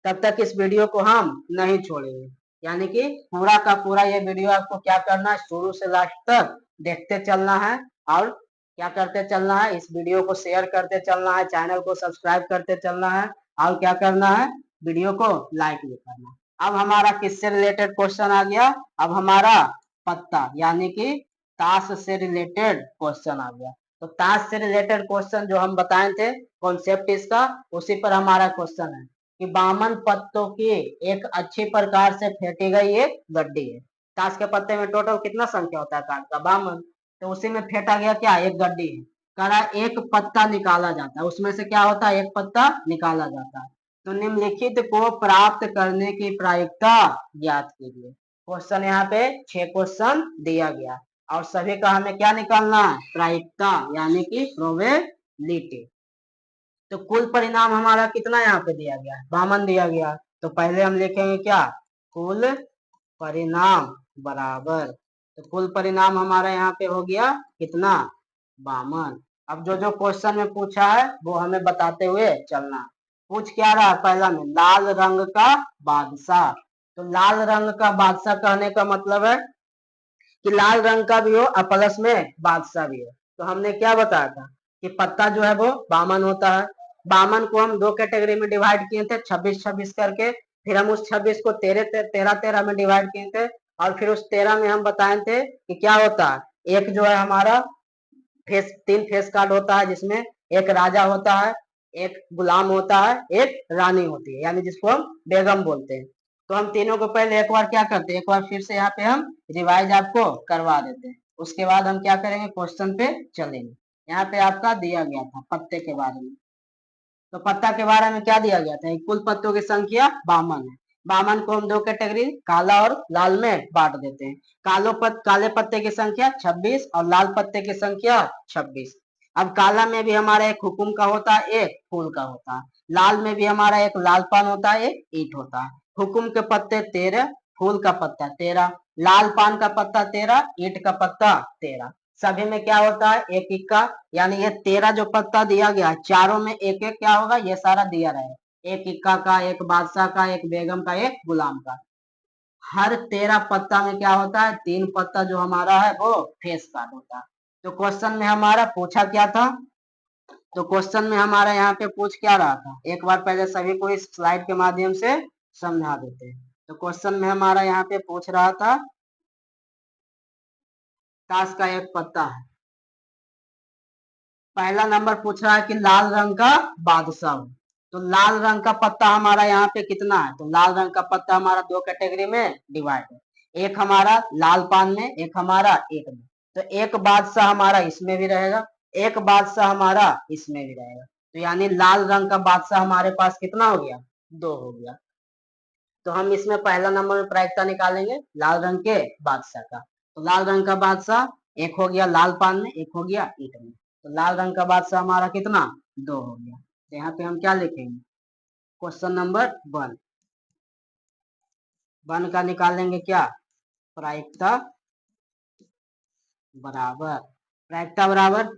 तब तक इस वीडियो को हम नहीं छोड़ेंगे। यानी कि पूरा का पूरा ये वीडियो आपको क्या करना है, शुरू से लास्ट तक देखते चलना है, और क्या करते चलना है, इस वीडियो को शेयर करते चलना है, चैनल को सब्सक्राइब करते चलना है, और क्या करना है, वीडियो को लाइक भी करना। अब हमारा किससे रिलेटेड क्वेश्चन आ गया, अब हमारा पत्ता यानी कि ताश से रिलेटेड क्वेश्चन आ गया। तो ताश से रिलेटेड क्वेश्चन जो हम बताए थे कॉन्सेप्ट इसका, उसी पर हमारा क्वेश्चन है कि बामन पत्तों की एक अच्छी प्रकार से फेंटी गई एक गड्डी है। ताश के पत्ते में टोटल कितना संख्या होता है कार्ड का, 52, तो उसी में फेंटा गया क्या, एक गड्डी है। कह रहा एक पत्ता निकाला जाता है, उसमें से क्या होता है, एक पत्ता निकाला जाता है। तो निम्नलिखित को प्राप्त करने की प्रायिकता ज्ञात कीजिए। क्वेश्चन यहाँ पे 6 क्वेश्चन दिया गया और सभी का हमें क्या निकालना है, प्रायिकता यानी कि प्रोबेबिलिटी। तो कुल परिणाम हमारा कितना यहाँ पे दिया गया है, 52 दिया गया। तो पहले हम लिखेंगे क्या, कुल परिणाम बराबर, तो कुल परिणाम हमारा यहाँ पे हो गया कितना, 52। अब जो जो क्वेश्चन में पूछा है वो हमें बताते हुए चलना। पूछ क्या रहा है, पहला में लाल रंग का बादशाह। तो लाल रंग का बादशाह कहने का मतलब है कि लाल रंग का भी हो और प्लस में बादशाह भी हो। तो हमने क्या बताया था कि पत्ता जो है वो 52 होता है। 52 को हम 2 कैटेगरी में डिवाइड किए थे, 26-26 करके। फिर हम उस 26 को 13-13 में डिवाइड किए थे, और फिर उस 13 में हम बताए थे कि क्या होता है, एक जो है हमारा फेस, 3 फेस कार्ड होता है, जिसमें एक राजा होता है, एक गुलाम होता है, एक रानी होती है, यानी जिसको हम बेगम बोलते हैं। तो हम तीनों को पहले एक बार क्या करते हैं, एक बार फिर से यहाँ पे हम रिवाइज आपको करवा देते हैं। उसके बाद हम क्या करेंगे, क्वेश्चन पे चलेंगे। यहाँ पे आपका दिया गया था पत्ते के बारे में। तो पत्ता के बारे में क्या दिया गया था, कुल पत्तों की संख्या 52 है। 52 को हम 2 कैटेगरी काला और लाल में बांट देते हैं। काले पत्ते की संख्या 26 और लाल पत्ते की संख्या 26। अब काला में भी हमारा एक हुकुम का होता है, एक फूल का होता है। लाल में भी हमारा एक लाल पान होता है, एक ईंट होता है। हुकुम के पत्ते 13, फूल का पत्ता 13, लाल पान का पत्ता 13, ईंट का पत्ता 13। सभी में क्या होता है, एक एक का, यानी ये 13 जो पत्ता दिया गया चारों में एक एक क्या होगा, ये सारा दिया रहेगा, एक इक्का का, एक बादशाह का, एक बेगम का, एक गुलाम का। हर 13 पत्ता में क्या होता है, 3 पत्ता जो हमारा है वो फेस कार्ड होता है। तो क्वेश्चन में हमारा पूछा क्या था, तो क्वेश्चन में हमारा यहाँ पे पूछ क्या रहा था, एक बार पहले सभी को इस स्लाइड के माध्यम से समझा देते हैं। तो क्वेश्चन में हमारा यहाँ पे पूछ रहा था, ताश का एक पत्ता है, पहला नंबर पूछ रहा है कि लाल रंग का बादशाह हो। तो लाल रंग का पत्ता हमारा यहाँ पे कितना है, तो लाल रंग का पत्ता हमारा दो कैटेगरी में डिवाइड है, एक हमारा लाल पान में, एक हमारा ईंट में। तो एक बादशाह हमारा इसमें भी रहेगा, एक बादशाह हमारा इसमें भी रहेगा। तो यानी लाल रंग का बादशाह हमारे पास कितना हो गया, 2 हो गया। तो हम इसमें पहला नंबर में प्रायिकता निकालेंगे लाल रंग के बादशाह का। तो लाल रंग का बादशाह एक हो गया लाल पान में, एक हो गया ईंट में। तो लाल रंग का बादशाह हमारा कितना, 2 हो गया। तो यहाँ पे हम क्या लिखेंगे, क्वेश्चन नंबर 1, 1 का निकालेंगे क्या, प्रायिकता बराबर, प्रायिकता बराबर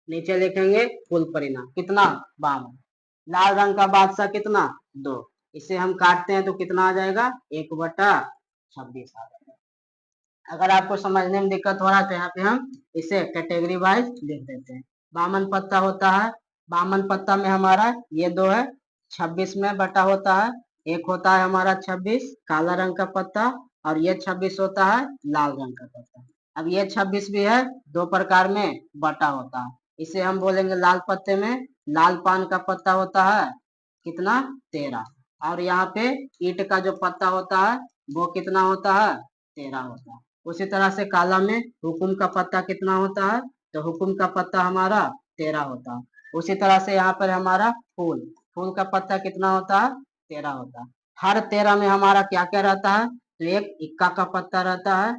नीचे लिखेंगे कुल परिणाम कितना, 52। लाल रंग का बादशाह कितना, 2, इसे हम काटते हैं तो कितना आ जाएगा, 1/26 आ जाएगा। अगर आपको समझने में दिक्कत हो रहा है तो यहाँ पे हम इसे कैटेगरी वाइज लिख देते हैं। बामन पत्ता होता है, बामन पत्ता में हमारा ये 2 है, 26 में बटा होता है, एक होता है हमारा 26 काला रंग का पत्ता, और ये 26 होता है लाल रंग का पत्ता। अब ये 26 भी है, 2 प्रकार में बटा होता है, इसे हम बोलेंगे लाल पत्ते में लाल पान का पत्ता होता है कितना, 13, और यहाँ पे ईंट का जो पत्ता होता है वो कितना होता है, 13 होता है। उसी तरह से काला में हुकुम का पत्ता कितना होता है, तो हुकुम का पत्ता हमारा 13 होता है। उसी तरह से यहाँ पर हमारा फूल, फूल का पत्ता कितना होता है, 13 होता है। हर 13 में हमारा क्या क्या रहता है, तो एक इक्का का पत्ता रहता है,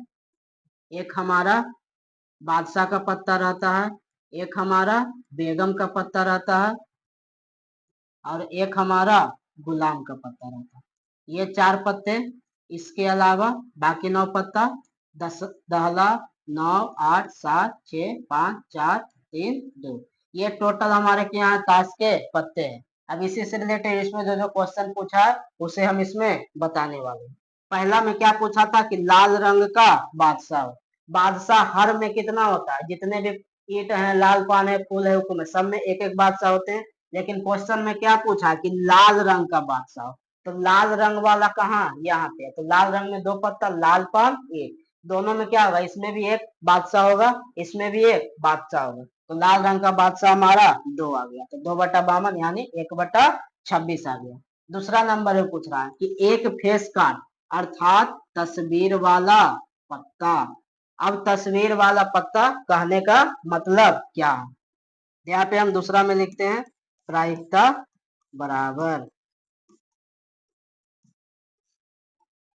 एक हमारा बादशाह का पत्ता रहता है, एक हमारा बेगम का पत्ता रहता है, और एक हमारा गुलाम का पत्ता रहता है। ये 4 पत्ते, इसके अलावा बाकी 9 पत्ता, 10 दहला 9 8 7 6 5 4 3 2, ये टोटल हमारे के यहाँ ताश के पत्ते हैं। अब इसी से रिलेटेड इसमें जो जो क्वेश्चन पूछा है उसे हम इसमें बताने वाले हैं। पहला में क्या पूछा था कि लाल रंग का बादशाह, बादशाह हर में कितना होता है, जितने भी ईंट है, लाल पान है, फूल है, हुक्म है, सब में एक एक बादशाह होते हैं। लेकिन क्वेश्चन में क्या पूछा कि लाल रंग का बादशाह, तो लाल रंग वाला कहाँ, यहाँ पे। तो लाल रंग में 2 पत्ता, लाल पान एक, दोनों में क्या होगा, इसमें भी एक बादशाह होगा, इसमें भी एक बादशाह होगा। तो लाल रंग का बादशाह हमारा 2 आ गया, तो 2/52 यानी 1/26 आ गया। दूसरा नंबर में पूछ रहा है कि एक फेस कार्ड अर्थात तस्वीर वाला पत्ता। अब तस्वीर वाला पत्ता कहने का मतलब क्या है, यहाँ पे हम दूसरा में लिखते हैं प्रायिकता बराबर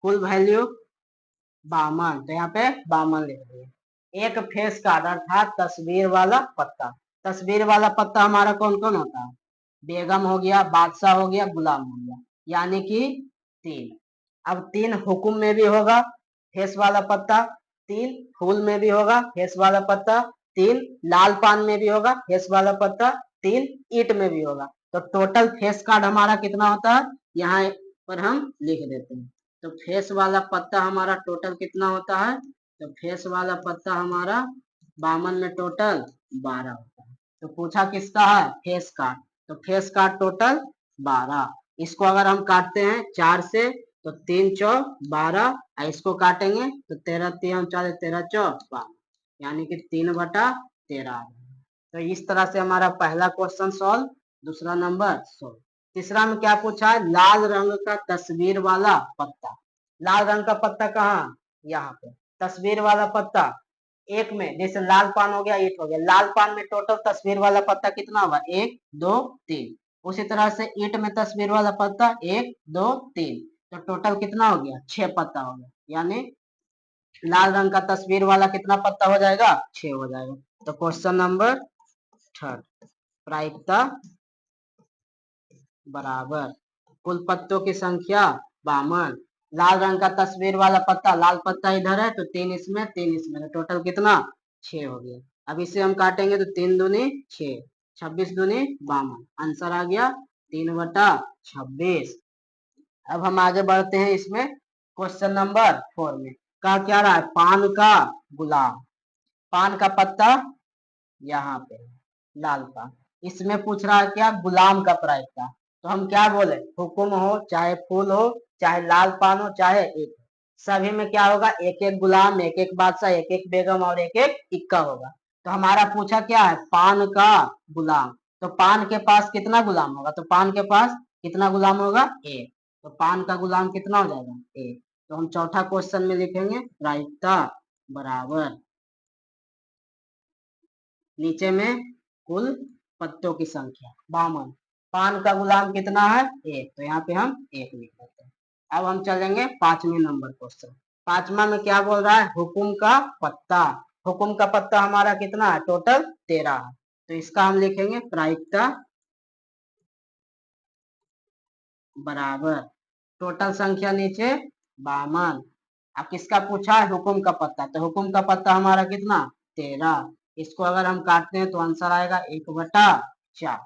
कुल वैल्यू 52, तो यहाँ पे 52 लिख दिए। एक फेस कार्ड अर्थात तस्वीर वाला पत्ता, तस्वीर वाला पत्ता हमारा कौन कौन होता है, बेगम हो गया, बादशाह हो गया, गुलाम हो गया, यानी कि 3। अब 3 हुकुम में भी होगा फेस वाला पत्ता, 3 फूल में भी होगा फेस वाला पत्ता, 3 लाल पान में भी होगा फेस वाला पत्ता, 3 ईंट में भी होगा। तो टोटल फेस कार्ड हमारा कितना होता है, यहाँ पर हम लिख देते हैं। तो फेस वाला पत्ता हमारा टोटल कितना होता है, तो फेस वाला पत्ता हमारा 52 में टोटल 12 होता है। तो पूछा किसका है, फेस कार्ड, तो फेस कार्ड टोटल 12। इसको अगर हम काटते हैं 4 से तो 3 चौक 12, इसको काटेंगे तो 13 3 40 13 चौक 12, यानी कि 3/13। तो इस तरह से हमारा पहला क्वेश्चन सॉल्व, दूसरा नंबर सॉल्व। तीसरा में क्या पूछा है, लाल रंग का तस्वीर वाला पत्ता, लाल रंग का पत्ता कहाँ, यहाँ पे तस्वीर वाला पत्ता, एक में जैसे लाल पान हो गया, ईंट हो गया, लाल पान में टोटल तस्वीर वाला पत्ता कितना होगा, 1 2 3। उसी तरह से ईंट में तस्वीर वाला पत्ता 1 2 3, तो टोटल कितना हो गया, 6 पत्ता हो गया, यानी लाल रंग का तस्वीर वाला कितना पत्ता हो जाएगा, 6 हो जाएगा। तो क्वेश्चन नंबर 3, प्रायिकता बराबर कुल पत्तों की संख्या 52 लाल रंग का तस्वीर वाला पत्ता, लाल पत्ता इधर है तो 3 इसमें 3 इसमें, तो टोटल कितना 6 हो गया। अब इसे हम काटेंगे तो 3 दूनी 6, 26 दूनी 52, आंसर आ गया 3/26। अब हम आगे बढ़ते हैं इसमें क्वेश्चन नंबर 4 में। कहा क्या रहा है, पान का गुलाम, पान का पत्ता यहाँ पे लाल पान, इसमें पूछ रहा है क्या, गुलाम का प्रायिकता। तो हम क्या बोले, हुक्म हो चाहे फूल हो चाहे लाल पान हो चाहे एक, सभी में क्या होगा, एक एक गुलाम, एक एक बादशाह, एक एक बेगम और एक एक इक्का होगा। तो हमारा पूछा क्या है, पान का गुलाम, तो पान के पास कितना गुलाम होगा, तो पान के पास कितना गुलाम होगा, एक, तो पान का गुलाम कितना हो जाएगा, एक। तो हम चौथा क्वेश्चन में लिखेंगे प्रायिकता बराबर, नीचे में कुल पत्तों की संख्या 52, पान का गुलाम कितना है, एक, तो यहाँ पे हम एक लिख देते हैं। अब हम चलेंगे 5वें नंबर क्वेश्चन। 5वां में क्या बोल रहा है, हुकुम का पत्ता, हुकुम का पत्ता हमारा कितना है, टोटल 13 है, तो इसका हम लिखेंगे प्रायिकता बराबर टोटल संख्या नीचे 52। अब किसका पूछा है, हुकुम का पत्ता, तो हुकुम का पत्ता हमारा कितना 13, इसको अगर हम काटते हैं तो आंसर आएगा 1/4।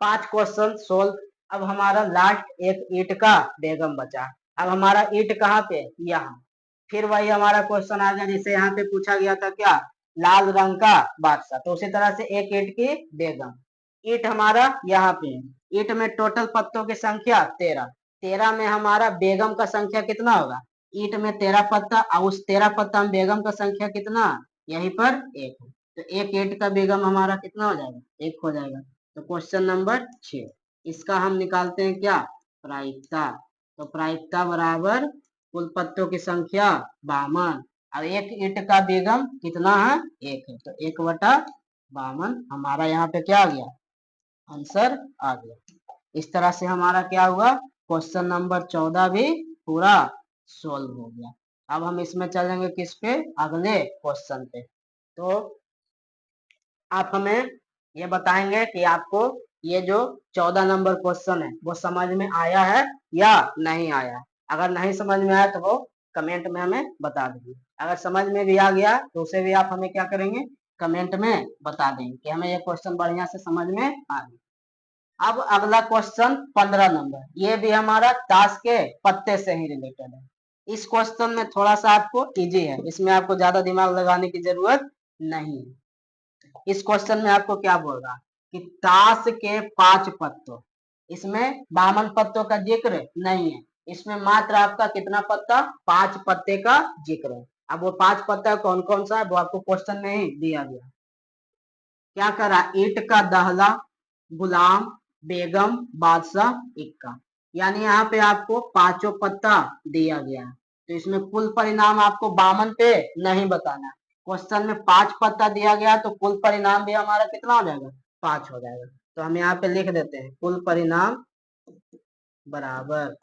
5 क्वेश्चन सोल्व। अब हमारा लास्ट एक ईंट का बेगम बचा। अब हमारा ईंट कहाँ पे, यहाँ, फिर वही हमारा क्वेश्चन आ गया जैसे यहाँ पे पूछा गया था क्या, लाल रंग का बादशाह, तो उसी तरह से एक ईंट की बेगम। ईंट हमारा यहाँ पे है, ईंट में टोटल पत्तों की संख्या 13, 13 में हमारा बेगम का संख्या कितना होगा, ईंट में 13 पत्ता और उस 13 पत्ता में बेगम का संख्या कितना, यहीं पर एक है, तो एक ईंट का बेगम हमारा कितना हो जाएगा, एक हो जाएगा। तो क्वेश्चन नंबर 6, इसका हम निकालते हैं क्या, प्रायिकता, तो प्रायिकता बराबर कुल पत्तों की संख्या 52, अब एक ईंट का बेगम कितना है, एक है, तो 1/52 हमारा यहाँ पे क्या आ गया, आंसर आ गया। इस तरह से हमारा क्या हुआ, क्वेश्चन नंबर 14 भी पूरा सोल्व हो गया। अब हम इसमें चलेंगे किस पे, अगले क्वेश्चन पे। तो आप हमें ये बताएंगे कि आपको ये जो 14 नंबर क्वेश्चन है वो समझ में आया है या नहीं आया। अगर नहीं समझ में आया तो वो कमेंट में हमें बता दीजिए, अगर समझ में भी आ गया तो उसे भी आप हमें क्या करेंगे, कमेंट में बता देंगे कि हमें ये क्वेश्चन बढ़िया से समझ में आ गया। अब अगला क्वेश्चन 15 नंबर, ये भी हमारा ताश के पत्ते से ही रिलेटेड है। इस क्वेश्चन में थोड़ा सा आपको इजी है, इसमें आपको ज्यादा दिमाग लगाने की जरूरत नहीं है। इस क्वेश्चन में आपको क्या बोल रहा है कि ताश के 5 पत्तों, इसमें 52 पत्तों का जिक्र नहीं है, इसमें मात्र आपका कितना पत्ता, 5 पत्ते का जिक्र है। अब वो 5 पत्ता कौन कौन सा है वो आपको क्वेश्चन में ही दिया गया। क्या करा, ईंट का दहला, गुलाम, बेगम, बादशाह, इक्का, यानी यहाँ पे आपको पांचों पत्ता दिया गया है, तो इसमें कुल परिणाम आपको 52 पे नहीं बताना है। क्वेश्चन में 5 पत्ता दिया गया तो कुल परिणाम भी हमारा कितना हो जाएगा, 5 हो जाएगा। तो हम यहाँ पे लिख देते हैं कुल परिणाम बराबर,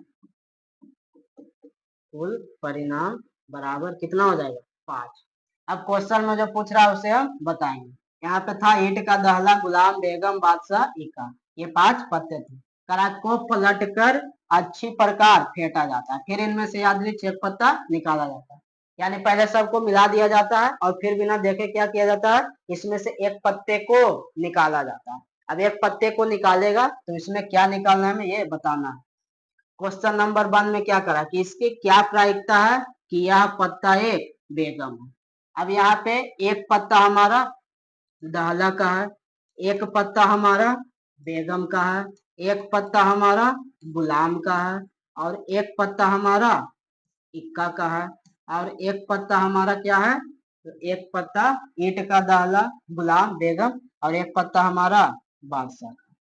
कुल परिणाम बराबर कितना हो जाएगा, 5। अब क्वेश्चन में जो पूछ रहा है उसे हम बताएंगे। यहाँ पे था ईंट का दहला, गुलाम, बेगम, बादशाह, इक्का, ये 5 पत्ते थे। कराक को पलट कर अच्छी प्रकार फेंटा जाता है, फिर इनमें से यादृच्छिक एक पत्ता निकाला जाता है, यानी पहले सबको मिला दिया जाता है और फिर बिना देखे क्या किया जाता है, इसमें से एक पत्ते को निकाला जाता है। अब एक पत्ते को निकालेगा तो इसमें क्या निकालना है हमें ये बताना है। क्वेश्चन नंबर 1 में क्या करा कि इसकी क्या प्रायिकता है कि यह पत्ता एक बेगम है। अब यहाँ पे एक पत्ता हमारा दहला का है, एक पत्ता हमारा बेगम का है, एक पत्ता हमारा गुलाम का है और एक पत्ता हमारा इक्का का है और एक पत्ता हमारा क्या है, तो एक पत्ता ईंट का दहला, गुलाम, बेगम और एक पत्ता हमारा बादशाह का,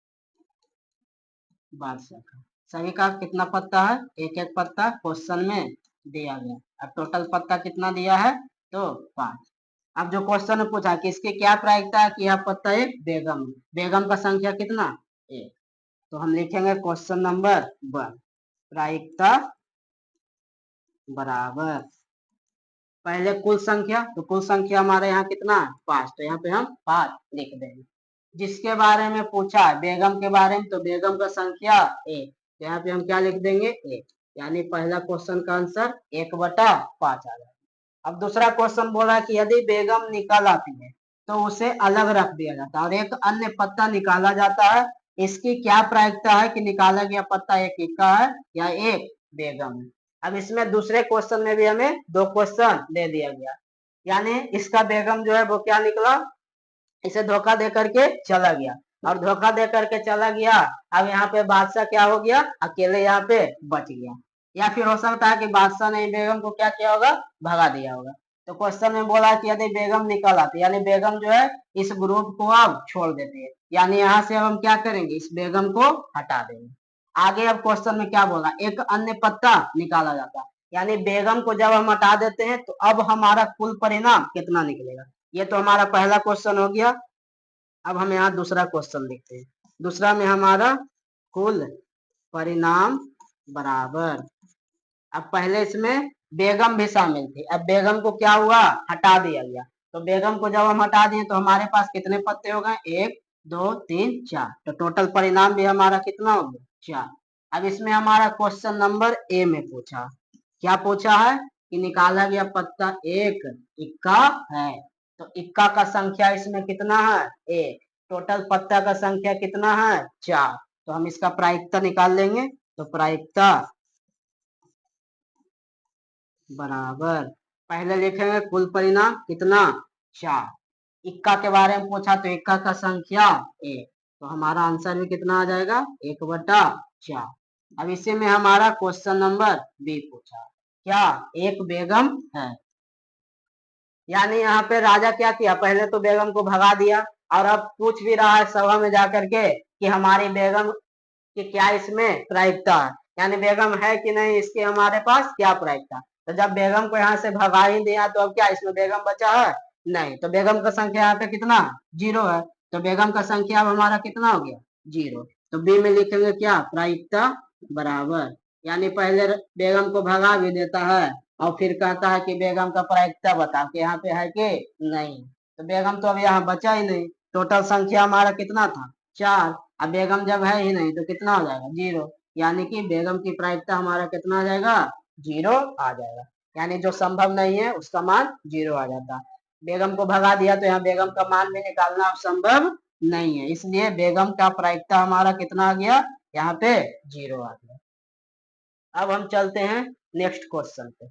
बादशाह का। सभी का कितना पत्ता है, एक एक पत्ता क्वेश्चन में दिया गया। अब टोटल पत्ता कितना दिया है, तो 5। अब जो क्वेश्चन में पूछा कि इसकी क्या प्रायिकता है कि यह पत्ता एक बेगम है, बेगम का संख्या कितना, एक, तो हम लिखेंगे क्वेश्चन नंबर 1 प्रायिकता बराबर पहले कुल संख्या, तो कुल संख्या हमारे यहाँ कितना है 5, तो यहाँ पे हम 5 लिख देंगे। जिसके बारे में पूछा है बेगम के बारे में, तो बेगम का संख्या 1, तो यहाँ पे हम क्या लिख देंगे 1। यानी पहला क्वेश्चन का आंसर 1/5 आ जाएगा। अब दूसरा क्वेश्चन बोला कि यदि बेगम निकल आती है तो उसे अलग रख दिया जाता है और एक अन्य पत्ता निकाला जाता है, इसकी क्या प्रायिकता है कि निकाला गया पत्ता एक इक्का है या एक बेगम है। अब इसमें दूसरे क्वेश्चन में भी हमें 2 क्वेश्चन दे दिया गया, यानी इसका बेगम जो है वो क्या निकला, इसे धोखा दे करके चला गया और धोखा दे करके चला गया। अब यहाँ पे बादशाह क्या हो गया, अकेले यहाँ पे बच गया, या फिर हो सकता है कि बादशाह ने बेगम को क्या किया होगा, भगा दिया होगा। तो क्वेश्चन में बोला कि यदि बेगम निकल आती, यानी बेगम जो है इस ग्रुप को अब छोड़ देती है, यानी यहाँ से अब हम क्या करेंगे, इस बेगम को हटा देंगे। आगे अब क्वेश्चन में क्या बोला, एक अन्य पत्ता निकाला जाता है, यानी बेगम को जब हम हटा देते हैं तो अब हमारा कुल परिणाम कितना निकलेगा। ये तो हमारा पहला क्वेश्चन हो गया। अब हम यहाँ दूसरा क्वेश्चन देखते हैं। दूसरा में हमारा कुल परिणाम बराबर, अब पहले इसमें बेगम भी शामिल थी, अब बेगम को क्या हुआ, हटा दिया गया। तो बेगम को जब हम हटा दिए तो हमारे पास कितने पत्ते हो गए, 1 2 3 4, तो टोटल परिणाम भी हमारा कितना हो गया, 4। अब इसमें हमारा क्वेश्चन नंबर ए में पूछा, क्या पूछा है कि निकाला गया पत्ता एक इक्का है, तो इक्का का संख्या इसमें कितना है, 1, टोटल पत्ता का संख्या कितना है, 4। तो हम इसका प्रायिकता निकाल लेंगे, तो प्रायिकता बराबर, पहले लिखेंगे कुल परिणाम कितना, 4। इक्का के बारे में पूछा तो इक्का का संख्या 1, तो हमारा आंसर भी कितना आ जाएगा, 1/4। अब इसी में हमारा क्वेश्चन नंबर बी पूछा, क्या एक बेगम है, यानी यहाँ पे राजा क्या किया, पहले तो बेगम को भगा दिया और अब पूछ भी रहा है सभा में जाकर के कि हमारी बेगम कि क्या इसमें प्रायिकता है, यानी बेगम है कि नहीं, इसके हमारे पास क्या प्रायिकता। तो जब बेगम को यहाँ से भगा ही दिया तो अब क्या इसमें बेगम बचा है, नहीं, तो बेगम का संख्या यहाँ पे कितना, 0 है, तो बेगम का संख्या अब हमारा कितना हो गया, 0। तो बी में लिखेंगे क्या, प्रायिकता बराबर, यानी पहले बेगम को भगा भी देता है और फिर कहता है कि बेगम का प्रायिकता बता के यहाँ पे है कि नहीं, तो बेगम तो अब यहाँ बचा ही नहीं, टोटल संख्या हमारा कितना था, 4। अब बेगम जब है ही नहीं तो कितना हो जाएगा, 0, यानी कि बेगम की प्रायिकता हमारा कितना आ जाएगा, 0 आ जाएगा, यानी जो संभव नहीं है उसका मान 0 आ जाता। बेगम को भगा दिया तो यहाँ बेगम का मान भी निकालना अब संभव नहीं है, इसलिए बेगम का प्रायिकता हमारा कितना आ गया, यहाँ पे 0 आ गया। अब हम चलते हैं नेक्स्ट क्वेश्चन पे।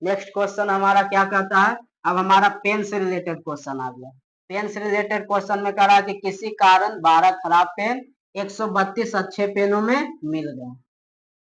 नेक्स्ट क्वेश्चन हमारा क्या कहता है, अब हमारा पेन से रिलेटेड क्वेश्चन आ गया। पेन से रिलेटेड क्वेश्चन में कह रहा है कि किसी कारण 12 खराब पेन 132 अच्छे पेनों में मिल गए,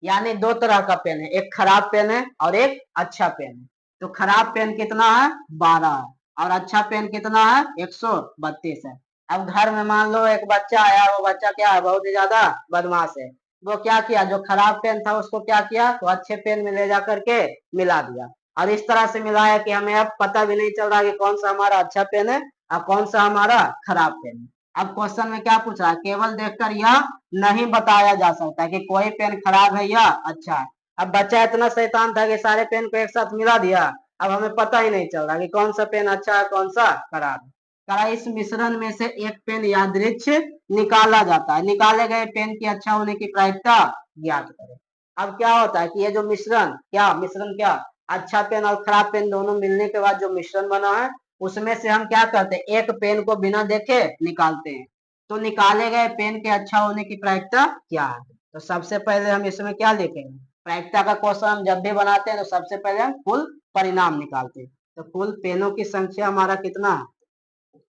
यानी 2 तरह का पेन है, एक खराब पेन है और एक अच्छा पेन है। तो खराब पेन कितना है, 12 है, और अच्छा पेन कितना है, 132 है। अब घर में मान लो एक बच्चा आया, वो बच्चा क्या है, बहुत ही ज्यादा बदमाश है, वो क्या किया, जो खराब पेन था उसको क्या किया, तो अच्छे पेन में ले जा करके मिला दिया, और इस तरह से मिलाया कि हमें अब पता भी नहीं चल रहा कि कौन सा हमारा अच्छा पेन है और कौन सा हमारा खराब पेन है। अब क्वेश्चन में क्या पूछ रहा है, केवल देखकर यह नहीं बताया जा सकता कि कोई पेन खराब है या अच्छा है। अब बच्चा इतना शैतान था कि सारे पेन को एक साथ मिला दिया, अब हमें पता ही नहीं चल रहा कि कौन सा पेन अच्छा है कौन सा खराब है। करा इस मिश्रण में से एक पेन यादृच्छ निकाला जाता है, निकाले गए पेन की अच्छा होने की प्रायिकता ज्ञात करें। अब क्या होता है कि ये जो मिश्रण क्या अच्छा पेन और खराब पेन दोनों मिलने के बाद जो मिश्रण बना है उसमें से हम क्या करते हैं, एक पेन को बिना देखे निकालते हैं, तो निकाले गए पेन के अच्छा होने की प्रायिकता क्या है। तो सबसे पहले हम इसमें क्या लिखेंगे, प्रायिकता का क्वेश्चन हम जब भी बनाते हैं तो सबसे पहले हम कुल परिणाम निकालते हैं। तो कुल पेनों की संख्या हमारा कितना है,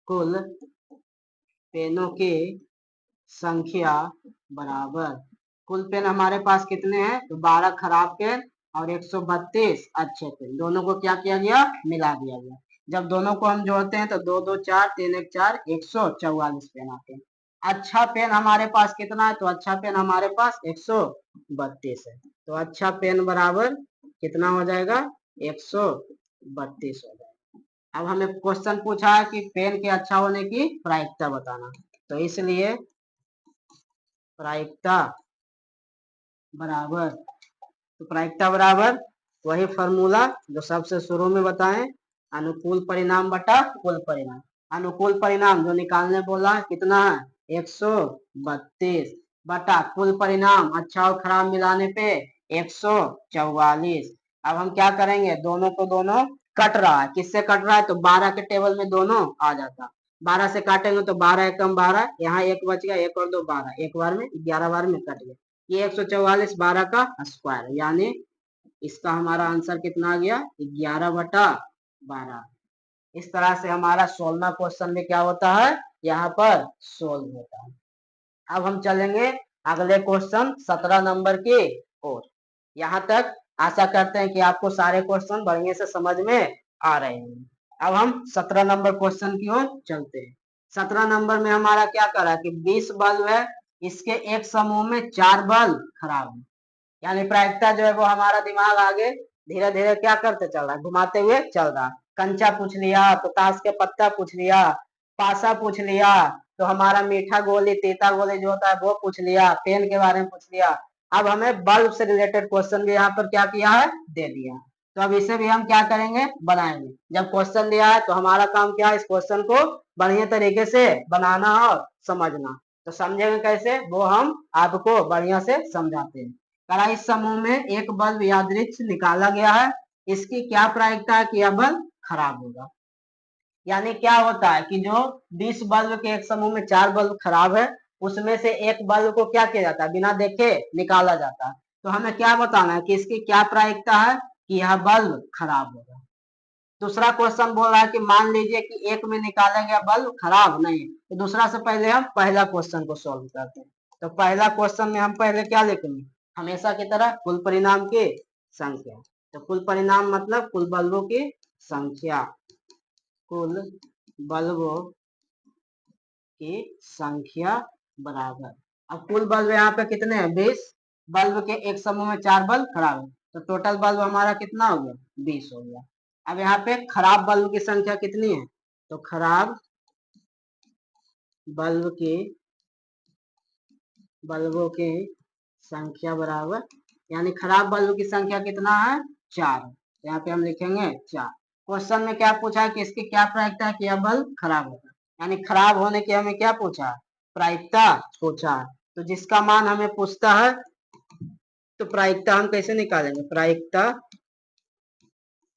कुल पेनों की संख्या बराबर, कुल पेन हमारे पास कितने हैं, तो 12 खराब पेन और 132 अच्छे पेन, दोनों को क्या किया गया, मिला दिया गया। जब दोनों को हम जोड़ते हैं तो 2 2 4 3 1 4 144 पेन आते हैं। अच्छा पेन हमारे पास कितना है, तो अच्छा पेन हमारे पास 132 है, तो अच्छा पेन बराबर कितना हो जाएगा, 132 हो जाएगा। अब हमें क्वेश्चन पूछा है कि पेन के अच्छा होने की प्रायिकता बताना, तो इसलिए प्रायिकता बराबर, तो प्रायिकता बराबर वही फॉर्मूला जो सबसे शुरू में बताएं, अनुकूल परिणाम बटा कुल परिणाम। अनुकूल परिणाम जो निकालने बोला कितना है, 132, बटा कुल परिणाम अच्छा और खराब मिलाने पे 144। अब हम क्या करेंगे, दोनों को दोनों कट रहा है, किससे कट रहा है, तो 12 के टेबल में दोनों आ जाता। 12 से काटेंगे तो 12 एकम 12, यहाँ एक बच गया, एक और दो 12, एक बार में 11 बार में कट गया। ये 144 12 का स्क्वायर, यानी इसका हमारा आंसर कितना आ गया, 11/12। इस तरह से हमारा 16वां क्वेश्चन में क्या होता है, यहाँ पर सोल्व होता है। अब हम चलेंगे अगले क्वेश्चन 17 नंबर की ओर। यहाँ तक आशा करते हैं कि आपको सारे क्वेश्चन बढ़िया से समझ में आ रहे हैं। अब हम 17 नंबर क्वेश्चन की ओर चलते हैं। 17 नंबर में हमारा क्या कर रहा है कि 20 बल्ब है, इसके एक समूह में 4 बल्ब खराब है। यानी प्रायिकता जो है वो हमारा दिमाग आगे धीरे धीरे क्या करते चल रहा है, घुमाते हुए चल रहा। कंचा पूछ लिया तो ताश के पत्ता पूछ लिया, पासा पूछ लिया तो हमारा मीठा गोली तीता गोली जो होता है वो पूछ लिया, पेन के बारे में पूछ लिया। अब हमें बल्ब से रिलेटेड क्वेश्चन भी यहाँ पर क्या किया है, दे दिया। तो अब इसे भी हम क्या करेंगे, बनाएंगे। जब क्वेश्चन दिया है तो हमारा काम क्या है, इस क्वेश्चन को बढ़िया तरीके से बनाना और समझना। तो समझेंगे कैसे, वो हम आपको बढ़िया से समझाते हैं। करा इस समूह में एक बल्ब यादृच्छ निकाला गया है, इसकी क्या प्रायिकता है कि यह बल्ब खराब होगा। यानी क्या होता है कि जो 20 बल्ब के एक समूह में 4 बल्ब खराब है, उसमें से एक बल्ब को क्या किया जाता है, बिना देखे निकाला जाता है। तो हमें क्या बताना है कि इसकी क्या प्रायिकता है कि यह बल्ब खराब होगा। दूसरा क्वेश्चन बोल रहा है कि मान लीजिए कि एक में निकाला गया बल्ब खराब नहीं, तो दूसरा से पहले हम पहला क्वेश्चन को सॉल्व करते हैं। तो पहला क्वेश्चन में हम पहले क्या लिखेंगे, हमेशा की तरह कुल परिणाम की संख्या। तो कुल परिणाम मतलब कुल बल्बों की संख्या, कुल बल्बों की संख्या बराबर। अब कुल बल्ब यहाँ पे कितने हैं, 20। बल्ब के एक समूह में 4 बल्ब खराब है, तो टोटल बल्ब हमारा कितना हो गया, 20 हो गया। अब यहाँ पे खराब बल्ब की संख्या कितनी है, तो खराब बल्बों की संख्या बराबर, यानी खराब बल्ब की संख्या कितना है, 4। यहाँ पे हम लिखेंगे 4। क्वेश्चन में क्या पूछा है कि इसकी क्या प्रायिकता है कि यह बल्ब खराब होगा, यानी खराब होने की हमें क्या पूछा, प्रायिकता पूछा। तो जिसका मान हमें पूछता है तो प्रायिकता हम कैसे निकालेंगे, प्रायिकता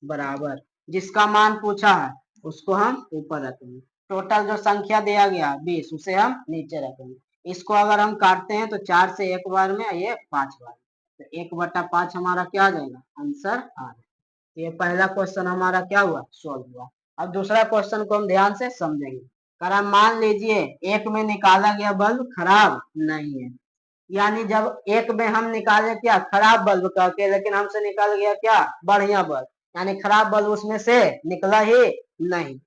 बराबर जिसका मान पूछा है उसको हम ऊपर रखेंगे। टोटल जो संख्या दिया गया 20, उसे हम नीचे रखेंगे। इसको अगर हम काटते हैं तो 4 से एक बार में, ये 5 बार, तो 1/5 हमारा क्या आ जाएगा, आंसर आ जाएगा। तो ये पहला क्वेश्चन हमारा क्या हुआ, सोल्व हुआ। अब दूसरा क्वेश्चन को हम ध्यान से समझेंगे। करा मान लीजिए एक में निकाला गया बल्ब खराब नहीं है, यानी जब एक में हम निकाले क्या, खराब बल्ब करके, लेकिन हमसे निकल गया क्या, बढ़िया बल्ब, यानी खराब बल्ब उसमें से निकला ही नहीं।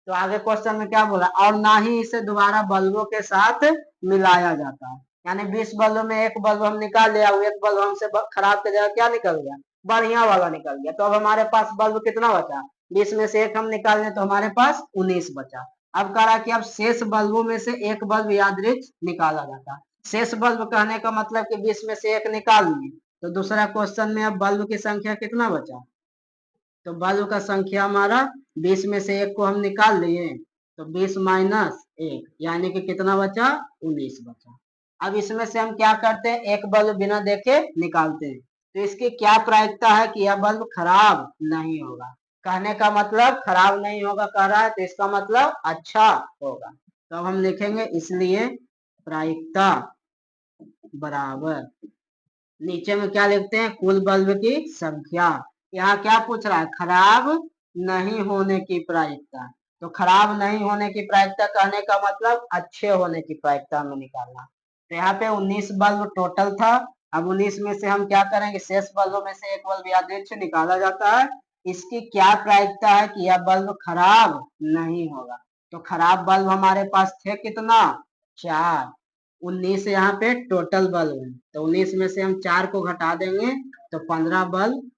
तो आगे क्वेश्चन में क्या बोला, और ना ही इसे दोबारा बल्बों के साथ मिलाया जाता है। यानी 20 बल्ब में एक बल्ब हम निकाल लिया, एक बल्ब हमसे खराब की जगह क्या निकल गया, बढ़िया वाला निकल गया। तो अब हमारे पास बल्ब कितना बचा, 20 में से एक हम निकाल लें तो हमारे पास 19 बचा। अब कह रहा कि अब शेष बल्बों में से एक बल्ब यादृच्छ निकाला जाता है। शेष बल्ब कहने का मतलब कि 20 में से एक निकाल लिए। तो दूसरा क्वेश्चन में अब बल्ब की संख्या कितना बचा, तो बल्ब का संख्या हमारा 20 में से एक को हम निकाल लिए, तो 20 माइनस 1, यानी कि कितना बचा, 19 बचा। अब इसमें से हम क्या करते हैं, एक बल्ब बिना देखे निकालते हैं। तो इसकी क्या प्रायिकता है कि यह बल्ब खराब नहीं होगा। कहने का मतलब खराब नहीं होगा कह रहा है, तो इसका मतलब अच्छा होगा। तो अब हम लिखेंगे इसलिए प्रायिकता बराबर, नीचे में क्या लिखते हैं, कुल बल्ब की संख्या। यहाँ क्या पूछ रहा है, खराब नहीं होने की प्रायिकता। तो खराब नहीं होने की प्रायिकता कहने का मतलब अच्छे होने की प्रायिकता हमें निकालना। तो यहाँ पे 19 बल्ब टोटल था। अब 19 में से हम क्या करेंगे, शेष बल्बों में से एक बल्ब यादृच्छ निकाला जाता है। इसकी क्या प्रायिकता है कि यह बल्ब खराब नहीं होगा। तो खराब बल्ब हमारे पास थे कितना, 4। 19 यहाँ पे टोटल बल्ब है, तो 19 में से हम 4 को घटा देंगे तो 15 बल्ब,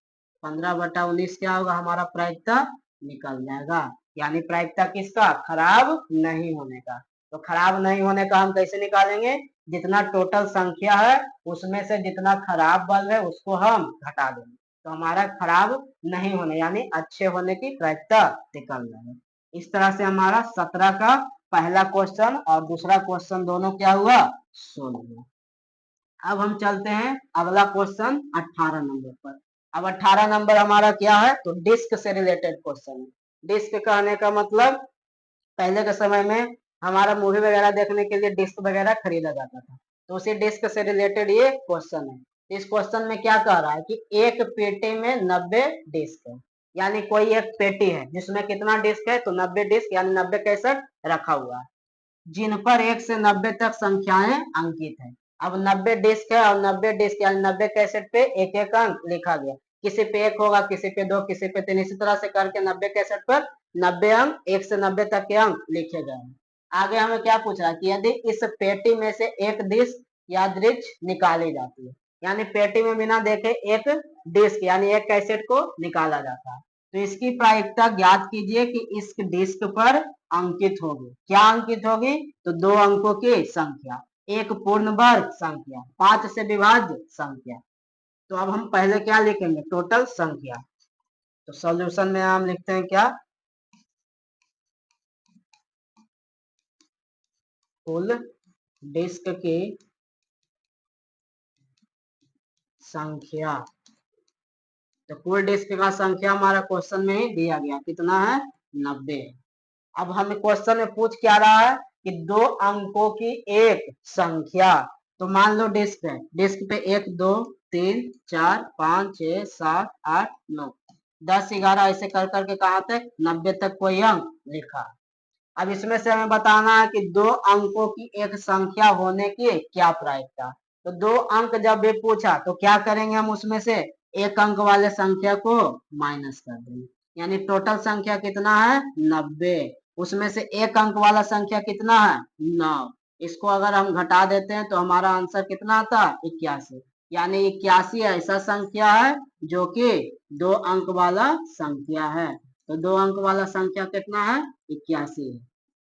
15/19 क्या होगा, हमारा प्रायिकता निकल जाएगा। यानी प्रायिकता किसका, खराब नहीं होने का। तो खराब नहीं होने का हम कैसे निकालेंगे, जितना टोटल संख्या है उसमें से जितना खराब बल्ब है उसको हम घटा देंगे, तो हमारा खराब नहीं होने यानी अच्छे होने की प्रायिकता निकल जाएगी। इस तरह से हमारा 17 का पहला क्वेश्चन और दूसरा क्वेश्चन दोनों क्या हुआ, सोल्व हुआ। अब हम चलते हैं अगला क्वेश्चन 18 नंबर पर। अब 18 नंबर हमारा क्या है, तो डिस्क से रिलेटेड क्वेश्चन है। डिस्क कहने का मतलब पहले के समय में हमारा मूवी वगैरह देखने के लिए डिस्क वगैरह खरीदा जाता था, तो उसी डिस्क से रिलेटेड ये क्वेश्चन है। इस क्वेश्चन में क्या कह रहा है कि एक पेटी में 90 डिस्क है, यानी कोई एक पेटी है जिसमें कितना डिस्क है, तो 90 डिस्क यानी 90 कैसेट रखा हुआ है, जिन पर 1 से 90 तक संख्याएं अंकित है। अब 90 डिस्क है और 90 डिस्क यानी 90 कैसेट पे एक एक अंक लिखा गया, किसी पे 1 होगा, किसी पे 2, किसी पे 3, इसी तरह से करके 90 कैसेट पर 90 अंक 1 से 90 तक के अंक लिखे गए हैं। आगे हमें क्या पूछ रहा है कि यदि इस पेटी में से एक डिस्क यादृच निकाली जाती है, यानी पेटी में बिना देखे एक डिस्क यानी एक कैसेट को निकाला जाता है, तो इसकी प्रायिकता ज्ञात कीजिए कि इस डिस्क पर अंकित होगी। क्या अंकित होगी, तो 2 अंकों की संख्या, एक पूर्ण वर्ग संख्या, 5 से विभाज्य संख्या। तो अब हम पहले क्या लिखेंगे, टोटल संख्या। तो सॉल्यूशन में हम लिखते हैं क्या, कुल डिस्क की संख्या। तो कुल डिस्क का संख्या हमारा क्वेश्चन में ही दिया गया, कितना है, 90। अब हमें क्वेश्चन में पूछ क्या रहा है कि 2 अंकों की एक संख्या। तो मान लो डिस्क है, डिस्क पे 1 2 3 4 5 6 7 8 9 10 11 ऐसे कर करके कहाँ तक 90 तक कोई अंक लिखा। अब इसमें से हमें बताना है कि 2 अंकों की एक संख्या होने की क्या प्रायिकता। तो 2 अंक जब भी पूछा तो क्या करेंगे, हम उसमें से एक अंक वाले संख्या को माइनस कर देंगे, यानी टोटल संख्या कितना है, 90। उसमें से एक अंक वाला संख्या कितना है, 9। इसको अगर हम घटा देते हैं तो हमारा आंसर कितना आता है, 81। यानी 81 ऐसा संख्या है जो कि 2 अंक वाला संख्या है। तो 2 अंक वाला संख्या कितना है, 81 है।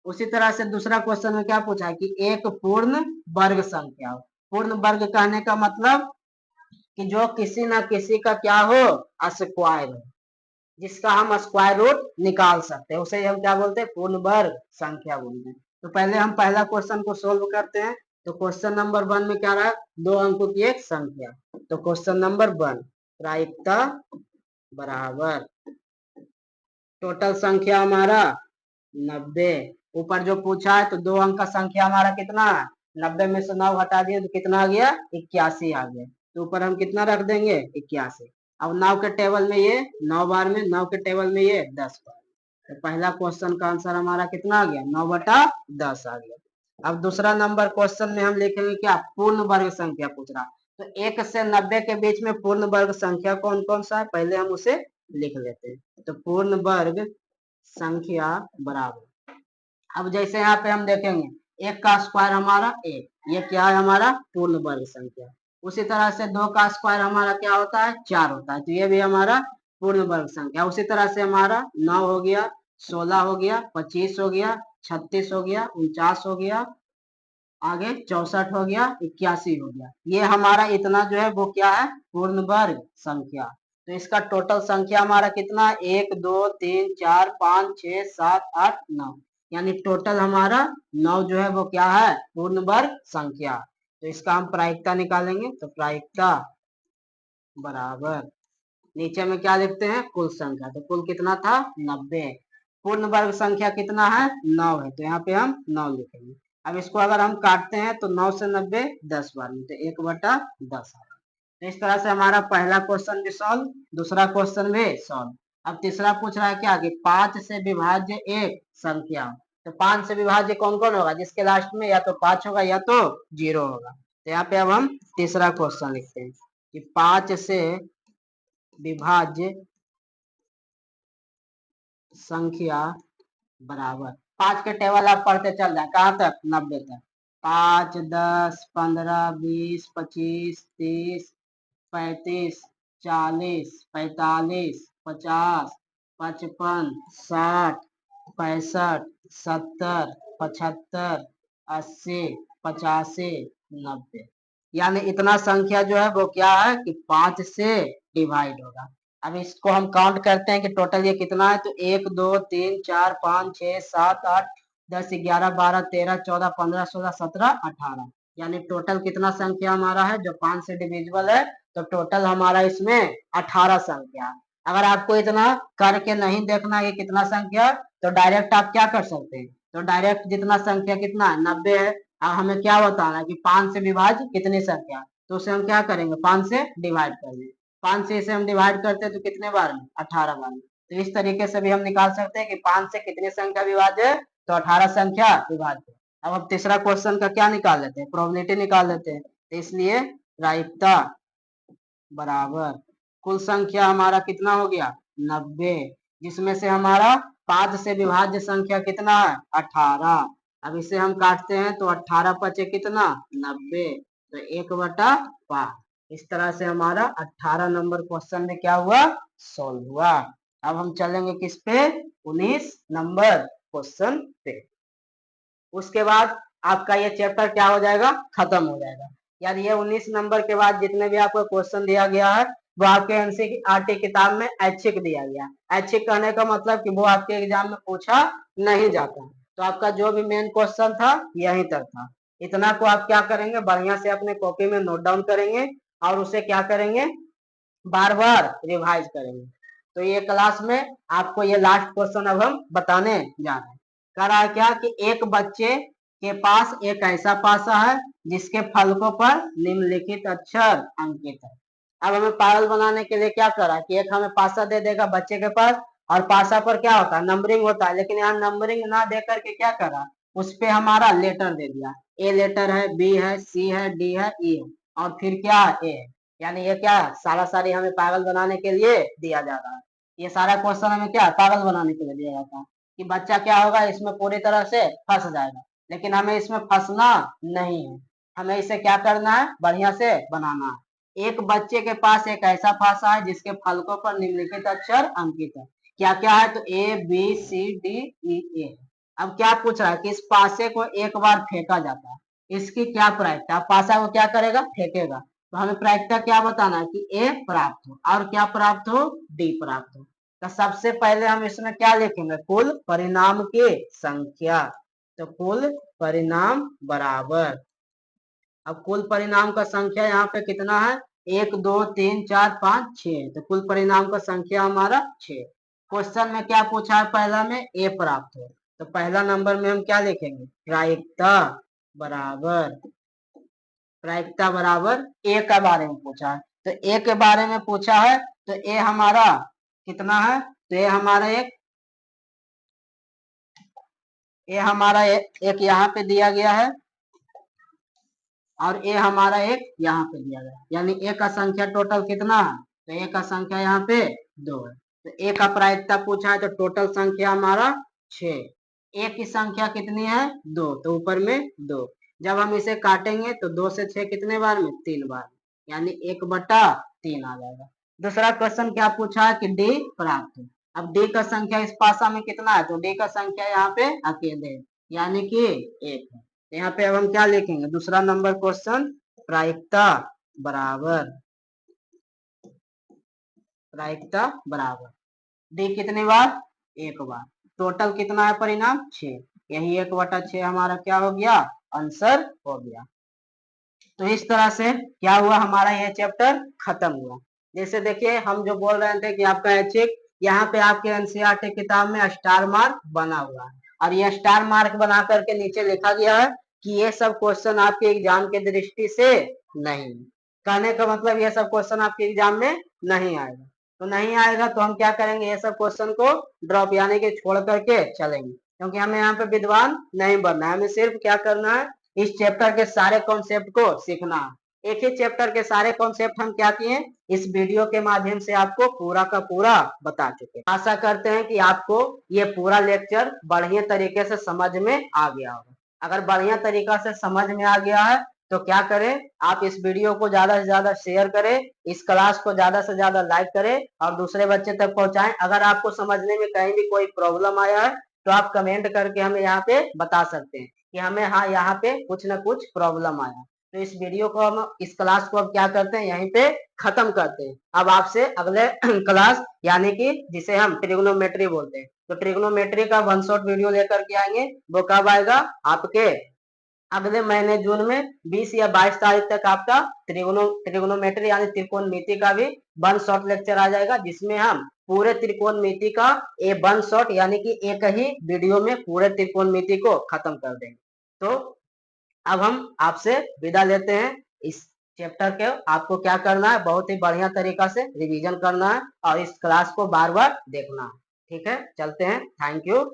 उसी तरह से दूसरा क्वेश्चन में क्या पूछा है कि एक पूर्ण वर्ग संख्या हो। पूर्ण वर्ग कहने का मतलब कि जो किसी ना किसी का क्या हो, स्क्वायर हो, जिसका हम स्क्वायर रूट निकाल सकते हैं, उसे हम क्या बोलते हैं, पूर्ण वर्ग संख्या बोलते हैं। तो पहले हम पहला क्वेश्चन को सोल्व करते हैं। तो क्वेश्चन नंबर 1 में क्या रहा, 2 अंकों की एक संख्या। तो क्वेश्चन नंबर 1, प्रायिकता बराबर टोटल संख्या हमारा 90, ऊपर जो पूछा है तो 2 अंक का संख्या हमारा कितना है, 90 में से 9 हटा दिए तो कितना आ गया, 81 आ गया। तो ऊपर हम कितना रख देंगे, 81। अब 9 के टेबल में ये 9 बार में, 9 के टेबल में ये 10 बार। तो पहला क्वेश्चन का आंसर हमारा कितना आ गया, 9/10 आ गया। अब दूसरा नंबर क्वेश्चन में हम लिखेंगे क्या, पूर्ण वर्ग संख्या पूछ रहा। तो 1 से 90 के बीच में पूर्ण वर्ग संख्या कौन कौन सा है, पहले हम उसे लिख लेते हैं। तो पूर्ण वर्ग संख्या बराबर, अब जैसे यहाँ पे हम देखेंगे 1 का स्क्वायर हमारा 1, ये क्या है हमारा पूर्ण वर्ग संख्या। उसी तरह से 2 का स्क्वायर हमारा क्या होता है, 4 होता है, तो ये भी हमारा पूर्ण वर्ग संख्या। उसी तरह से हमारा 9 हो गया, 16 हो गया, 25 हो गया, 36 हो गया, 49 हो गया, आगे 64 हो गया, 81 हो गया। ये हमारा इतना जो है वो क्या है, पूर्ण वर्ग संख्या। तो इसका टोटल संख्या हमारा कितना है, 1 2 3 4 5 6 7 8 9, यानी टोटल हमारा 9 जो है वो क्या है, पूर्ण वर्ग संख्या। तो इसका हम प्रायिकता निकालेंगे। तो प्रायिकता बराबर नीचे में क्या लिखते हैं, कुल संख्या। तो कुल कितना था, 90। पूर्ण वर्ग संख्या कितना है, 9 है, तो यहाँ पे हम 9 लिखेंगे। अब इसको अगर हम काटते हैं तो 9 से 90 10 बार में, तो 1/10। तो इस तरह से हमारा पहला क्वेश्चन भी सॉल्व, दूसरा क्वेश्चन भी सॉल्व। अब तीसरा पूछ रहा है क्या कि 5 से विभाज्य एक संख्या। तो 5 से विभाज्य कौन कौन होगा, जिसके लास्ट में या तो 5 होगा या तो 0 होगा। तो यहाँ पे अब हम तीसरा क्वेश्चन लिखते हैं कि 5 से विभाज्य संख्या बराबर, 5 के टेबल आप पढ़ते चल जाए, कहाँ तक, 90 तक। 5 10 15 20 25 30 35 40 45 50 55 60 65 70 75 80 85 90, यानी इतना संख्या जो है वो क्या है कि 5 से डिवाइड होगा। अब इसको हम काउंट करते हैं कि टोटल ये कितना है। तो 1 2 3 4 5 6 7 8 10 11 12 13 14 15 16 17 18, यानी टोटल कितना संख्या हमारा है जो 5 से डिविजिबल है, तो टोटल हमारा इसमें 18 संख्या। अगर आपको इतना करके नहीं देखना है कितना संख्या, तो डायरेक्ट आप क्या कर सकते हैं, तो डायरेक्ट जितना संख्या कितना है 90 है, अब हमें क्या बताना है कि 5 से विभाज्य कितनी संख्या, तो उसे हम क्या करेंगे 5 से डिवाइड कर देंगे। 5 से इसे हम डिवाइड करते हैं तो कितने बार में 18 बार में। तो इस तरीके से भी हम निकाल सकते हैं कि 5 से कितनी संख्या विभाज्य है, तो 18 संख्या विभाज्य। अब हम तीसरा क्वेश्चन का क्या निकाल लेते हैं, प्रोबेबिलिटी निकाल लेते हैं। तो इसलिए प्रायिकता बराबर कुल संख्या हमारा कितना हो गया 90, जिसमें से हमारा 5 से विभाज्य संख्या कितना है 18। अब इसे हम काटते हैं तो 18 पचे कितना 90, तो 1/5। इस तरह से हमारा 18 नंबर क्वेश्चन में क्या हुआ सोल्व हुआ। अब हम चलेंगे किस पे 19 नंबर क्वेश्चन पे। उसके बाद आपका ये चैप्टर क्या हो जाएगा खत्म हो जाएगा। यार ये 19 नंबर के बाद जितने भी आपको क्वेश्चन दिया गया है वो आपके एनसीईआरटी किताब में ऐच्छिक दिया गया। ऐच्छिक कहने का मतलब कि वो आपके एग्जाम में पूछा नहीं जाता, तो आपका जो भी मेन क्वेश्चन था यहीं तक था। इतना को आप क्या करेंगे बढ़िया से अपने कॉपी में नोट डाउन करेंगे और उसे क्या करेंगे बार बार रिवाइज करेंगे। तो ये क्लास में आपको ये लास्ट क्वेश्चन अब हम बताने जा रहे हैं। कह रहा है क्या कि एक बच्चे के पास एक ऐसा पासा है जिसके फलकों पर निम्नलिखित अक्षर अंकित है। अब हमें पागल बनाने के लिए क्या करा कि एक हमें पासा दे देगा बच्चे के पास, और पासा पर क्या होता है नंबरिंग होता है, लेकिन यहाँ नंबरिंग ना दे करके क्या करा उस पे हमारा लेटर दे दिया। ए लेटर है, बी है, सी है, डी है, ई है, और फिर क्या ए है। यानी ये क्या सारा सारी हमें पागल बनाने के लिए दिया जा रहा है। ये सारा क्वेश्चन हमें क्या पागल बनाने के लिए दिया जाता है कि बच्चा क्या होगा इसमें पूरी तरह से फंस जाएगा, लेकिन हमें इसमें फंसना नहीं है। हमें इसे क्या करना है बढ़िया से बनाना है। एक बच्चे के पास एक ऐसा पासा है जिसके फलकों पर निम्नलिखित अक्षर अंकित है। क्या क्या है तो A B C D E ए। अब क्या पूछ रहा है कि इस पासे को एक बार फेंका जाता है, इसकी क्या प्रायिकता। पासा को क्या करेगा फेंकेगा, तो हमें प्रायिकता क्या बताना है कि ए प्राप्त हो और क्या प्राप्त हो डी प्राप्त हो। तो सबसे पहले हम इसमें क्या लिखेंगे कुल परिणाम की संख्या। तो कुल परिणाम बराबर, अब कुल परिणाम का संख्या यहाँ पे कितना है 1 2 3 4 5 6, तो कुल परिणाम का संख्या हमारा 6। क्वेश्चन में क्या पूछा है पहला में ए प्राप्त हो, तो पहला नंबर में हम क्या लिखेंगे प्रायिकता बराबर, प्रायिकता बराबर ए के बारे में पूछा है। तो ए के बारे में पूछा है तो ए हमारा कितना है, तो ए हमारा एक यहाँ पे दिया गया है और ए हमारा एक यहाँ पे दिया गया है। यानी ए का संख्या टोटल कितना है, तो ए का संख्या यहाँ पे 2 है। तो ए का प्रायिकता पूछा है तो टोटल संख्या हमारा 6। ए की संख्या कितनी है 2, तो ऊपर में 2। जब हम इसे काटेंगे तो 2 से 6 कितने बार में 3 बार, यानी 1/3 आ जाएगा। दूसरा क्वेश्चन क्या पूछा है कि डी प्राप्त है। अब डी का संख्या इस पासा में कितना है, तो डी का संख्या यहाँ पे अकेले है यानी कि 1 है। यहाँ पे अब हम क्या लिखेंगे दूसरा नंबर क्वेश्चन प्रायिकता बराबर, प्रायिकता बराबर डी कितनी बार 1 बार, टोटल कितना है परिणाम 6, यही 1/6 हमारा क्या हो गया आंसर हो गया। तो इस तरह से क्या हुआ हमारा ये चैप्टर खत्म हुआ। जैसे देखिए हम जो बोल रहे थे कि आपका ऐच्छिक यहाँ पे आपके एनसीईआरटी किताब में स्टार मार्क बना हुआ है, और ये स्टार मार्क बना करके नीचे लिखा गया है कि ये सब क्वेश्चन आपके एग्जाम के दृष्टि से नहीं, कहने का मतलब ये सब क्वेश्चन आपके एग्जाम में नहीं आएगा। तो नहीं आएगा तो हम क्या करेंगे ये सब क्वेश्चन को ड्रॉप यानी कि छोड़ करके चलेंगे, क्योंकि हमें यहाँ पे विद्वान नहीं बनना है। हमें सिर्फ क्या करना है इस चैप्टर के सारे कॉन्सेप्ट को सीखना है। एक ही चैप्टर के सारे कॉन्सेप्ट हम क्या किए इस वीडियो के माध्यम से आपको पूरा का पूरा बता चुके। आशा करते हैं कि आपको ये पूरा लेक्चर बढ़िया तरीके से समझ में आ गया होगा। अगर बढ़िया तरीका से समझ में आ गया है तो क्या करें आप इस वीडियो को ज्यादा से ज्यादा शेयर करें, इस क्लास को ज्यादा से ज्यादा लाइक करें और दूसरे बच्चे तक पहुंचाएं। अगर आपको समझने में कहीं भी कोई प्रॉब्लम आया है तो आप कमेंट करके हमें यहाँ पे बता सकते हैं कि हमें हाँ यहाँ पे कुछ ना कुछ प्रॉब्लम आया। तो इस वीडियो को हम इस क्लास को अब क्या करते हैं यहीं पे खत्म करते हैं। अब आपसे अगले क्लास यानी कि जिसे हम ट्रिग्नोमेट्री बोलते हैं, तो ट्रिग्नोमेट्री का 1 शॉट वीडियो लेकर के आएंगे। वो कब आएगा आपके अगले महीने जून में 20 या 22 तारीख तक आपका त्रिगोनोमेट्री यानी त्रिकोणमिति का भी वन शॉट लेक्चर आ जाएगा, जिसमें हम पूरे त्रिकोणमिति का वन शॉट यानी कि एक ही वीडियो में पूरे त्रिकोणमिति को खत्म कर देंगे। तो अब हम आपसे विदा लेते हैं। इस चैप्टर के आपको क्या करना है, बहुत ही बढ़िया तरीका से रिवीजन करना है और इस क्लास को बार बार देखना है। ठीक है, चलते हैं। Thank you.